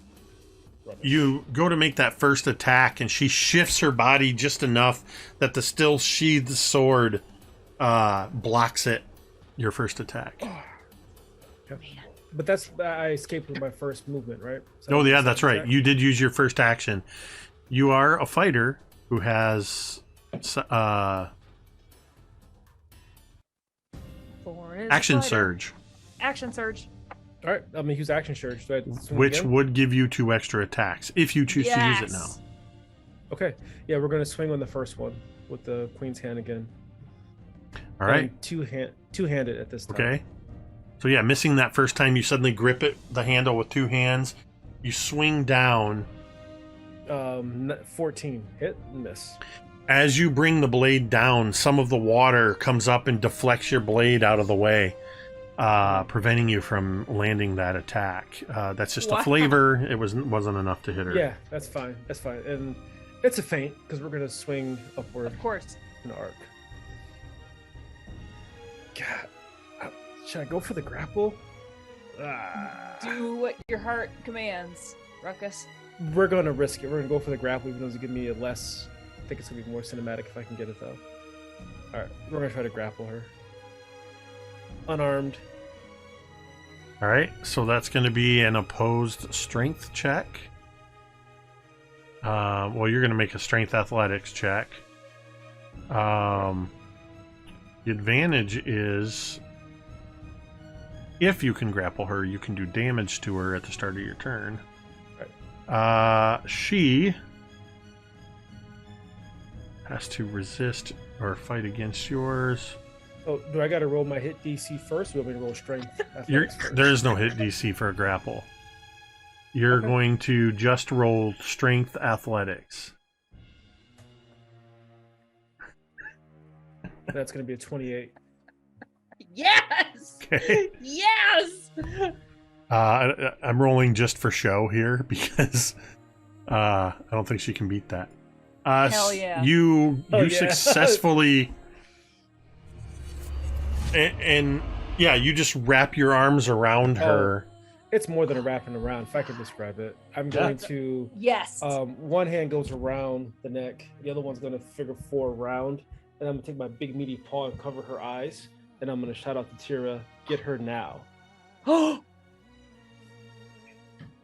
Speaker 3: Rubbish.
Speaker 1: You go to make that first attack, and she shifts her body just enough that the still sheathed sword blocks it. Your first attack.
Speaker 3: But I escaped with my first movement, right?
Speaker 1: Oh yeah, that's right.
Speaker 3: Attack?
Speaker 1: You did use your first action. You are a fighter who has action surge,
Speaker 2: Action surge.
Speaker 3: All right, I'm gonna use action surge. Do I swing
Speaker 1: which
Speaker 3: again?
Speaker 1: would give you 2 extra attacks if you choose to use it now.
Speaker 3: Okay, yeah, we're gonna swing on the first one with the queen's hand again.
Speaker 1: All right.
Speaker 3: And two-handed at this time.
Speaker 1: Okay. So yeah, missing that first time, you suddenly grip the handle with 2 hands. You swing down.
Speaker 3: 14 hit, miss.
Speaker 1: As you bring the blade down, some of the water comes up and deflects your blade out of the way, preventing you from landing that attack. That's just a flavor. It wasn't enough to hit her.
Speaker 3: Yeah, that's fine. That's fine. And it's a feint because we're gonna swing upward
Speaker 2: Of course.
Speaker 3: in an arc. God, should I go for the grapple?
Speaker 2: Do what your heart commands, Ruckus.
Speaker 3: We're gonna risk it. We're gonna go for the grapple, even though it's gonna give me a less. I think it's gonna be more cinematic if I can get it though. All right, we're gonna try to grapple her. Unarmed.
Speaker 1: All right. So that's going to be an opposed strength check. Well, you're going to make a strength athletics check. The advantage is if you can grapple her, you can do damage to her at the start of your turn. She has to resist or fight against yours.
Speaker 3: Oh, do I gotta roll my hit DC first? Or do I roll strength? athletics first?
Speaker 1: There is no hit DC for a grapple. You're
Speaker 3: Okay.
Speaker 1: going to just roll strength athletics.
Speaker 3: That's gonna be a 28.
Speaker 2: Yes!
Speaker 1: Okay.
Speaker 2: Yes!
Speaker 1: I'm rolling just for show here because I don't think she can beat that.
Speaker 2: Hell yeah.
Speaker 1: You
Speaker 3: Oh, yeah.
Speaker 1: successfully and yeah, you just wrap your arms around her.
Speaker 3: It's more than a wrapping around, if I could describe it. I'm going to
Speaker 2: Yes.
Speaker 3: one hand goes around the neck, the other one's gonna figure 4 around, and I'm gonna take my big meaty paw and cover her eyes, and I'm gonna shout out to Teera, "Get her now!"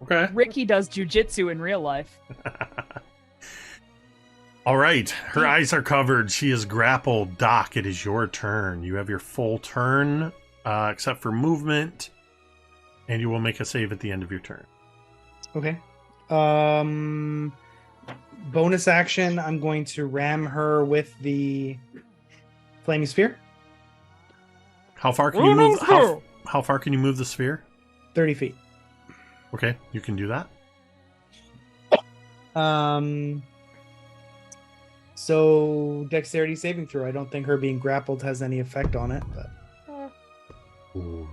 Speaker 1: Okay.
Speaker 2: Ricky does jujitsu in real life.
Speaker 1: All right. Her eyes are covered. She is grappled. Doc, it is your turn. You have your full turn, except for movement, and you will make a save at the end of your turn.
Speaker 4: Okay. Bonus action. I'm going to ram her with the flaming spear.
Speaker 1: How far can you move? How far can you move the sphere?
Speaker 4: 30 feet.
Speaker 1: Okay, you can do that.
Speaker 4: So dexterity saving throw. I don't think her being grappled has any effect on it, but
Speaker 1: Ooh.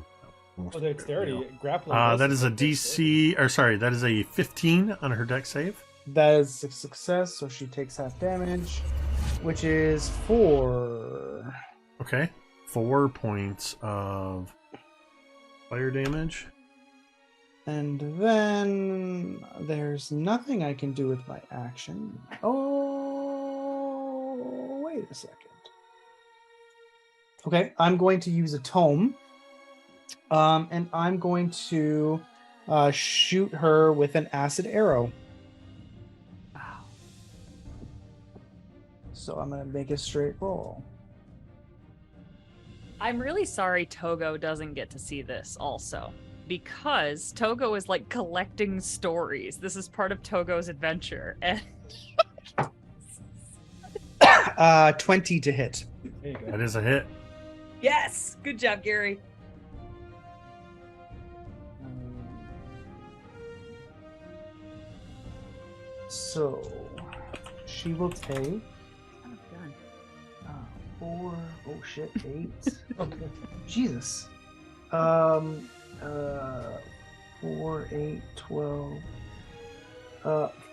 Speaker 3: Oh, dexterity, grappling.
Speaker 1: That is a DC, or sorry, that is a 15 on her dex save.
Speaker 4: That is a success, so she takes half damage, which is 4.
Speaker 1: Okay. 4 points of fire damage.
Speaker 4: And then there's nothing I can do with my action. Oh, wait a second. Okay, I'm going to use a tome. And I'm going to shoot her with an acid arrow.
Speaker 2: Wow.
Speaker 4: So I'm going to make a straight roll.
Speaker 2: I'm really sorry Togo doesn't get to see this also, because Togo is like collecting stories. This is part of Togo's adventure. And
Speaker 4: 20 to hit.
Speaker 3: There you go.
Speaker 1: That is a hit.
Speaker 2: yes, good job, Gary.
Speaker 4: So she will take
Speaker 2: Oh, done.
Speaker 4: 4. Oh shit, 8. Okay. Jesus. 4, 8, 12.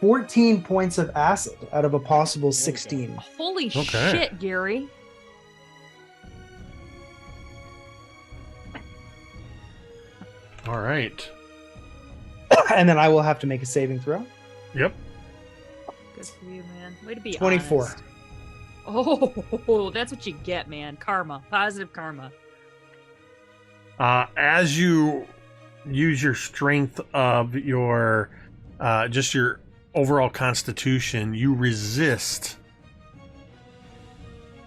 Speaker 4: 14 points of acid out of a possible 16.
Speaker 2: Holy
Speaker 1: Okay.
Speaker 2: shit, Gary.
Speaker 1: All right.
Speaker 4: And then I will have to make a saving throw.
Speaker 1: Yep.
Speaker 2: Good for you, man. Way to be
Speaker 4: 24.
Speaker 2: honest. Oh, that's what you get, man. Karma. Positive karma.
Speaker 1: As you use your strength of your just your overall constitution, you resist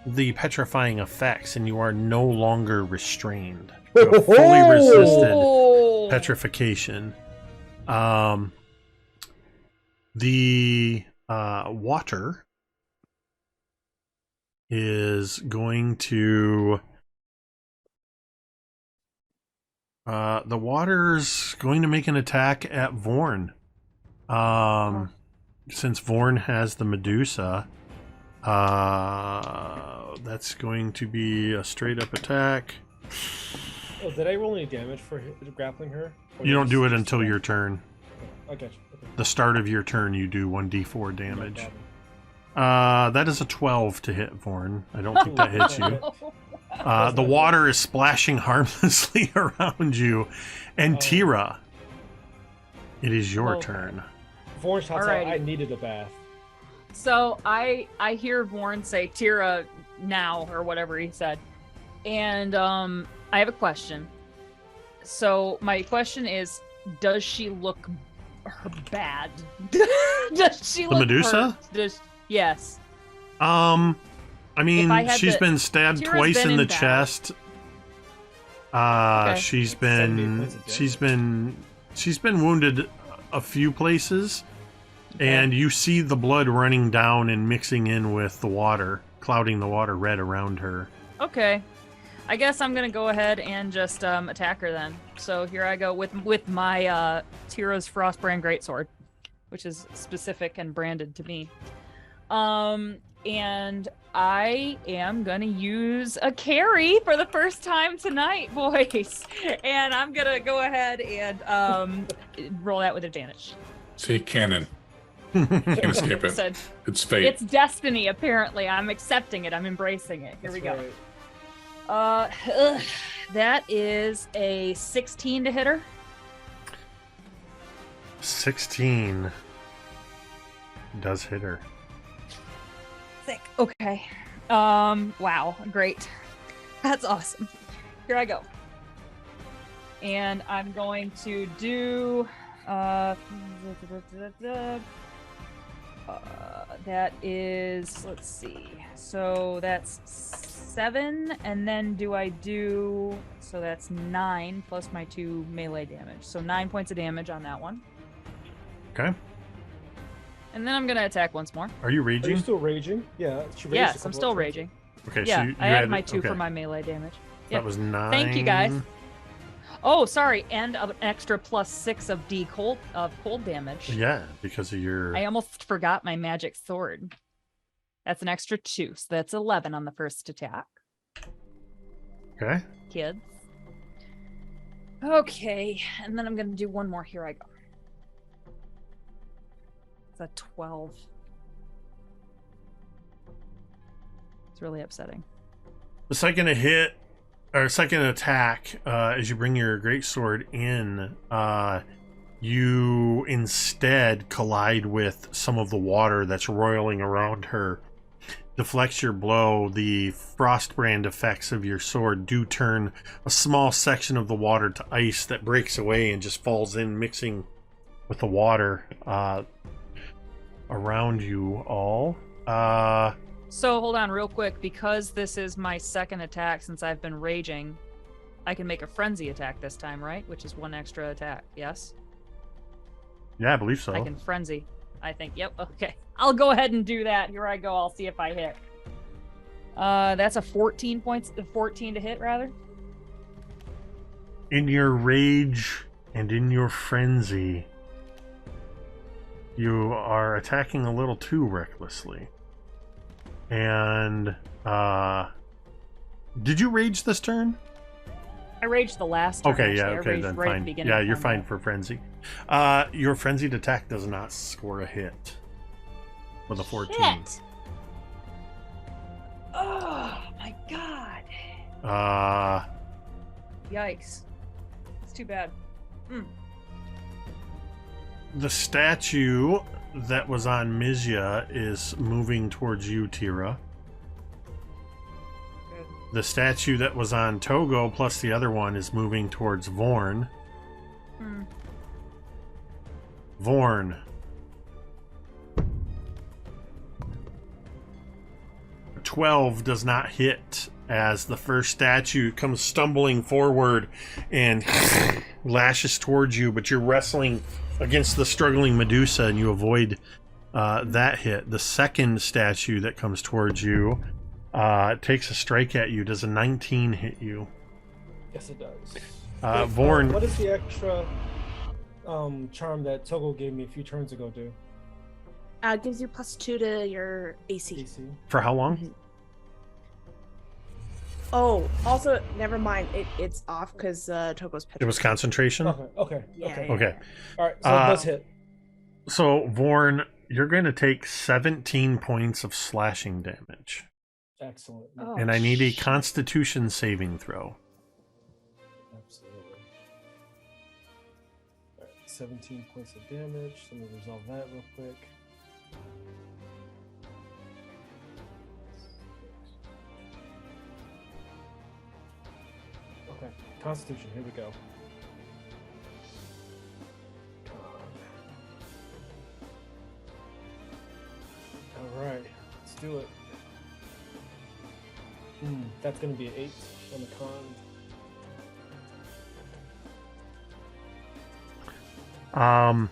Speaker 1: the petrifying effects, and you are no longer restrained. You have fully resisted
Speaker 2: Oh.
Speaker 1: petrification. The water is going to the water's going to make an attack at Vorn. Since Vorn has the Medusa, that's going to be a straight up attack.
Speaker 3: Oh, did I roll any damage for grappling her? Or
Speaker 1: You don't do it
Speaker 3: just-
Speaker 1: until your turn.
Speaker 3: I got you. Okay.
Speaker 1: The start of your turn, you do 1d4
Speaker 3: No
Speaker 1: damage.
Speaker 3: problem.
Speaker 1: That is a 12 to hit Vorn. I don't think that hits you.
Speaker 3: That's
Speaker 1: The
Speaker 3: not
Speaker 1: water is splashing harmlessly around you. And
Speaker 3: Oh.
Speaker 1: Teera, it is your
Speaker 2: Oh.
Speaker 1: turn.
Speaker 3: Vorn shouts out,
Speaker 2: Alrighty.
Speaker 3: I needed a bath.
Speaker 2: So I hear Vorn say Teera now or whatever he said. And I have a question. So my question is, does she look bad? Does she
Speaker 1: The
Speaker 2: look
Speaker 1: Medusa?
Speaker 2: hurt? Yes.
Speaker 1: I mean,
Speaker 2: If I had
Speaker 1: she's
Speaker 2: to-
Speaker 1: been stabbed
Speaker 2: Teera's
Speaker 1: twice
Speaker 2: been
Speaker 1: in the
Speaker 2: in battle.
Speaker 1: chest.
Speaker 2: Okay.
Speaker 1: She's
Speaker 3: 70
Speaker 1: been
Speaker 3: points of
Speaker 1: she's been wounded a few places, and you see the blood running down and mixing in with the water, clouding the water red around her.
Speaker 2: Okay. I guess I'm gonna go ahead and just attack her then. So here I go with my Teera's Frostbrand Greatsword, which is specific and branded to me. And I am gonna use a Cari for the first time tonight, boys. And I'm gonna go ahead and roll that with advantage.
Speaker 5: See, canon. Can't escape it.
Speaker 2: Said,
Speaker 5: It's fate.
Speaker 2: it's destiny, apparently. I'm accepting it. I'm embracing it. Here we go. That is a 16 to hit her.
Speaker 1: 16 does hit her.
Speaker 2: Sick. Okay. Wow. Great. That's awesome. Here I go. And I'm going to do that is, let's see. So that's 7, and then do I do, so that's 9 plus my 2 melee damage. So 9 points of damage on that one.
Speaker 1: Okay.
Speaker 2: And then I'm gonna attack once more.
Speaker 1: Are you
Speaker 3: Are you
Speaker 1: raging?
Speaker 3: still raging? Yeah. She raged a
Speaker 2: Yes, I'm
Speaker 3: couple
Speaker 2: still
Speaker 3: of times.
Speaker 2: raging.
Speaker 1: Okay,
Speaker 2: Yeah,
Speaker 1: so you
Speaker 2: I have
Speaker 1: had
Speaker 2: my 2
Speaker 1: okay.
Speaker 2: for my melee damage.
Speaker 1: That was 9.
Speaker 2: Thank you, guys. Oh, sorry, and an extra +6 of cold damage.
Speaker 1: Yeah, because of your.
Speaker 2: I almost forgot my magic sword. That's an extra 2, so that's 11 on the first attack,
Speaker 1: Okay.
Speaker 2: kids. Okay, and then I'm gonna do one more. Here I go. It's a 12. It's really upsetting.
Speaker 1: The second attack, as you bring your greatsword in, you instead collide with some of the water that's roiling around her. Deflects your blow. The frostbrand effects of your sword do turn a small section of the water to ice that breaks away and just falls in, mixing with the water around you all.
Speaker 2: So hold on real quick, because this is my second attack since I've been raging, I can make a frenzy attack this time, right? Which is one extra attack, yes?
Speaker 1: Yeah, I believe so.
Speaker 2: I can frenzy. I think, yep, okay. I'll go ahead and do that. Here I go, I'll see if I hit. That's a 14 to hit, rather.
Speaker 1: In your rage and in your frenzy, you are attacking a little too recklessly. And did you rage this turn?
Speaker 2: I raged the last turn.
Speaker 1: Okay, yeah,
Speaker 2: actually. I
Speaker 1: okay,
Speaker 2: raged
Speaker 1: then
Speaker 2: right at the
Speaker 1: fine.
Speaker 2: beginning
Speaker 1: Yeah,
Speaker 2: of
Speaker 1: you're
Speaker 2: combat.
Speaker 1: fine for frenzy. Your frenzied attack does not score a hit with a 14.
Speaker 2: Shit! Oh my god. Yikes. It's too bad.
Speaker 1: The statue that was on Mizya is moving towards you, Teera.
Speaker 2: Good.
Speaker 1: The statue that was on Togo plus the other one is moving towards Vorn. Vorn. A 12 does not hit as the first statue comes stumbling forward and lashes towards you, but you're wrestling against the struggling Medusa and you avoid that hit. The second statue that comes towards you takes a strike at you. Does a 19 hit you?
Speaker 3: Yes, it does.
Speaker 1: Vorn.
Speaker 3: What is the extra charm that Togo gave me a few turns ago do?
Speaker 6: Gives you +2 to your AC.
Speaker 1: For how long?
Speaker 6: Oh, also, never mind. It's off because Togo's petrified.
Speaker 1: It was concentration?
Speaker 3: Okay.
Speaker 6: Yeah,
Speaker 3: Okay.
Speaker 6: yeah.
Speaker 1: Okay.
Speaker 3: All right. So it does hit.
Speaker 1: So, Vorn, you're going to take 17 points of slashing damage.
Speaker 3: Excellent.
Speaker 2: Oh,
Speaker 1: And I need a
Speaker 2: shit.
Speaker 1: constitution saving throw.
Speaker 3: Absolutely. All right, 17 points of damage. Let me resolve that real quick. Okay, Constitution. Here we go. All right, let's do it. That's going to be an 8 on the con.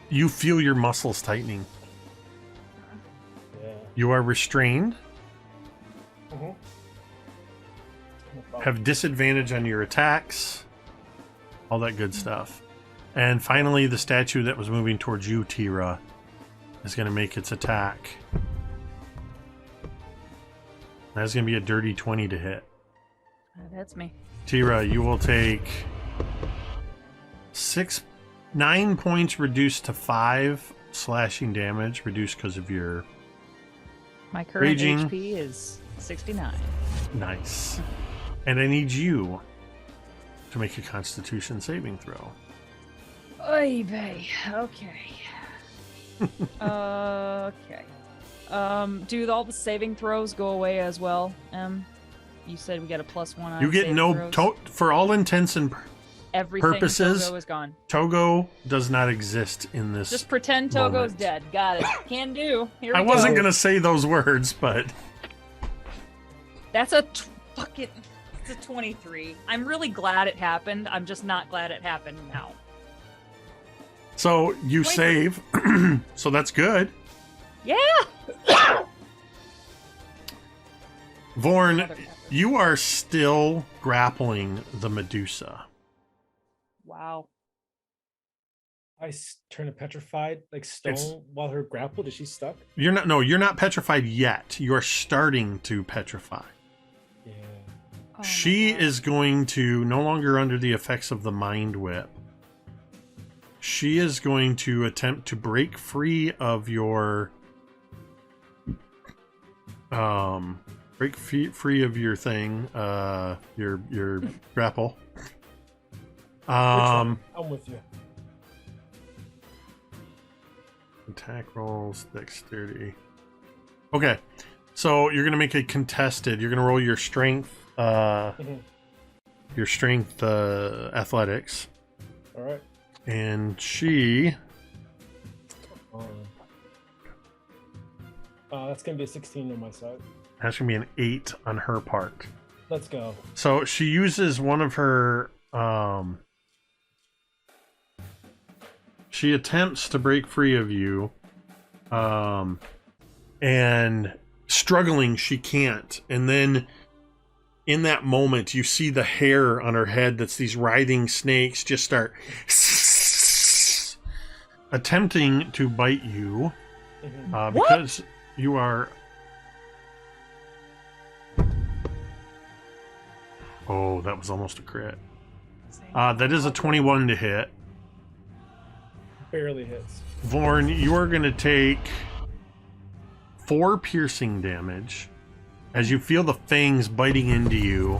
Speaker 1: You feel your muscles tightening.
Speaker 3: Yeah.
Speaker 1: You are restrained,
Speaker 3: Mm-hmm.
Speaker 1: have disadvantage on your attacks, all that good stuff. And finally, the statue that was moving towards you, Teera, is going to make its attack. That's going to be a dirty 20 to hit.
Speaker 2: That's me.
Speaker 1: Teera, you will take 9 points reduced to 5 slashing damage, reduced because of your
Speaker 2: My current
Speaker 1: Raging.
Speaker 2: HP is 69.
Speaker 1: nice. And I need you to make a Constitution saving throw.
Speaker 2: Oy vey. Okay. Okay. Do all the saving throws go away as well? You said we got a +1 on
Speaker 1: You get
Speaker 2: saving
Speaker 1: no
Speaker 2: throws?
Speaker 1: for all intents and
Speaker 2: Everything
Speaker 1: purposes.
Speaker 2: Togo is gone.
Speaker 1: Togo does not exist in this.
Speaker 2: Just pretend Togo's
Speaker 1: moment.
Speaker 2: dead. Got it. Can do. Here we
Speaker 1: I
Speaker 2: go.
Speaker 1: wasn't gonna say those words, but
Speaker 2: That's a fucking. It's a 23. I'm really glad it happened. I'm just not glad it happened now.
Speaker 1: so you
Speaker 2: 23.
Speaker 1: save, so that's good.
Speaker 2: Yeah.
Speaker 1: Vorn,
Speaker 2: Mother-
Speaker 1: you are still grappling the Medusa.
Speaker 2: Wow.
Speaker 3: I turn to petrified, like stone,
Speaker 1: It's-
Speaker 3: while her grappled. Is she stuck?
Speaker 1: You're not. No, you're not petrified yet. You are starting to petrify.
Speaker 3: Yeah.
Speaker 2: Oh my
Speaker 1: She
Speaker 2: God.
Speaker 1: is going to, no longer under the effects of the mind whip, she is going to attempt to break free of your free of your thing, your grapple.
Speaker 3: I'm with you.
Speaker 1: Attack rolls, dexterity. Okay, so you're gonna make a contested. You're gonna roll your strength, athletics,
Speaker 3: All right.
Speaker 1: and she.
Speaker 3: That's gonna be a 16 on my side.
Speaker 1: That's gonna be an 8 on her part.
Speaker 3: Let's go.
Speaker 1: So she uses one of her. She attempts to break free of you, and struggling, she can't. And then, in that moment, you see the hair on her head that's these writhing snakes just start attempting to bite you, because you are. Oh, that was almost a crit. That is a 21 to hit.
Speaker 3: Barely hits.
Speaker 1: Vorn, you are going to take 4 piercing damage as you feel the fangs biting into you.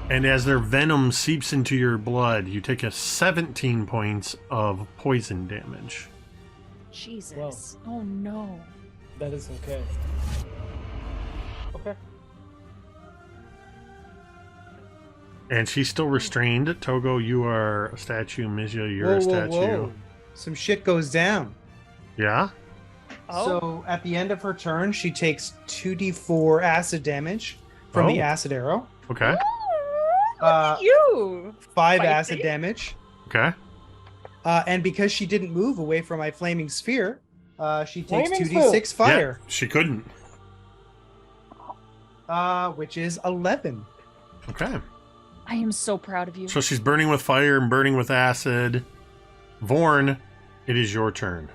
Speaker 1: And as their venom seeps into your blood, you take a 17 points of poison damage.
Speaker 2: Jesus. Oh no.
Speaker 3: That is okay. Okay.
Speaker 1: And she's still restrained. Togo, you are a statue. Mizya, you're a statue.
Speaker 4: Some shit goes down.
Speaker 1: Yeah?
Speaker 2: Oh.
Speaker 4: So at the end of her turn, she takes 2d4 acid damage from the
Speaker 1: Oh.
Speaker 4: acid arrow.
Speaker 1: Okay.
Speaker 2: You.
Speaker 4: 5
Speaker 2: Spicy.
Speaker 4: acid damage.
Speaker 1: Okay.
Speaker 4: And because she didn't move away from my flaming sphere, she takes
Speaker 3: Flaming
Speaker 4: 2d6 fire,
Speaker 1: Yeah, she couldn't.
Speaker 4: which is 11.
Speaker 1: Okay.
Speaker 2: I am so proud of you.
Speaker 1: So she's burning with fire and burning with acid. Vorn, it is your turn.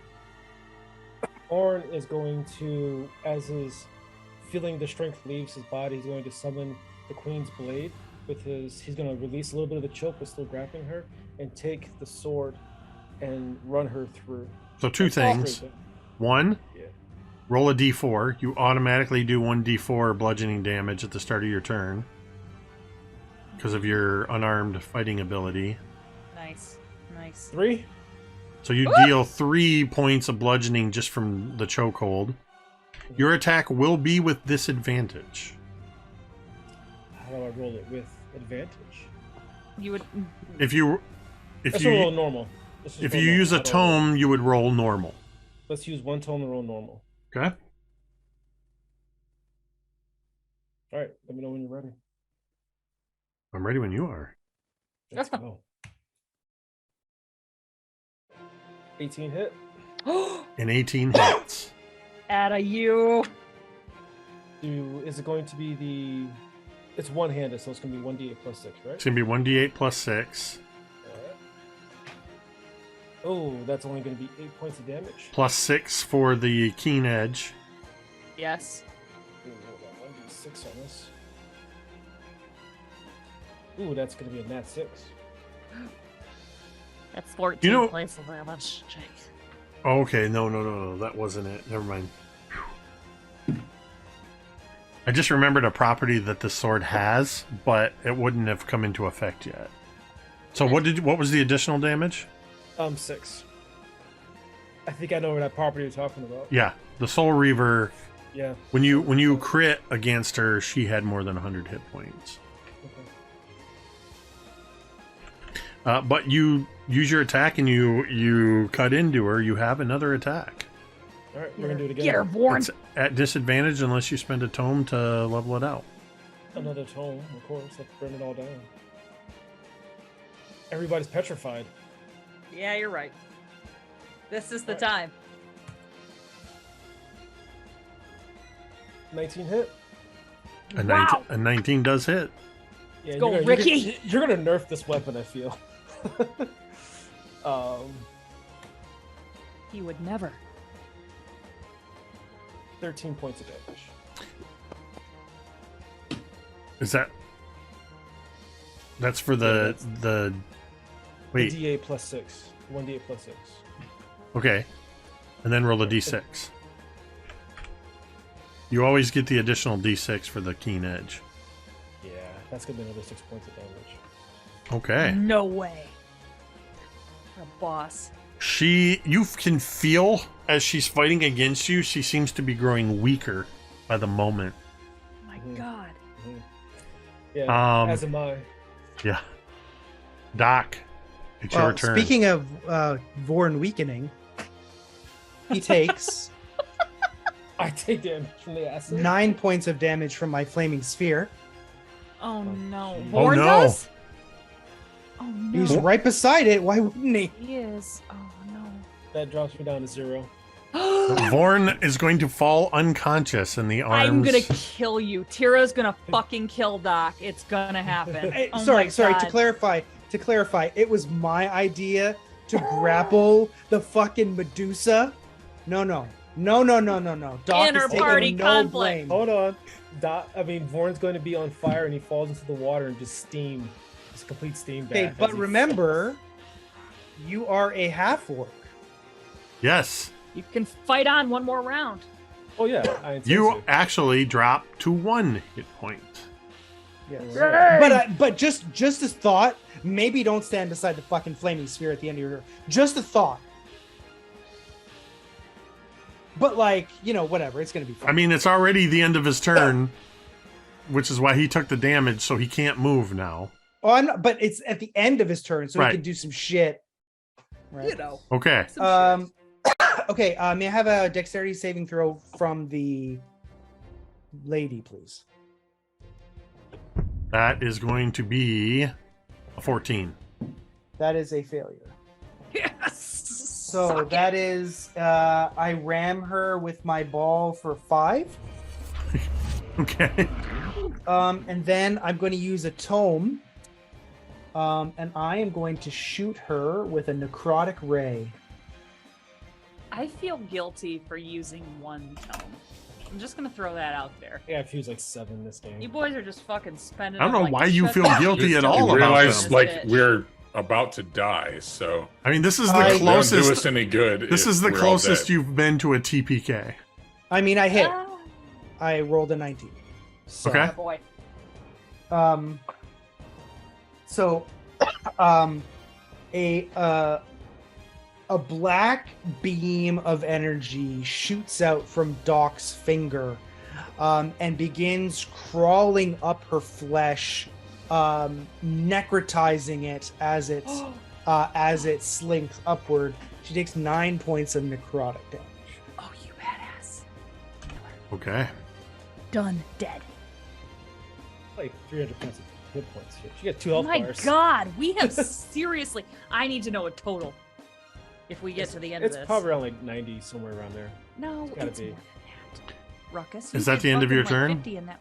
Speaker 3: Orn is going to, as his feeling the strength leaves his body, he's going to summon the Queen's Blade with his. He's going to release a little bit of the choke, but still grappling her, and take the sword and run her through.
Speaker 1: So 2 things. 1,
Speaker 3: Yeah.
Speaker 1: roll a d4. You automatically do 1d4 bludgeoning damage at the start of your turn because of your unarmed fighting ability.
Speaker 2: Nice. Nice.
Speaker 3: 3.
Speaker 1: So you deal 3 points of bludgeoning just from the chokehold. Your attack will be with disadvantage.
Speaker 3: How do I roll it with advantage?
Speaker 2: You would.
Speaker 1: If you
Speaker 3: Let's roll normal. Let's just
Speaker 1: if
Speaker 3: roll
Speaker 1: you
Speaker 3: normal.
Speaker 1: use a
Speaker 3: How do I roll?
Speaker 1: tome, you would roll normal.
Speaker 3: Let's use 1 tome and roll normal.
Speaker 1: Okay.
Speaker 3: All right. Let me know when you're ready.
Speaker 1: I'm ready when you are.
Speaker 3: Let's go. 18 hit.
Speaker 1: An 18 hits.
Speaker 2: Atta you.
Speaker 3: Is it going to be the? It's one-handed, so it's going to be 1d8 plus 6, right?
Speaker 1: It's gonna be 1d8 plus 6
Speaker 3: Alright. Oh, that's only going to be 8 points of damage.
Speaker 1: plus 6 for the keen edge.
Speaker 2: Yes.
Speaker 3: Ooh, hold on, 1d6 on this. Ooh, that's going to be a nat 6.
Speaker 7: That's 14
Speaker 1: You know-
Speaker 7: points of damage. Jake.
Speaker 1: Oh, okay, no, that wasn't it. Never mind. Phew. I just remembered a property that the sword has, but it wouldn't have come into effect yet. So what was the additional damage?
Speaker 3: 6. I think I know where that property you're talking about.
Speaker 1: Yeah, the Soul Reaver.
Speaker 3: Yeah.
Speaker 1: When you crit against her, she had more than 100 hit points.
Speaker 3: Okay.
Speaker 1: But you use your attack and you cut into her. You have another attack.
Speaker 3: All right, we're going to do it again.
Speaker 2: Get her, Vorn.
Speaker 1: It's at disadvantage unless you spend a tome to level it out.
Speaker 3: Another tome, of course. Let's burn it all down. Everybody's petrified.
Speaker 2: Yeah, you're right. This is the
Speaker 3: Alright.
Speaker 2: time.
Speaker 3: 19 hit.
Speaker 1: A 19 does hit.
Speaker 3: Yeah,
Speaker 2: go,
Speaker 3: you're gonna,
Speaker 2: Ricky.
Speaker 3: You're gonna nerf this weapon, I feel.
Speaker 2: He would never.
Speaker 3: 13 points of damage.
Speaker 1: Is that That's for the
Speaker 3: The
Speaker 1: wait.
Speaker 3: D8 plus 6. 1d8 plus 6.
Speaker 1: Okay, and then roll a d6. You always get the additional d6 for the keen edge.
Speaker 3: Yeah, that's gonna be another 6 points of damage.
Speaker 1: Okay.
Speaker 2: No way. What a boss.
Speaker 1: You can feel as she's fighting against you, she seems to be growing weaker by the moment.
Speaker 2: Oh my
Speaker 3: Mhm.
Speaker 2: god.
Speaker 3: Yeah, as am I.
Speaker 1: Yeah. Doc, it's your turn.
Speaker 4: Speaking of Vorn weakening, he takes
Speaker 3: I take damage from the acid.
Speaker 4: 9 points of damage from my flaming sphere.
Speaker 2: Oh no.
Speaker 3: jeez.
Speaker 2: Vorn
Speaker 1: no.
Speaker 2: does? Oh no.
Speaker 4: He's right beside it. Why wouldn't he?
Speaker 2: He is. Oh no.
Speaker 3: That drops me down to 0.
Speaker 1: Vorn is going to fall unconscious in the arms.
Speaker 2: I'm gonna kill you. Teera's gonna fucking kill Doc. It's gonna happen.
Speaker 4: Hey,
Speaker 2: Oh
Speaker 4: sorry.
Speaker 2: my
Speaker 4: To
Speaker 2: God.
Speaker 4: clarify, it was my idea to grapple the fucking Medusa. No. Doc is taking
Speaker 2: Inter-party
Speaker 4: no
Speaker 2: conflict.
Speaker 4: blame.
Speaker 3: Hold on. Vorn's going to be on fire and he falls into the water and just steam. Just complete steam bath.
Speaker 4: Okay,
Speaker 3: as
Speaker 4: but
Speaker 3: he
Speaker 4: remember, you are a half orc.
Speaker 1: Yes.
Speaker 2: You can fight on one more round.
Speaker 3: falls. Oh, yeah. I intend
Speaker 1: You
Speaker 3: to.
Speaker 1: actually drop to 1 hit point.
Speaker 4: Yes.
Speaker 3: Alright.
Speaker 4: But just as thought, maybe don't stand beside the fucking flaming sphere at the end of your. Just a thought. But whatever. It's gonna be fine.
Speaker 1: I mean, it's already the end of his turn, which is why he took the damage, so he can't move now.
Speaker 4: But it's at the end of his turn, so
Speaker 1: Right.
Speaker 4: he can do some shit. Right.
Speaker 2: You know.
Speaker 1: Okay.
Speaker 2: Some shit.
Speaker 4: Okay. May I have a dexterity saving throw from the lady, please?
Speaker 1: That is going to be a 14.
Speaker 4: That is a failure.
Speaker 2: Yes.
Speaker 4: So
Speaker 2: Suck
Speaker 4: that
Speaker 2: it.
Speaker 4: is, I ram her with my ball for 5.
Speaker 1: Okay.
Speaker 4: And then I'm going to use a tome. And I am going to shoot her with a necrotic ray.
Speaker 2: I feel guilty for using one tone. I'm just gonna throw that out there.
Speaker 3: Yeah, I've used like 7 this game.
Speaker 2: You boys are just fucking spending.
Speaker 1: I don't
Speaker 2: them
Speaker 1: know
Speaker 2: like
Speaker 1: why you
Speaker 2: shut
Speaker 1: feel
Speaker 2: the-
Speaker 1: guilty at all
Speaker 5: You
Speaker 1: about
Speaker 5: realize
Speaker 1: them.
Speaker 5: like
Speaker 2: Bitch.
Speaker 5: we're about to die, so
Speaker 1: I mean, this is
Speaker 4: I-
Speaker 1: the
Speaker 5: it don't do us
Speaker 1: closest.
Speaker 5: any good.
Speaker 1: This
Speaker 5: if
Speaker 1: is the
Speaker 5: we're all
Speaker 1: closest
Speaker 5: dead.
Speaker 1: you've been to a TPK.
Speaker 4: I mean, I hit.
Speaker 2: Ah,
Speaker 4: I rolled a 19. So,
Speaker 1: Okay.
Speaker 2: boy.
Speaker 4: So, a black beam of energy shoots out from Doc's finger, and begins crawling up her flesh, necrotizing it as it slinks upward. She takes 9 points of necrotic damage.
Speaker 2: Oh, you badass.
Speaker 1: Okay.
Speaker 2: Done. Dead.
Speaker 3: Like 300 points of hit points here. She got 2 health
Speaker 2: My
Speaker 3: bars.
Speaker 2: God, we have seriously. I need to know a total. If we get to the end of
Speaker 3: It's
Speaker 2: this.
Speaker 3: probably around like 90, somewhere around there.
Speaker 2: No,
Speaker 3: gotta
Speaker 2: it's
Speaker 3: be.
Speaker 2: more than that. Ruckus.
Speaker 1: Is
Speaker 2: you
Speaker 1: that
Speaker 2: did
Speaker 1: the end of your
Speaker 2: fucking, like,
Speaker 1: turn?
Speaker 2: 50 in that.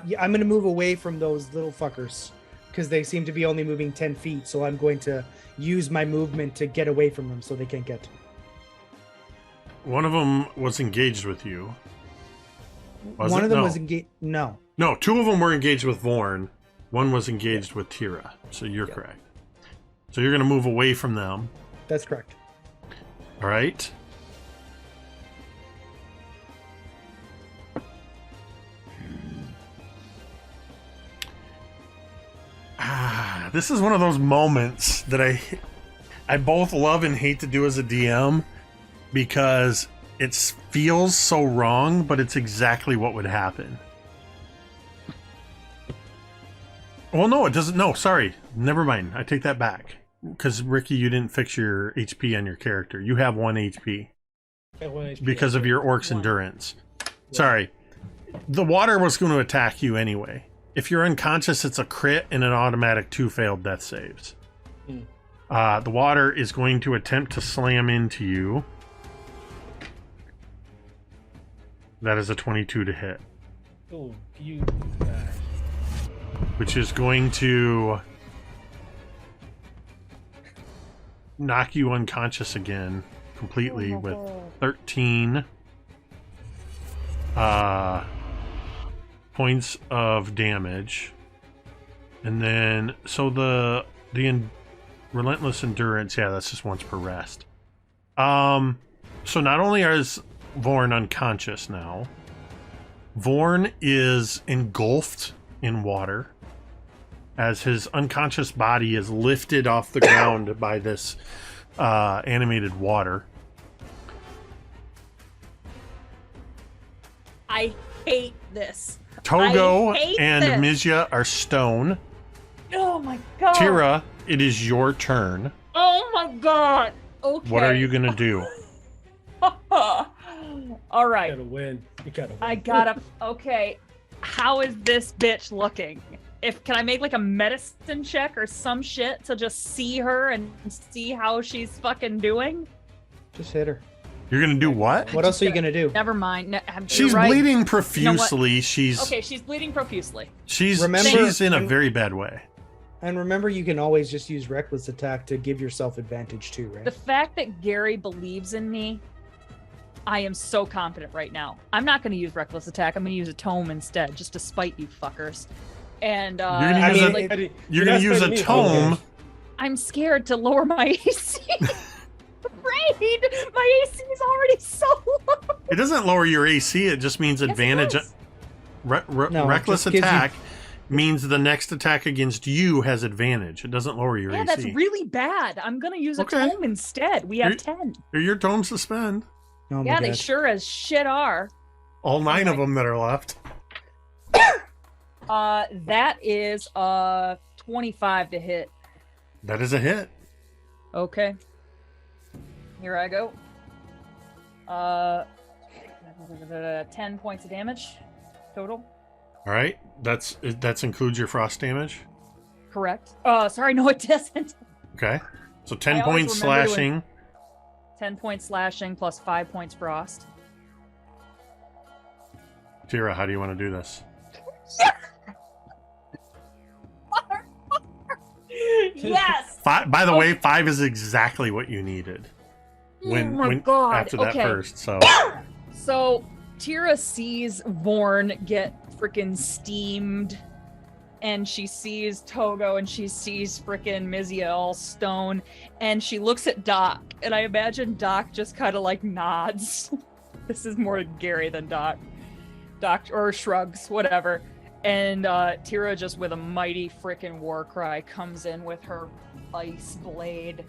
Speaker 4: Yeah, I'm gonna move away from those little fuckers because they seem to be only moving 10 feet. So I'm going to use my movement to get away from them so they can't get to me.
Speaker 1: One of them was engaged with you. Was
Speaker 4: One
Speaker 1: it?
Speaker 4: of them
Speaker 1: No.
Speaker 4: was engaged. No.
Speaker 1: No, 2 of them were engaged with Vorn. One was engaged with Teera. So you're correct. So you're going to move away from them.
Speaker 4: That's correct.
Speaker 1: All right. This is one of those moments that I both love and hate to do as a DM because it feels so wrong, but it's exactly what would happen. Well, no, it doesn't. No, sorry. Never mind. I take that back. Because, Ricky, you didn't fix your HP on your character. You have 1 HP
Speaker 3: I got 1 HP.
Speaker 1: because of your orc's
Speaker 2: One.
Speaker 1: endurance. Sorry. The water was going to attack you anyway. If you're unconscious, it's a crit and an automatic 2 failed death saves. The water is going to attempt to slam into you. That is a 22 to hit,
Speaker 3: Oh, you.
Speaker 1: which is going to knock you unconscious again completely with 13 points of damage. And then, so relentless endurance, yeah, that's just once per rest. So not only is Vorn unconscious now, Vorn is engulfed in water as his unconscious body is lifted off the ground by this animated water.
Speaker 2: I hate this.
Speaker 1: Togo
Speaker 2: I hate
Speaker 1: and
Speaker 2: this.
Speaker 1: Mizya are stone.
Speaker 2: Oh my god.
Speaker 1: Teera, it is your turn.
Speaker 2: Oh my god. Okay.
Speaker 1: What are you gonna do?
Speaker 2: All
Speaker 3: You
Speaker 2: right.
Speaker 3: gotta win. You gotta win.
Speaker 2: I gotta. Okay. How is this bitch looking? Can I make like a medicine check or some shit to just see her and see how she's fucking doing?
Speaker 4: Just hit her.
Speaker 1: You're gonna do what?
Speaker 4: What else are you gonna do?
Speaker 2: Never mind. You're
Speaker 1: She's
Speaker 2: right.
Speaker 1: bleeding profusely.
Speaker 2: Okay, she's bleeding profusely.
Speaker 1: She's
Speaker 4: Remember-
Speaker 1: in a very bad way.
Speaker 4: And remember, you can always just use reckless attack to give yourself advantage too, right?
Speaker 2: The fact that Gary believes in me, I am so confident right now. I'm not going to use reckless attack. I'm going to use a tome instead, just to spite you fuckers. And
Speaker 1: You're gonna use
Speaker 2: like,
Speaker 1: You're gonna use a tome.
Speaker 2: I'm scared to lower my AC. Afraid my AC is already so low.
Speaker 1: It doesn't lower your AC. It just means
Speaker 2: Yes, it
Speaker 1: advantage.
Speaker 2: does.
Speaker 4: No, it
Speaker 1: Reckless
Speaker 4: just gives you-
Speaker 1: attack means the next attack against you has advantage. It doesn't lower your
Speaker 2: Yeah,
Speaker 1: AC.
Speaker 2: that's really bad. I'm going to use a
Speaker 1: Okay.
Speaker 2: tome instead. We have
Speaker 1: You're-
Speaker 2: 10.
Speaker 1: Are your tomes suspend?
Speaker 4: Oh my
Speaker 2: Yeah, they
Speaker 4: God.
Speaker 2: sure as shit are.
Speaker 1: All 9 of them that are left.
Speaker 2: That is 25 to hit.
Speaker 1: That is a hit.
Speaker 2: Okay. Here I go. 10 points of damage total.
Speaker 1: All right. That's includes your frost damage.
Speaker 2: Correct. Sorry, no, it doesn't.
Speaker 1: Okay. So 10
Speaker 2: I always
Speaker 1: points
Speaker 2: remember
Speaker 1: slashing.
Speaker 2: 10 points slashing plus 5 points frost.
Speaker 1: Teera, how do you want to do this?
Speaker 2: Yes.
Speaker 1: By the way, 5 is exactly what you needed. When,
Speaker 2: oh my god.
Speaker 1: after that
Speaker 2: Okay.
Speaker 1: first. So
Speaker 2: So Teera sees Vorn get freaking steamed, and she sees Togo, and she sees freaking Mizya all stone, and she looks at Doc, and I imagine Doc just kind of like nods. This is more Gary than Doc. Doc or shrugs, whatever. And Teera, just with a mighty freaking war cry, comes in with her ice blade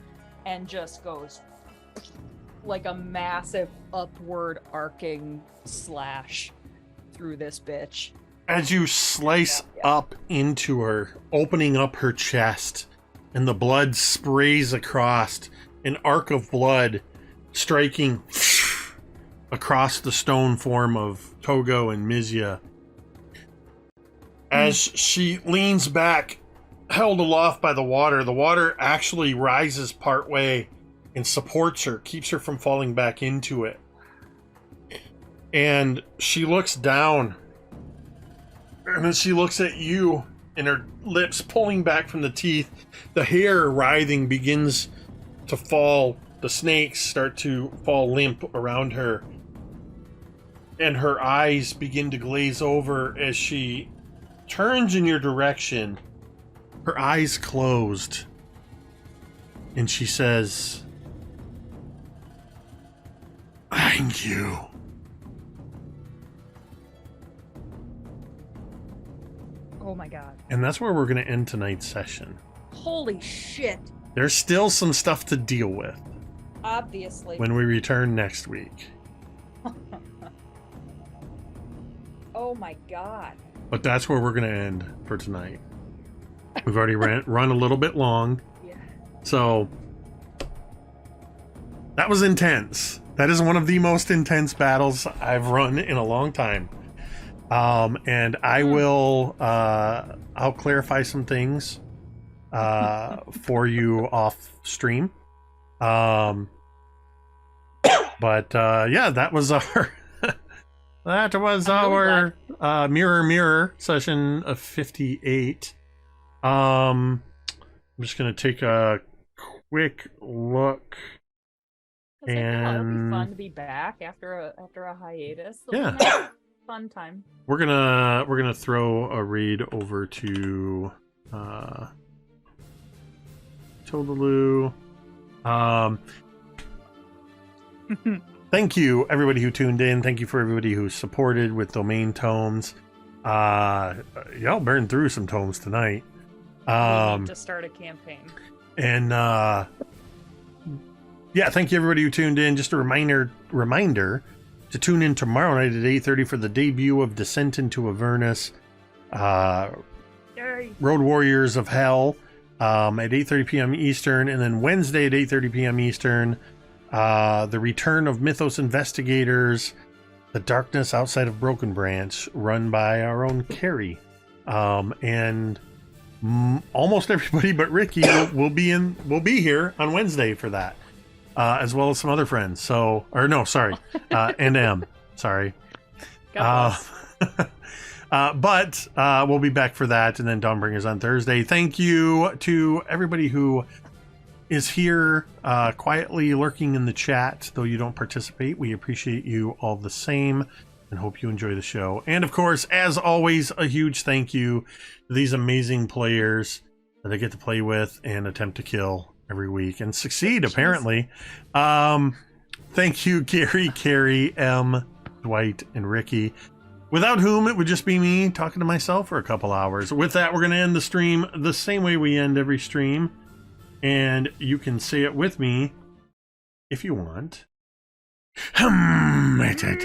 Speaker 2: and just goes like a massive upward arcing slash through this bitch.
Speaker 1: as you slice up into her, opening up her chest, and the blood sprays across, an arc of blood striking across the stone form of Togo and Mizya. As she leans back, held aloft by the water actually rises partway and supports her, keeps her from falling back into it. And she looks down, and then she looks at you, and her lips pulling back from the teeth, the hair writhing begins to fall. The snakes start to fall limp around her, and her eyes begin to glaze over as she turns in your direction, her eyes closed, and she says, "Thank you."
Speaker 2: Oh my god.
Speaker 1: And that's where we're going to end tonight's session.
Speaker 2: Holy shit.
Speaker 1: There's still some stuff to deal with
Speaker 2: Obviously.
Speaker 1: when we return next week.
Speaker 2: Oh my god.
Speaker 1: But that's where we're going to end for tonight. We've already run a little bit long.
Speaker 2: Yeah.
Speaker 1: So that was intense. That is one of the most intense battles I've run in a long time. And I will, I'll clarify some things, for you off stream. But, yeah, that was our, that was
Speaker 2: I'm really
Speaker 1: our, mirror session of 58. I'm just going to take a quick look.
Speaker 2: I was like, oh, it'll be
Speaker 1: And-
Speaker 2: fun to be back after a hiatus. It'll be
Speaker 1: Yeah.
Speaker 2: nice. Fun time.
Speaker 1: We're gonna throw a read over to Totaloo. Thank you, everybody who tuned in. Thank you for everybody who supported with domain tomes. Y'all burned through some tomes tonight.
Speaker 2: We need to start a campaign.
Speaker 1: And yeah, thank you everybody who tuned in. Just a reminder to tune in tomorrow night at 8:30 for the debut of Descent into Avernus, Road Warriors of Hell, at 8:30 p.m. Eastern, and then Wednesday at 8:30 p.m. Eastern, the return of Mythos Investigators, The Darkness Outside of Broken Branch, run by our own Cari, and almost everybody but Ricky will be here on Wednesday for that, as well as some other friends. So, or no, sorry, and M, sorry.
Speaker 2: God bless.
Speaker 1: But we'll be back for that, and then Dawnbringers on Thursday. Thank you to everybody who is here quietly lurking in the chat, though you don't participate. We appreciate you all the same and hope you enjoy the show. And of course, as always, a huge thank you to these amazing players that I get to play with and attempt to kill every week and succeed, apparently. Thank you, Cari, M, Dwight, and Ricky, without whom it would just be me talking to myself for a couple hours. With that, we're going to end the stream the same way we end every stream. And you can say it with me if you want. Metadata.